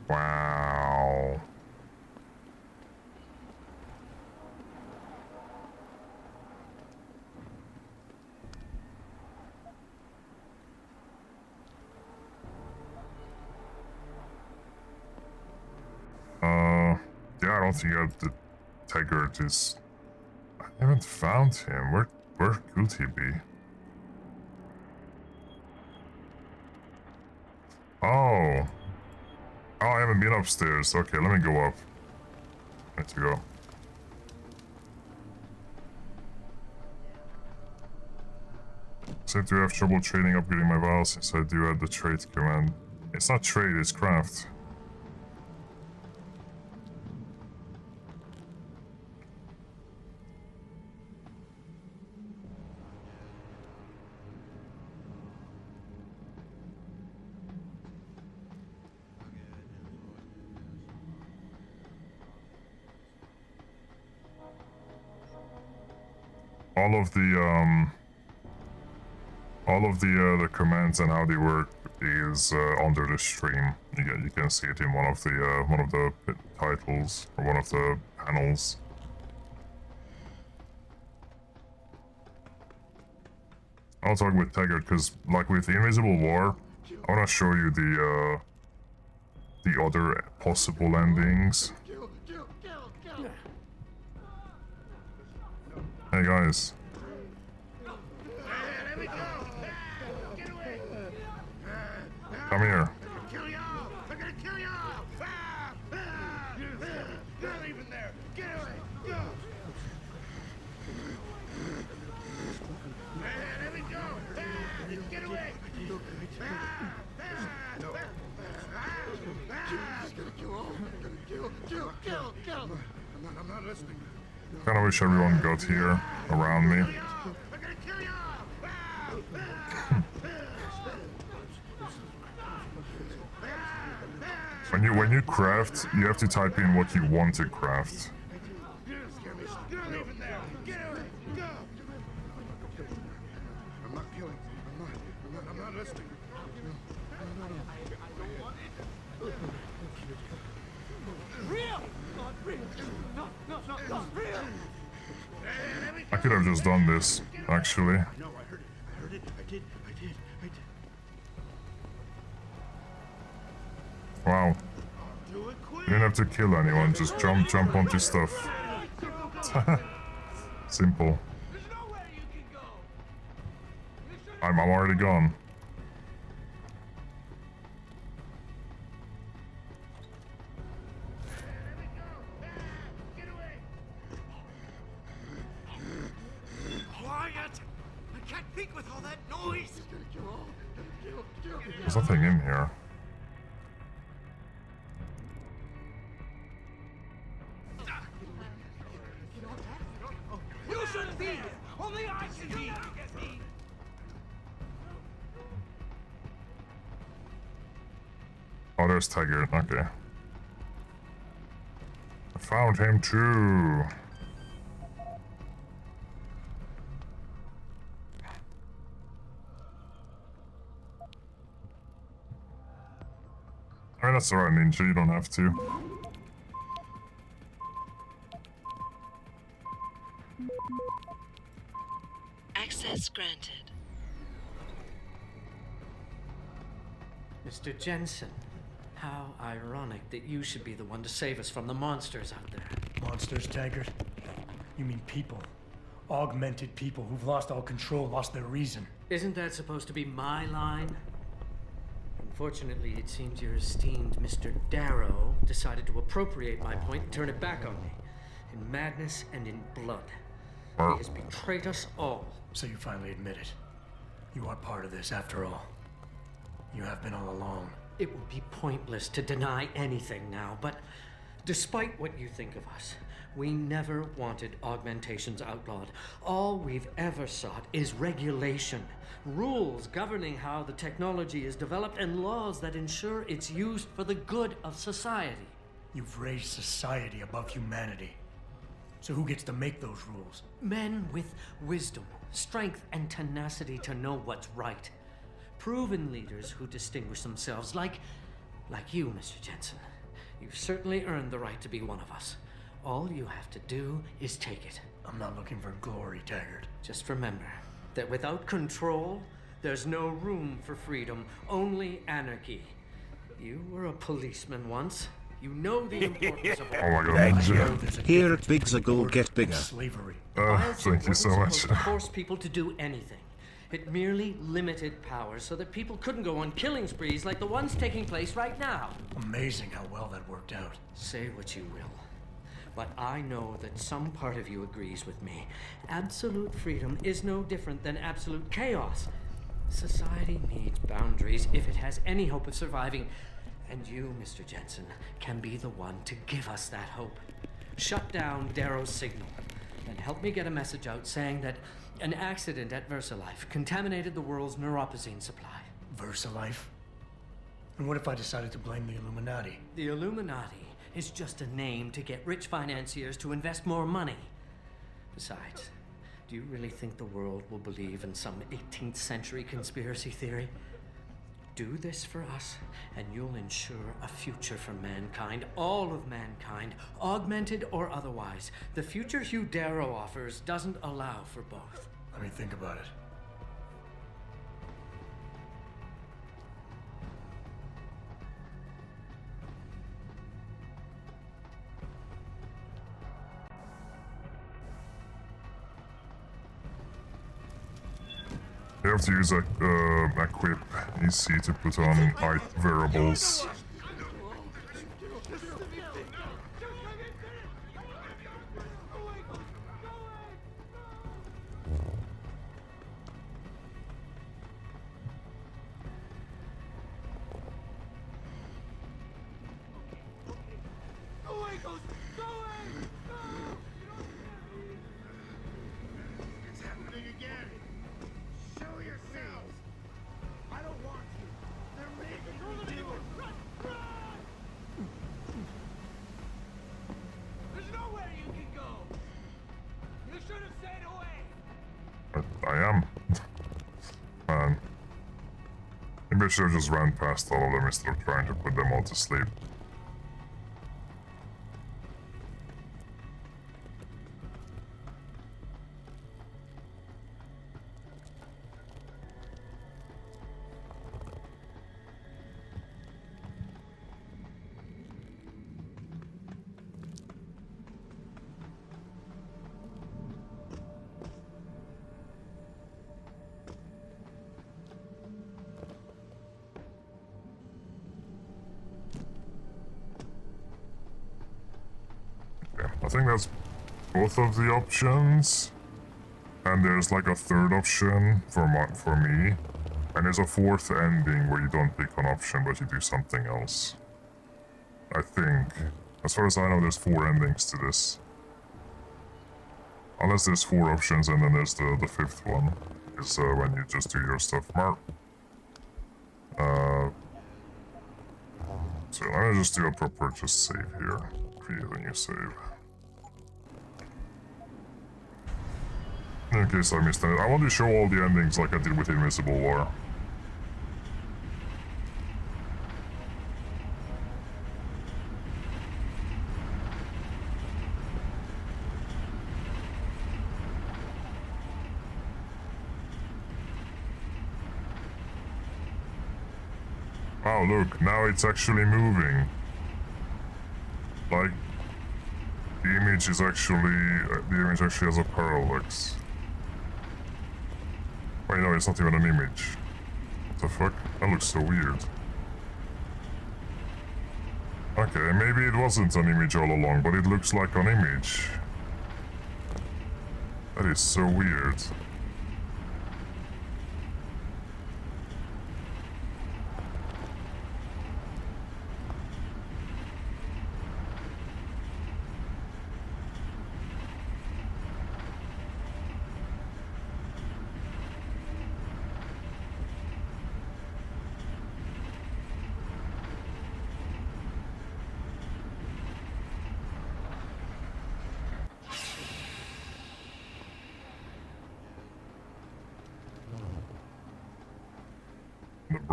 Wow. Yeah, I don't think the Taggart is... I haven't found him. Where could he be? Oh. Oh, I haven't been upstairs. Okay, let me go up. Let's go. Seem to have trouble trading upgrading my vials since I do add the trade command. It's not trade, it's craft. All of the commands and how they work is under the stream. You can see it in one of the titles or one of the panels. I'll talk with Taggart because, like with the Invisible War, I want to show you the other possible endings. Hey guys. Come here. Kinda wish everyone got here around me. When you craft, you have to type in what you want to craft. I could have just done this, actually. No, I heard it. I did. Wow. You didn't have to kill anyone, just jump onto stuff. Simple. I'm already gone. Quiet! I can't think with all that noise! There's nothing in here. You shouldn't be here! Only I should be here! Oh, there's Taggart. Okay. I found him too. I mean, that's alright, Ninja. You don't have to. Access granted. Mr. Jensen, how ironic that you should be the one to save us from the monsters out there. Monsters, Taggart? You mean people. Augmented people who've lost all control, lost their reason. Isn't that supposed to be my line? Unfortunately, it seems your esteemed Mr. Darrow decided to appropriate my point and turn it back on me. In madness and in blood. He has betrayed us all. So you finally admit it. You are part of this after all. You have been all along. It would be pointless to deny anything now, but despite what you think of us, we never wanted augmentations outlawed. All we've ever sought is regulation, rules governing how the technology is developed, and laws that ensure its use for the good of society. You've raised society above humanity. So who gets to make those rules? Men with wisdom, strength, and tenacity to know what's right. Proven leaders who distinguish themselves like you, Mr. Jensen. You've certainly earned the right to be one of us. All you have to do is take it. I'm not looking for glory, Taggart. Just remember that without control, there's no room for freedom, only anarchy. You were a policeman once. You know the importance of Oh my god. Here at Big Zagul get bigger. Slavery. Thank you so much. Supposed to force people to do anything. It merely limited powers so that people couldn't go on killing sprees like the ones taking place right now. Amazing how well that worked out. Say what you will, but I know that some part of you agrees with me. Absolute freedom is no different than absolute chaos. Society needs boundaries if it has any hope of surviving. And you, Mr. Jensen, can be the one to give us that hope. Shut down Darrow's signal, and help me get a message out saying that an accident at VersaLife contaminated the world's neuropozyne supply. VersaLife? And what if I decided to blame the Illuminati? The Illuminati is just a name to get rich financiers to invest more money. Besides, do you really think the world will believe in some 18th century conspiracy theory? Do this for us, and you'll ensure a future for mankind, all of mankind, augmented or otherwise. The future Hugh Darrow offers doesn't allow for both. Let me think about it. You have to use equip EC to put on variables. I am. Man. Maybe I should have just ran past all of them instead of trying to put them all to sleep. I think that's both of the options, and there's like a third option for me, and there's a fourth ending where you don't pick an option but you do something else. I think, as far as I know, there's 4 endings to this. Unless there's 4 options and then there's the 5th one, is when you just do your stuff more. So let me just do a proper just save here. Create a new save. In case I missed it, I want to show all the endings like I did with Invisible War. Oh look, now it's actually moving. Like, the image actually has a parallax. Wait, no, it's not even an image. What the fuck? That looks so weird. Okay, maybe it wasn't an image all along, but it looks like an image. That is so weird.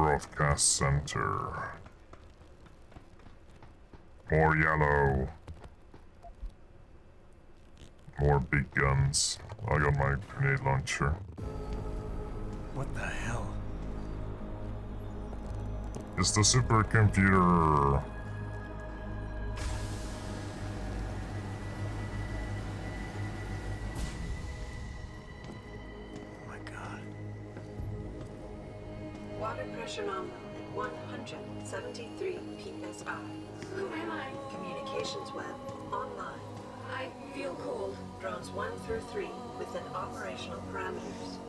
broadcast center. More yellow. More big guns. I got my grenade launcher. What the hell? It's the supercomputer. Water pressure nominal at 173 psi. Who am I? Communications web online. I feel cold. Drones 1 through 3 within operational parameters.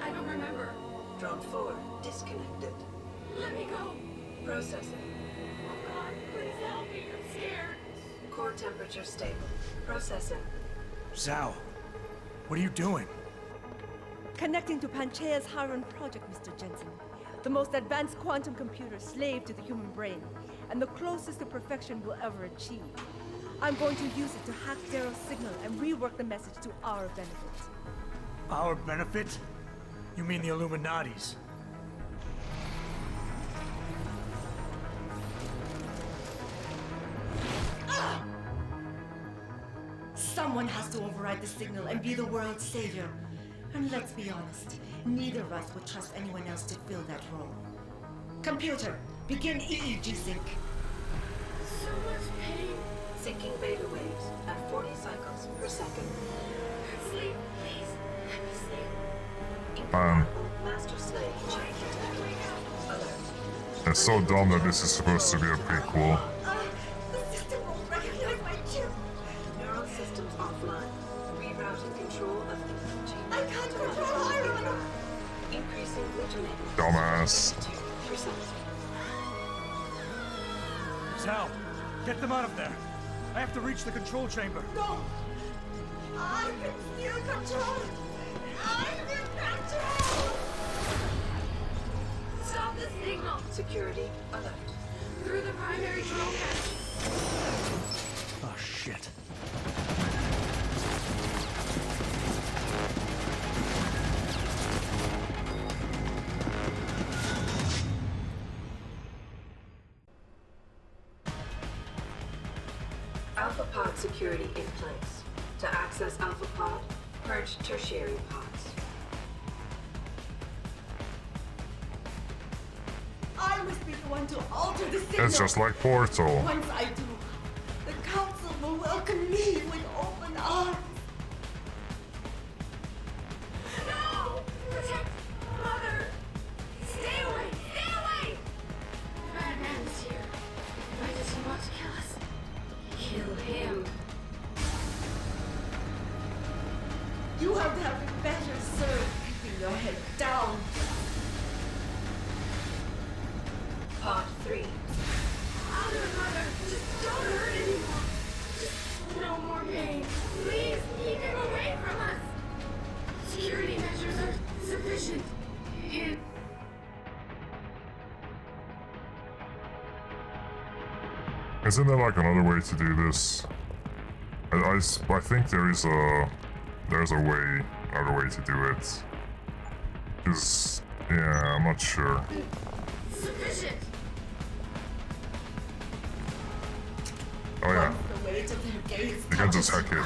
I don't remember. Drone 4 disconnected. Let me go. Processing. Oh God, please help me. I'm scared. Core temperature stable. Processing. Zhao, what are you doing? Connecting to Panchaea's Harun project, Mr. Jensen. The most advanced quantum computer slave to the human brain, and the closest to perfection we'll ever achieve. I'm going to use it to hack Darrow's signal and rework the message to our benefit. Our benefit? You mean the Illuminati's? Someone has to override the signal and be the world's savior. And let's be honest, neither of us would trust anyone else to fill that role. Computer, begin EEG sync. So much pain. Syncing beta waves at 40 cycles per second. Sleep, please. Let me sleep. Master slave chain detected. Alert. It's so dumb that this is supposed to be a prequel. The system won't recognize my chip. Neural systems offline. Rerouting control of energy. I can't control Iron. Increasing glutamate. Dumbass. 2%. Zhao, get them out of there. I have to reach the control chamber. No! I can still control it! I'm in control! Stop the signal. Security alert. Through the primary control panel. Oh, shit. Alpha pod security in place. To access Alpha pod, purge tertiary pods. I must be the one to alter the signal. It's just like Portal. Once I do, the council will welcome me with open arms. No! Protect Mother! Stay away! Stay away! Bad man is here. Why does he want to kill us? Kill him. You have to have been better served keeping your head down. Pod 3. Mother, Mother, just don't hurt anymore. Just no more pain. Please keep him away from us. Security measures are sufficient. And Isn't there like another way to do this? I think there's a way, another way to do it. Cause yeah, I'm not sure. sufficient. Oh yeah, The weight of their gaze you can just hack it.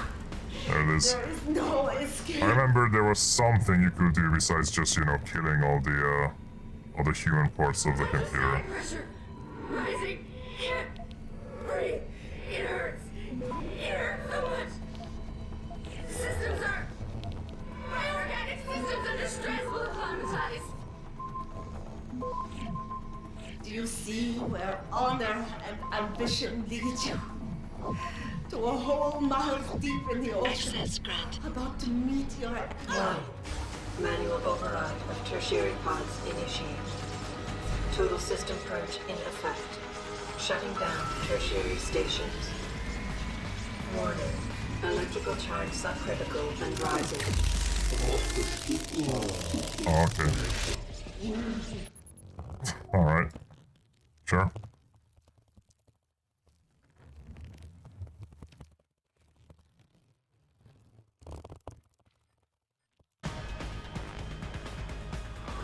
There it is. There is no escape. I remember there was something you could do besides just, you know, killing all the human parts of the computer. Pressure rising. Can't breathe. It hurts. It hurts so much. Systems are. My organic systems under stress will acclimatize. Do you see where honor and ambition lead you? To a hole miles deep in the ocean. Access granted. About to meet your end. Manual override of tertiary pods initiated. Total system purge in effect. Shutting down tertiary stations. Warning. Electrical charge subcritical and rising. Oh, okay. Alright. Sure.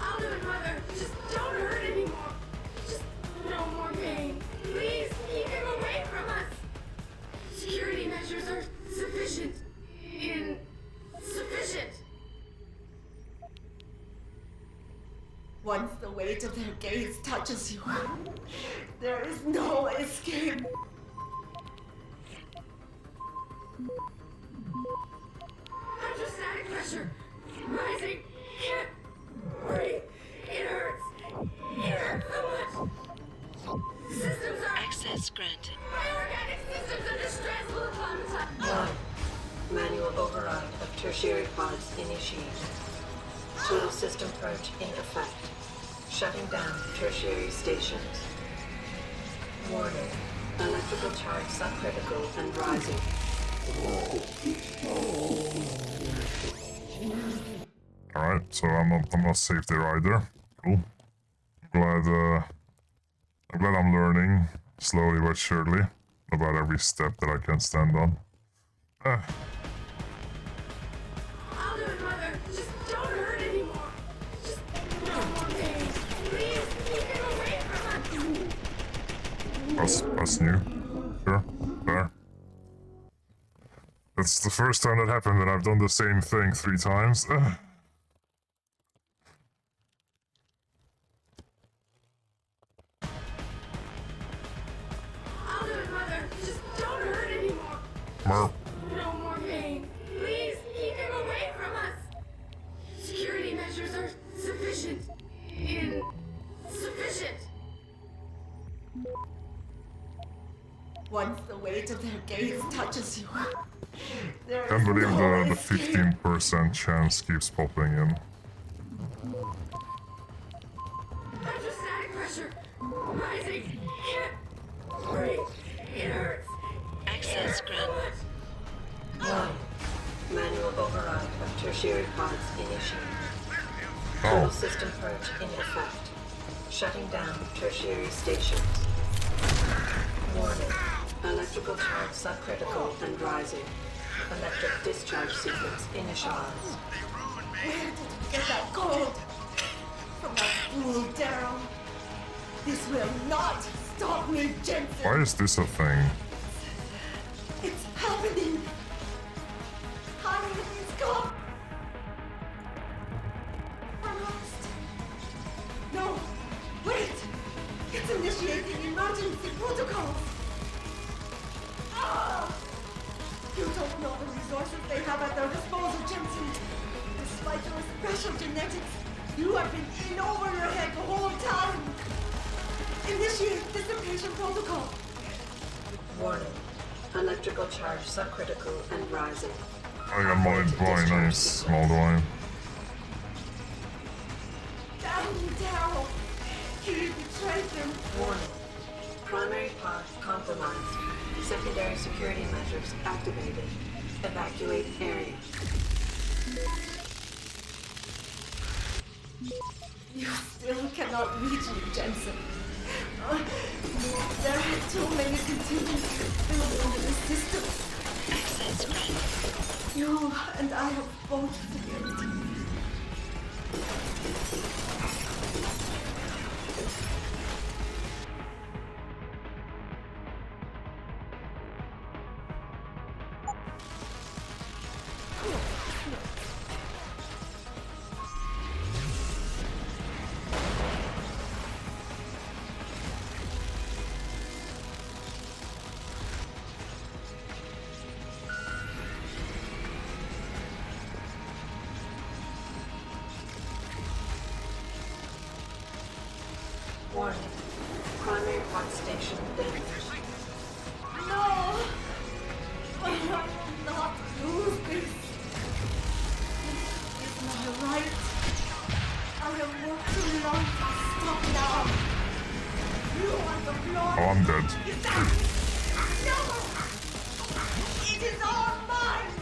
I'll do it, Mother. Just don't hurt anymore. weight of their gaze touches you, there is no escape. Hydrostatic pressure rising. Can't breathe. It hurts. It hurts so much. Systems are. Access granted. Bioorganic systems under stress will come. Manual override of tertiary pods initiated. Tool system purge in effect. Shutting down tertiary stations. Warning. Electrical charge subcritical and rising. Alright, so I'm not safe there either. Cool. I'm glad I'm learning, slowly but surely, about every step that I can stand on. I'll do it, Mother. Just don't hurt anymore. Just no more pain. Please, keep him away from us. That's new. Sure, fair. It's the first time that happened and I've done the same thing 3 times. I'll do it, Mother. Just don't hurt anymore. Mer. No more pain. Please, keep him away from us. Security measures are sufficient. Insufficient. Once the weight of their gaze touches you, there Can't is believe no the escape. 15% chance keeps popping in. Hydrostatic pressure rising. Can't breathe. It hurts. Access granted. Manual override of tertiary pods initiated. Tool system purge in effect. Shutting down tertiary stations. Warning. Electrical charge subcritical and rising. Electric discharge sequence initialized. Where did you get that gold? From that fool Daryl. This will not stop me, Jensen. Why is this a thing? It's happening. Honey, it's gone. We're lost. No, wait. It's initiating emergency protocols. Ah! You don't know the resources they have at their disposal, Jensen. Despite your special genetics, you have been in over your head the whole time. Initiate dissipation protocol. Warning. Electrical charge subcritical and rising. I got mine by nice small wine. Damn Daryl. He betrayed them. Warning. Primary pod compromised. Secondary security measures activated. Evacuate area. You still cannot reach me, Jensen. There are too many contingencies built into the system. Access granted. You and I have both failed. Warning. Primary pod station damaged. No! I will not lose this. This is my right. I have worked too long to stop now. You want the floor? Oh, I'm dead. No! It is all mine!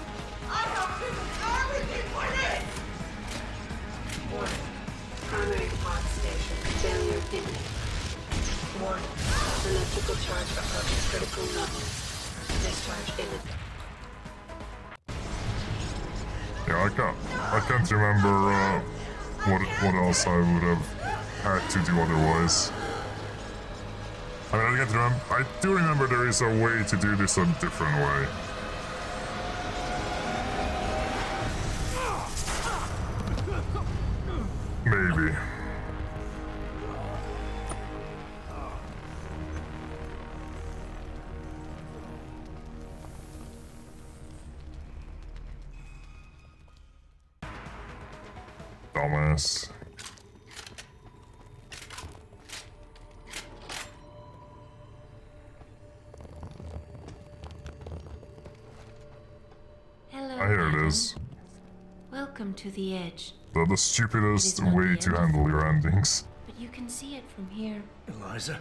I have given everything for this! Warning. Primary pod station failure imminent. Warning. Electrical charge approaching critical levels. Discharge imminent. Yeah, I can't remember what else I would have had to do otherwise. I mean, I do remember there is a way to do this a different way. Maybe. dumbass. Hello, I hear it Adam. is. Welcome to the edge. The stupidest It is not way the to end of handle the your world, endings. But you can see it from here. Eliza?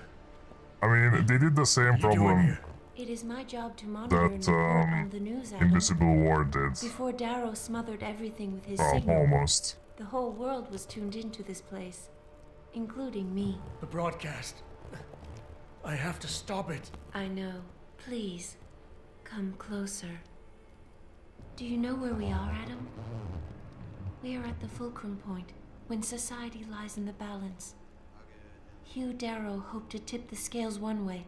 I mean, they did the same problem It is my job to monitor and that report on the news, Adam. Invisible War did. Before Darrow smothered everything with his Well, signal, almost. the whole world was tuned into this place, including me. The broadcast. I have to stop it. I know. Please, come closer. Do you know where we are, Adam? We are at the fulcrum point, when society lies in the balance. Hugh Darrow hoped to tip the scales one way,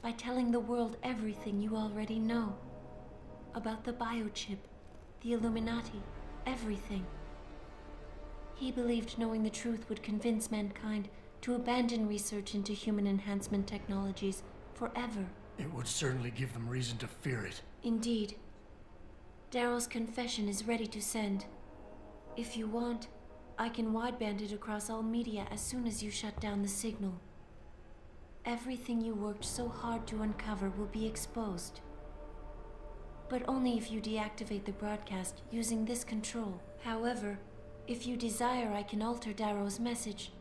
by telling the world everything you already know. About the biochip, the Illuminati, everything. He believed knowing the truth would convince mankind to abandon research into human enhancement technologies forever. It would certainly give them reason to fear it. Indeed. Darrow's confession is ready to send. If you want, I can wideband it across all media as soon as you shut down the signal. Everything you worked so hard to uncover will be exposed. But only if you deactivate the broadcast using this control. However, if you desire, I can alter Darrow's message.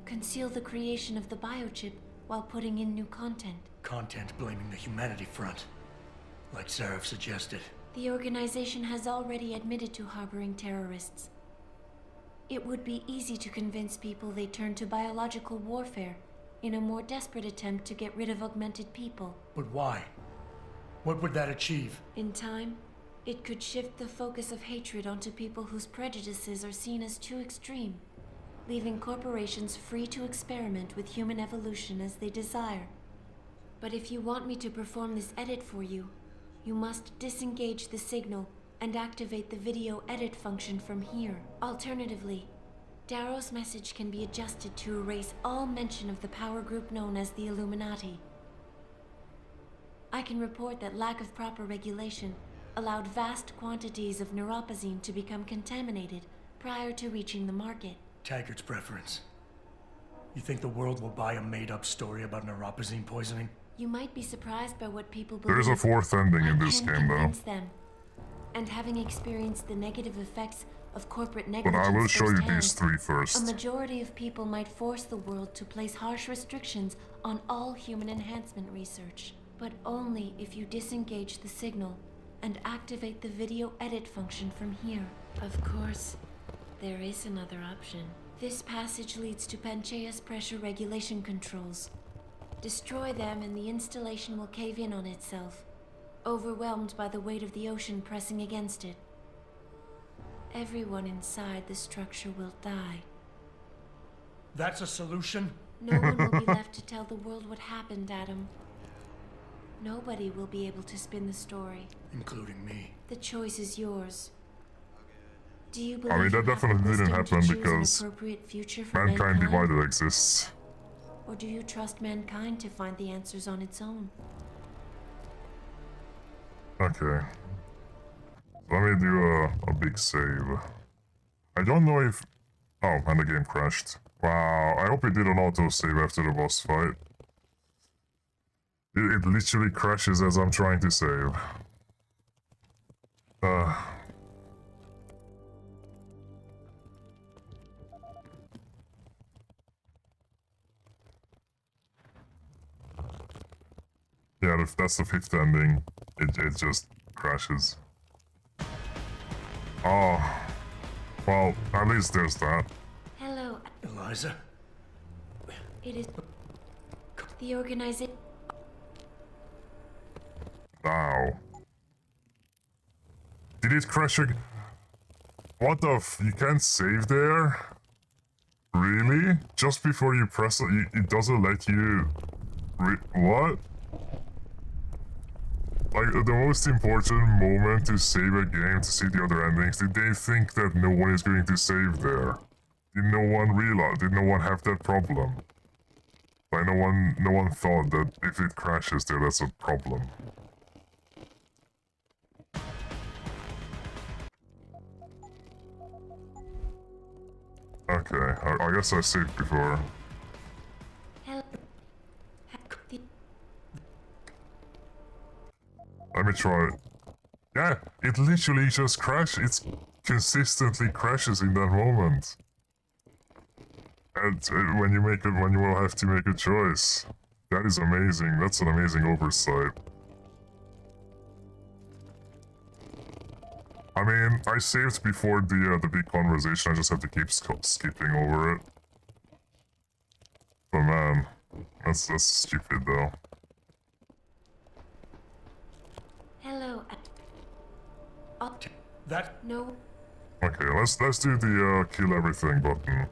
Conceal the creation of the biochip while putting in new content. Content blaming the humanity front, like Seraph suggested. The organization has already admitted to harboring terrorists. It would be easy to convince people they turn to biological warfare in a more desperate attempt to get rid of augmented people. But why? What would that achieve? In time, it could shift the focus of hatred onto people whose prejudices are seen as too extreme, leaving corporations free to experiment with human evolution as they desire. But if you want me to perform this edit for you, you must disengage the signal and activate the video edit function from here. Alternatively, Darrow's message can be adjusted to erase all mention of the power group known as the Illuminati. I can report that lack of proper regulation allowed vast quantities of neuropozyne to become contaminated prior to reaching the market. Taggart's preference. You think the world will buy a made-up story about neuropozyne poisoning? You might be surprised by what people believe. There's a fourth ending in this I can game, though. convince them. And having experienced the negative effects of corporate But negligence I will show you firsthand, these three a first. majority of people might force the world to place harsh restrictions on all human enhancement research. But only if you disengage the signal and activate the video edit function from here. Of course, there is another option. This passage leads to Panchaea's pressure regulation controls. Destroy them and the installation will cave in on itself, overwhelmed by the weight of the ocean pressing against it. Everyone inside the structure will die. That's a solution? No one will be left to tell the world what happened, Adam. Nobody will be able to spin the story. Including me. The choice is yours. Do you I believe mean, that you have the definitely didn't wisdom to happen choose an because appropriate future for Mankind mankind? Divided exists. Or do you trust mankind to find the answers on its own? Okay. Let me do a big save. I don't know if... Oh, and the game crashed. Wow, I hope it did an auto-save after the boss fight. It literally crashes as I'm trying to save. Yeah, if that's the fifth ending. It just crashes. Oh. Well, at least there's that. Hello. Eliza? It is the organization. Wow. Did it crash again? What the f- you can't save there? Really? Just before you press it, it doesn't let you... what? Like, the most important moment to save a game to see the other endings, did they think that no one is going to save there? Did no one realize? Did no one have that problem? Like, no one thought that if it crashes there, that's a problem. Okay, I guess I saved before. Let me try it. Yeah, it literally just crashed. It consistently crashes in that moment. And when you will have to make a choice. That is amazing. That's an amazing oversight. I mean, I saved before the big conversation. I just have to keep skipping over it. But man, that's stupid though. Hello. That no. Okay, let's do the kill everything button.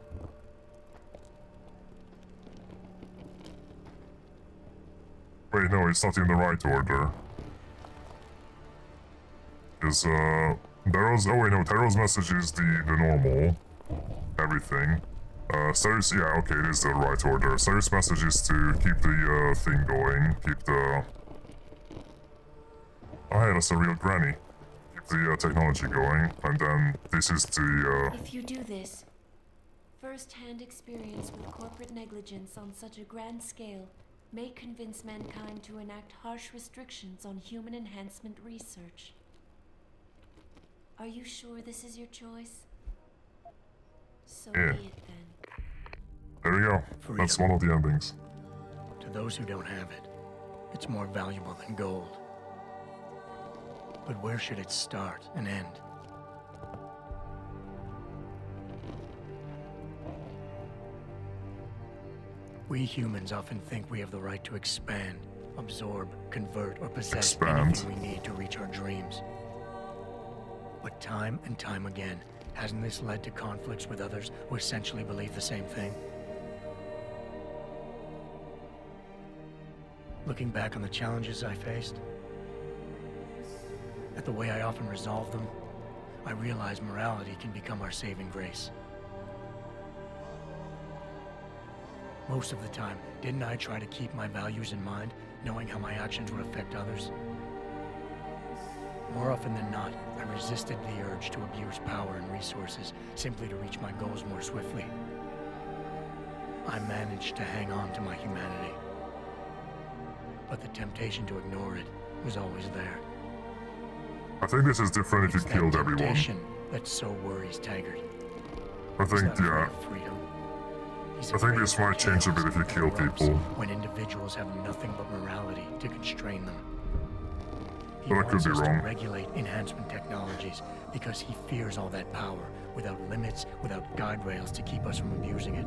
Wait, no, it's not in the right order. Is Darrow's, oh wait, no, Darrow's message is the normal everything. Cyrus, yeah, okay, it is the right order. Cyrus' message is to keep the thing going, keep the... Oh hey, that's a real granny. Keep the technology going, and then this is the If you do this, first-hand experience with corporate negligence on such a grand scale may convince mankind to enact harsh restrictions on human enhancement research. Are you sure this is your choice? So yeah. be it then. There we go. Freedom. That's one of the endings. To those who don't have it, it's more valuable than gold. But where should it start and end? We humans often think we have the right to expand, absorb, convert, or possess anything we need to reach our dreams. But time and time again, hasn't this led to conflicts with others who essentially believe the same thing? Looking back on the challenges I faced, at the way I often resolve them, I realize morality can become our saving grace. Most of the time, didn't I try to keep my values in mind, knowing how my actions would affect others? More often than not, I resisted the urge to abuse power and resources simply to reach my goals more swiftly. I managed to hang on to my humanity. But the temptation to ignore it was always there. I think this is different if you killed everyone. That so worries Taggart. I think, yeah. I think this might change a bit if you kill people. When individuals have nothing but morality to constrain them. But I could be wrong. To regulate enhancement technologies because he fears all that power without limits, without guide rails to keep us from abusing it.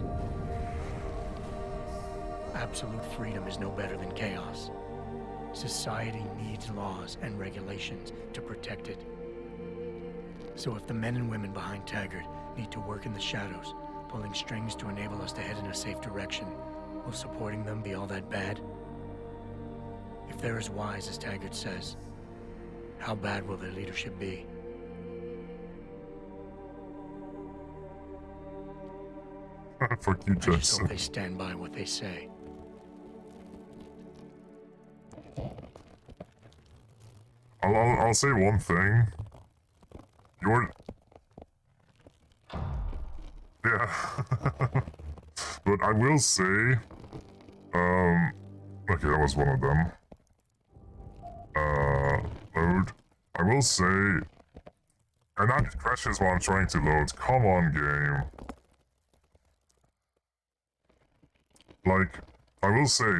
Absolute freedom is no better than chaos. Society needs laws and regulations to protect it. So if the men and women behind Taggart need to work in the shadows, pulling strings to enable us to head in a safe direction, will supporting them be all that bad? If they're as wise as Taggart says, how bad will their leadership be? Fuck you, I just Jess. hope they stand by what they say. I'll say one thing. Yeah. But I will say, okay, that was one of them. Load. I will say, and that crashes while I'm trying to load. Come on, game. Like, I will say,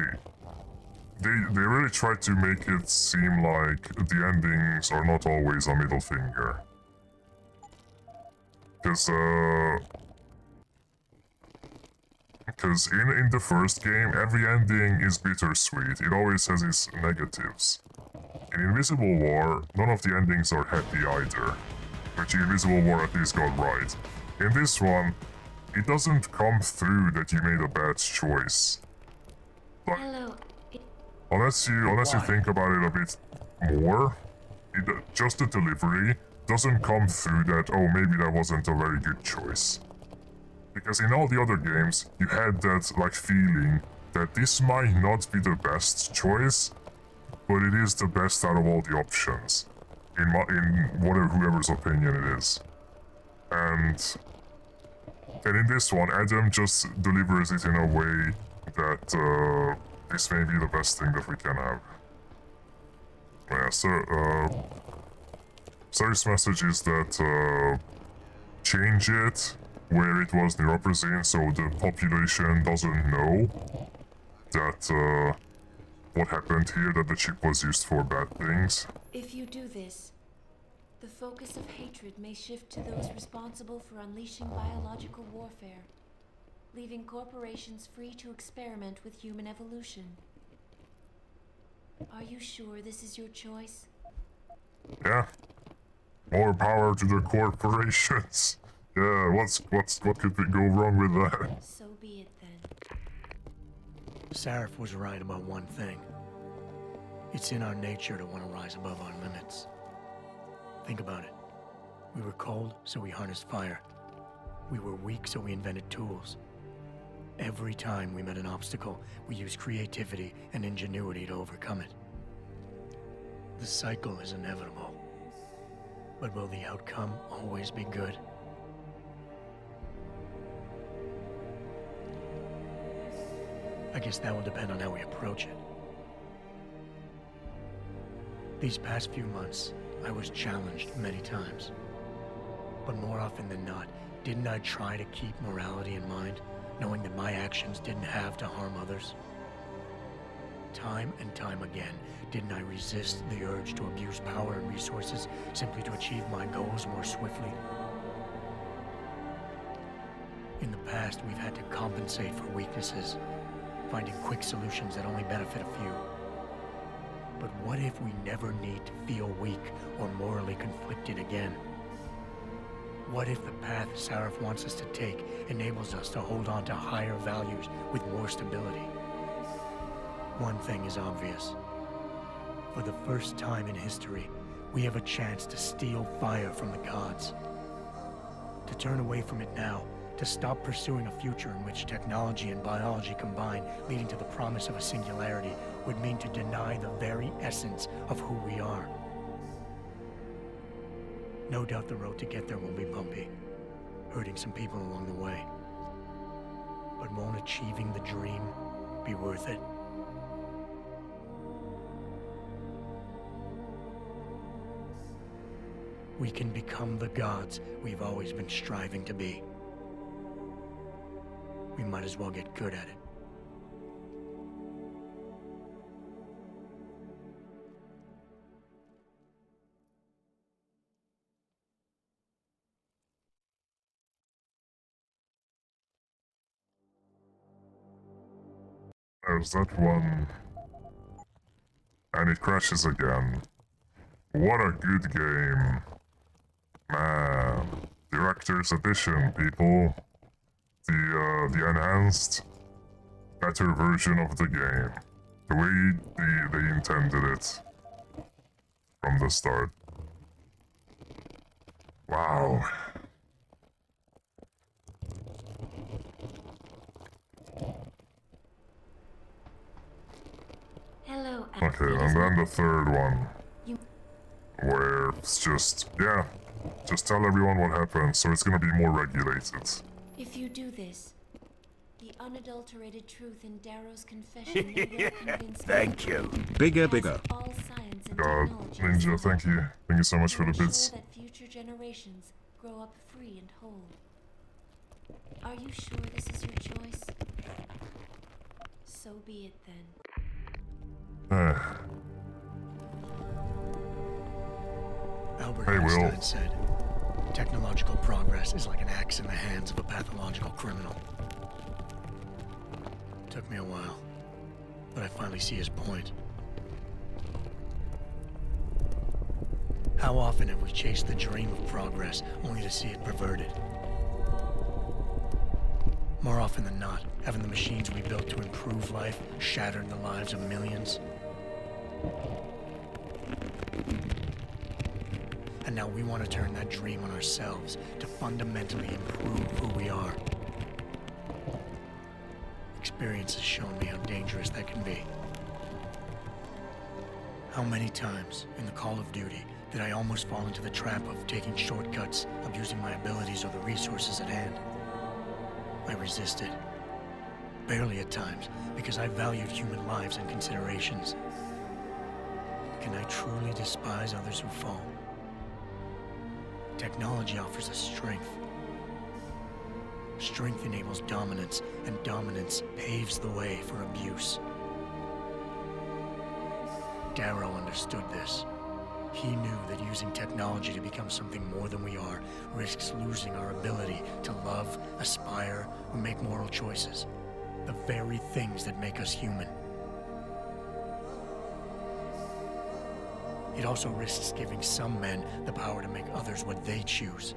they really try to make it seem like the endings are not always a middle finger. Because in the first game, every ending is bittersweet. It always has its negatives. In Invisible War, none of the endings are happy either, which Invisible War at least got right. In this one, it doesn't come through that you made a bad choice. Like, unless you think about it a bit more, just the delivery doesn't come through that, oh, maybe that wasn't a very good choice. Because in all the other games, you had that, like, feeling that this might not be the best choice, but it is the best out of all the options, in whoever's opinion it is. And And in this one, Adam just delivers it in a way that this may be the best thing that we can have. Yeah, so, Sarah's message is that change it where it was neuroprosine so the population doesn't know that what happened here, that the chip was used for bad things. If you do this, the focus of hatred may shift to those responsible for unleashing biological warfare, leaving corporations free to experiment with human evolution. Are you sure this is your choice? Yeah. More power to the corporations. Yeah, what could go wrong with that? So be it then. Sarif was right about one thing. It's in our nature to want to rise above our limits. Think about it. We were cold, so we harnessed fire. We were weak, so we invented tools. Every time we met an obstacle, we used creativity and ingenuity to overcome it. The cycle is inevitable. But will the outcome always be good? I guess that will depend on how we approach it. These past few months, I was challenged many times. But more often than not, didn't I try to keep morality in mind, knowing that my actions didn't have to harm others? Time and time again, didn't I resist the urge to abuse power and resources simply to achieve my goals more swiftly? In the past, we've had to compensate for weaknesses, finding quick solutions that only benefit a few. But what if we never need to feel weak or morally conflicted again? What if the path Sarif wants us to take enables us to hold on to higher values with more stability? One thing is obvious. For the first time in history, we have a chance to steal fire from the gods. To turn away from it now, to stop pursuing a future in which technology and biology combine, leading to the promise of a singularity, would mean to deny the very essence of who we are. No doubt the road to get there will be bumpy, hurting some people along the way. But won't achieving the dream be worth it? We can become the gods we've always been striving to be. We might as well get good at it. There's that one. And it crashes again. What a good game. Man. Director's Edition, people. The enhanced, better version of the game. The way they intended it. From the start. Wow. Hello, Okay, and then the third one. Where it's just, yeah, just tell everyone what happened, so it's gonna be more regulated. If you do this, the unadulterated truth in Darrow's confession will convince Thank me you. Bigger, bigger. all science and God, technology Ninja, thank you. Thank you so much for the ensure bits. that future generations grow up free and whole. Are you sure this is your choice? So be it then. Albert Hey, Will. Einstein said, technological progress is like an axe in the hands of a pathological criminal. Took me a while, but I finally see his point. How often have we chased the dream of progress only to see it perverted? More often than not, haven't the machines we built to improve life shattered the lives of millions? And now we want to turn that dream on ourselves to fundamentally improve who we are. Experience has shown me how dangerous that can be. How many times in the Call of Duty did I almost fall into the trap of taking shortcuts, abusing my abilities or the resources at hand? I resisted. Barely at times, because I valued human lives and considerations. Can I truly despise others who fall? Technology offers us strength. Strength enables dominance, and dominance paves the way for abuse. Darrow understood this. He knew that using technology to become something more than we are risks losing our ability to love, aspire, or make moral choices. The very things that make us human. It also risks giving some men the power to make others what they choose,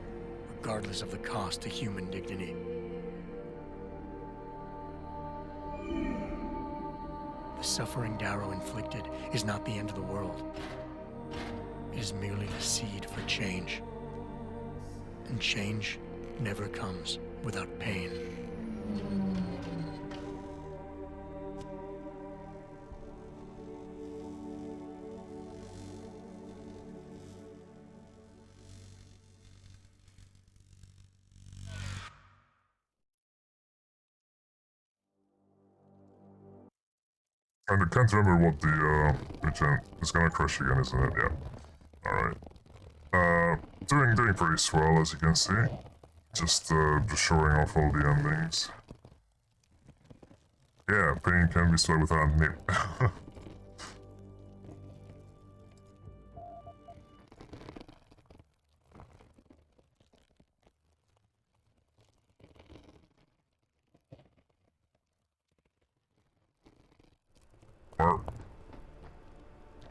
regardless of the cost to human dignity. The suffering Darrow inflicted is not the end of the world. It is merely the seed for change. And change never comes without pain. And I can't remember what the, it's gonna crash again, isn't it? Yeah. Alright. Doing pretty swell, as you can see. Just showing off all the endings. Yeah, pain can be swelled without nip.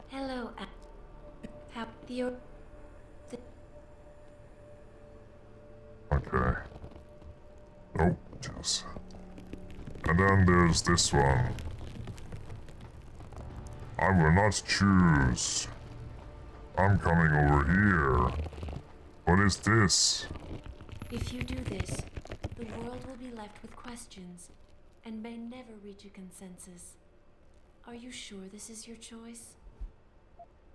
Hello, how the Okay. Oh, jeez. And then there's this one. I will not choose. I'm coming over here. What is this? If you do this, the world will be left with questions and may never reach a consensus. Are you sure this is your choice?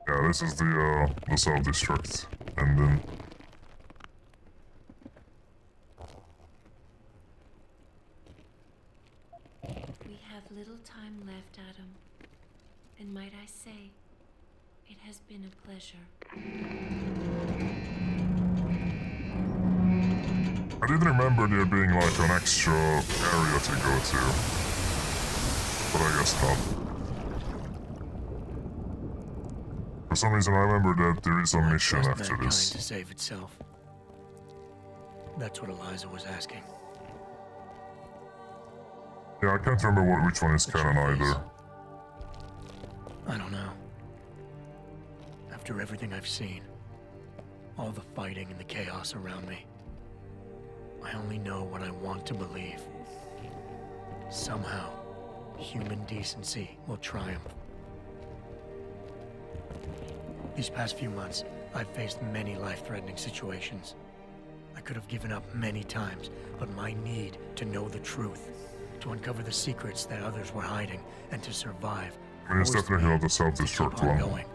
Yeah, this is the self-destruct ending. We have little time left, Adam. And might I say, it has been a pleasure. I didn't remember there being like an extra area to go to. But I guess not. For some reason I remember that there is a mission after Mankind this. to save itself. That's what Eliza was asking. Yeah, I can't remember which one is canon either. I don't know. After everything I've seen, all the fighting and the chaos around me, I only know what I want to believe. Somehow, human decency will triumph. These past few months, I've faced many life-threatening situations. I could have given up many times, but my need to know the truth, to uncover the secrets that others were hiding, and to survive. I mean, it's definitely not the self-destruct one. Going.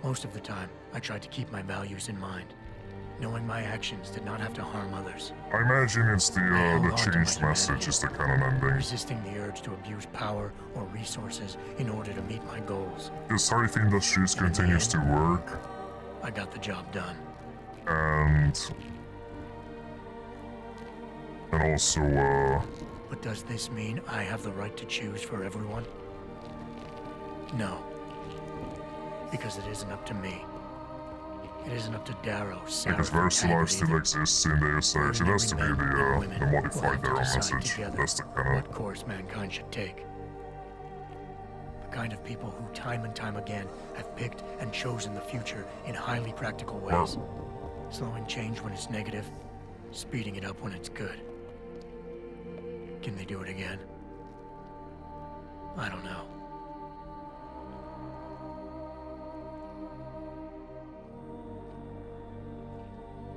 Most of the time, I tried to keep my values in mind, knowing my actions did not have to harm others. I imagine it's the changed message is the canon ending. Resisting the urge to abuse power or resources in order to meet my goals. The Starry Industries continues to work. I got the job done. And also, But does this mean I have the right to choose for everyone? No. Because it isn't up to me. It isn't up to Darrow, Sarah, because Versalife still exists in Deus Ex, it has to be the modified Darrow message. That's the canon. What course mankind should take. The kind of people who time and time again have picked and chosen the future in highly practical ways. Slowing change when it's negative, speeding it up when it's good. Can they do it again? I don't know.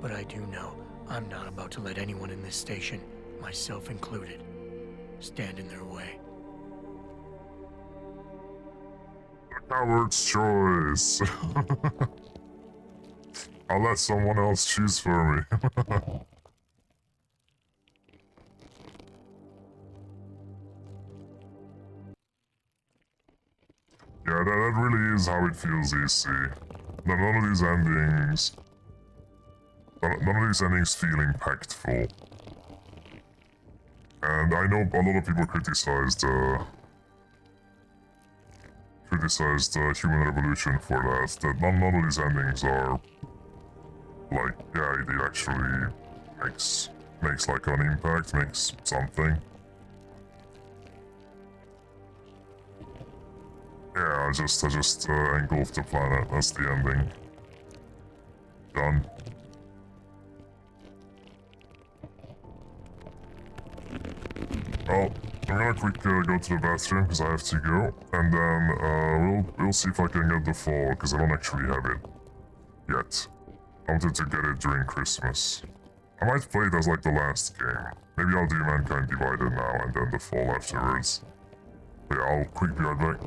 But I do know I'm not about to let anyone in this station, myself included, stand in their way. The coward's choice. I'll let someone else choose for me. Yeah, that really is how it feels, easy. None of these endings... None of these endings feel impactful. And I know a lot of people criticized Human Revolution for that none of these endings are like, yeah, it actually makes like an impact, makes something. Yeah, I just engulfed the planet, that's the ending. Done. Well, I'm gonna quick go to the bathroom because I have to go, and then we'll see if I can get the fall because I don't actually have it yet. I wanted to get it during Christmas. I might play it as like the last game. Maybe I'll do Mankind Divided now and then the fall afterwards. But yeah, I'll quick be right back.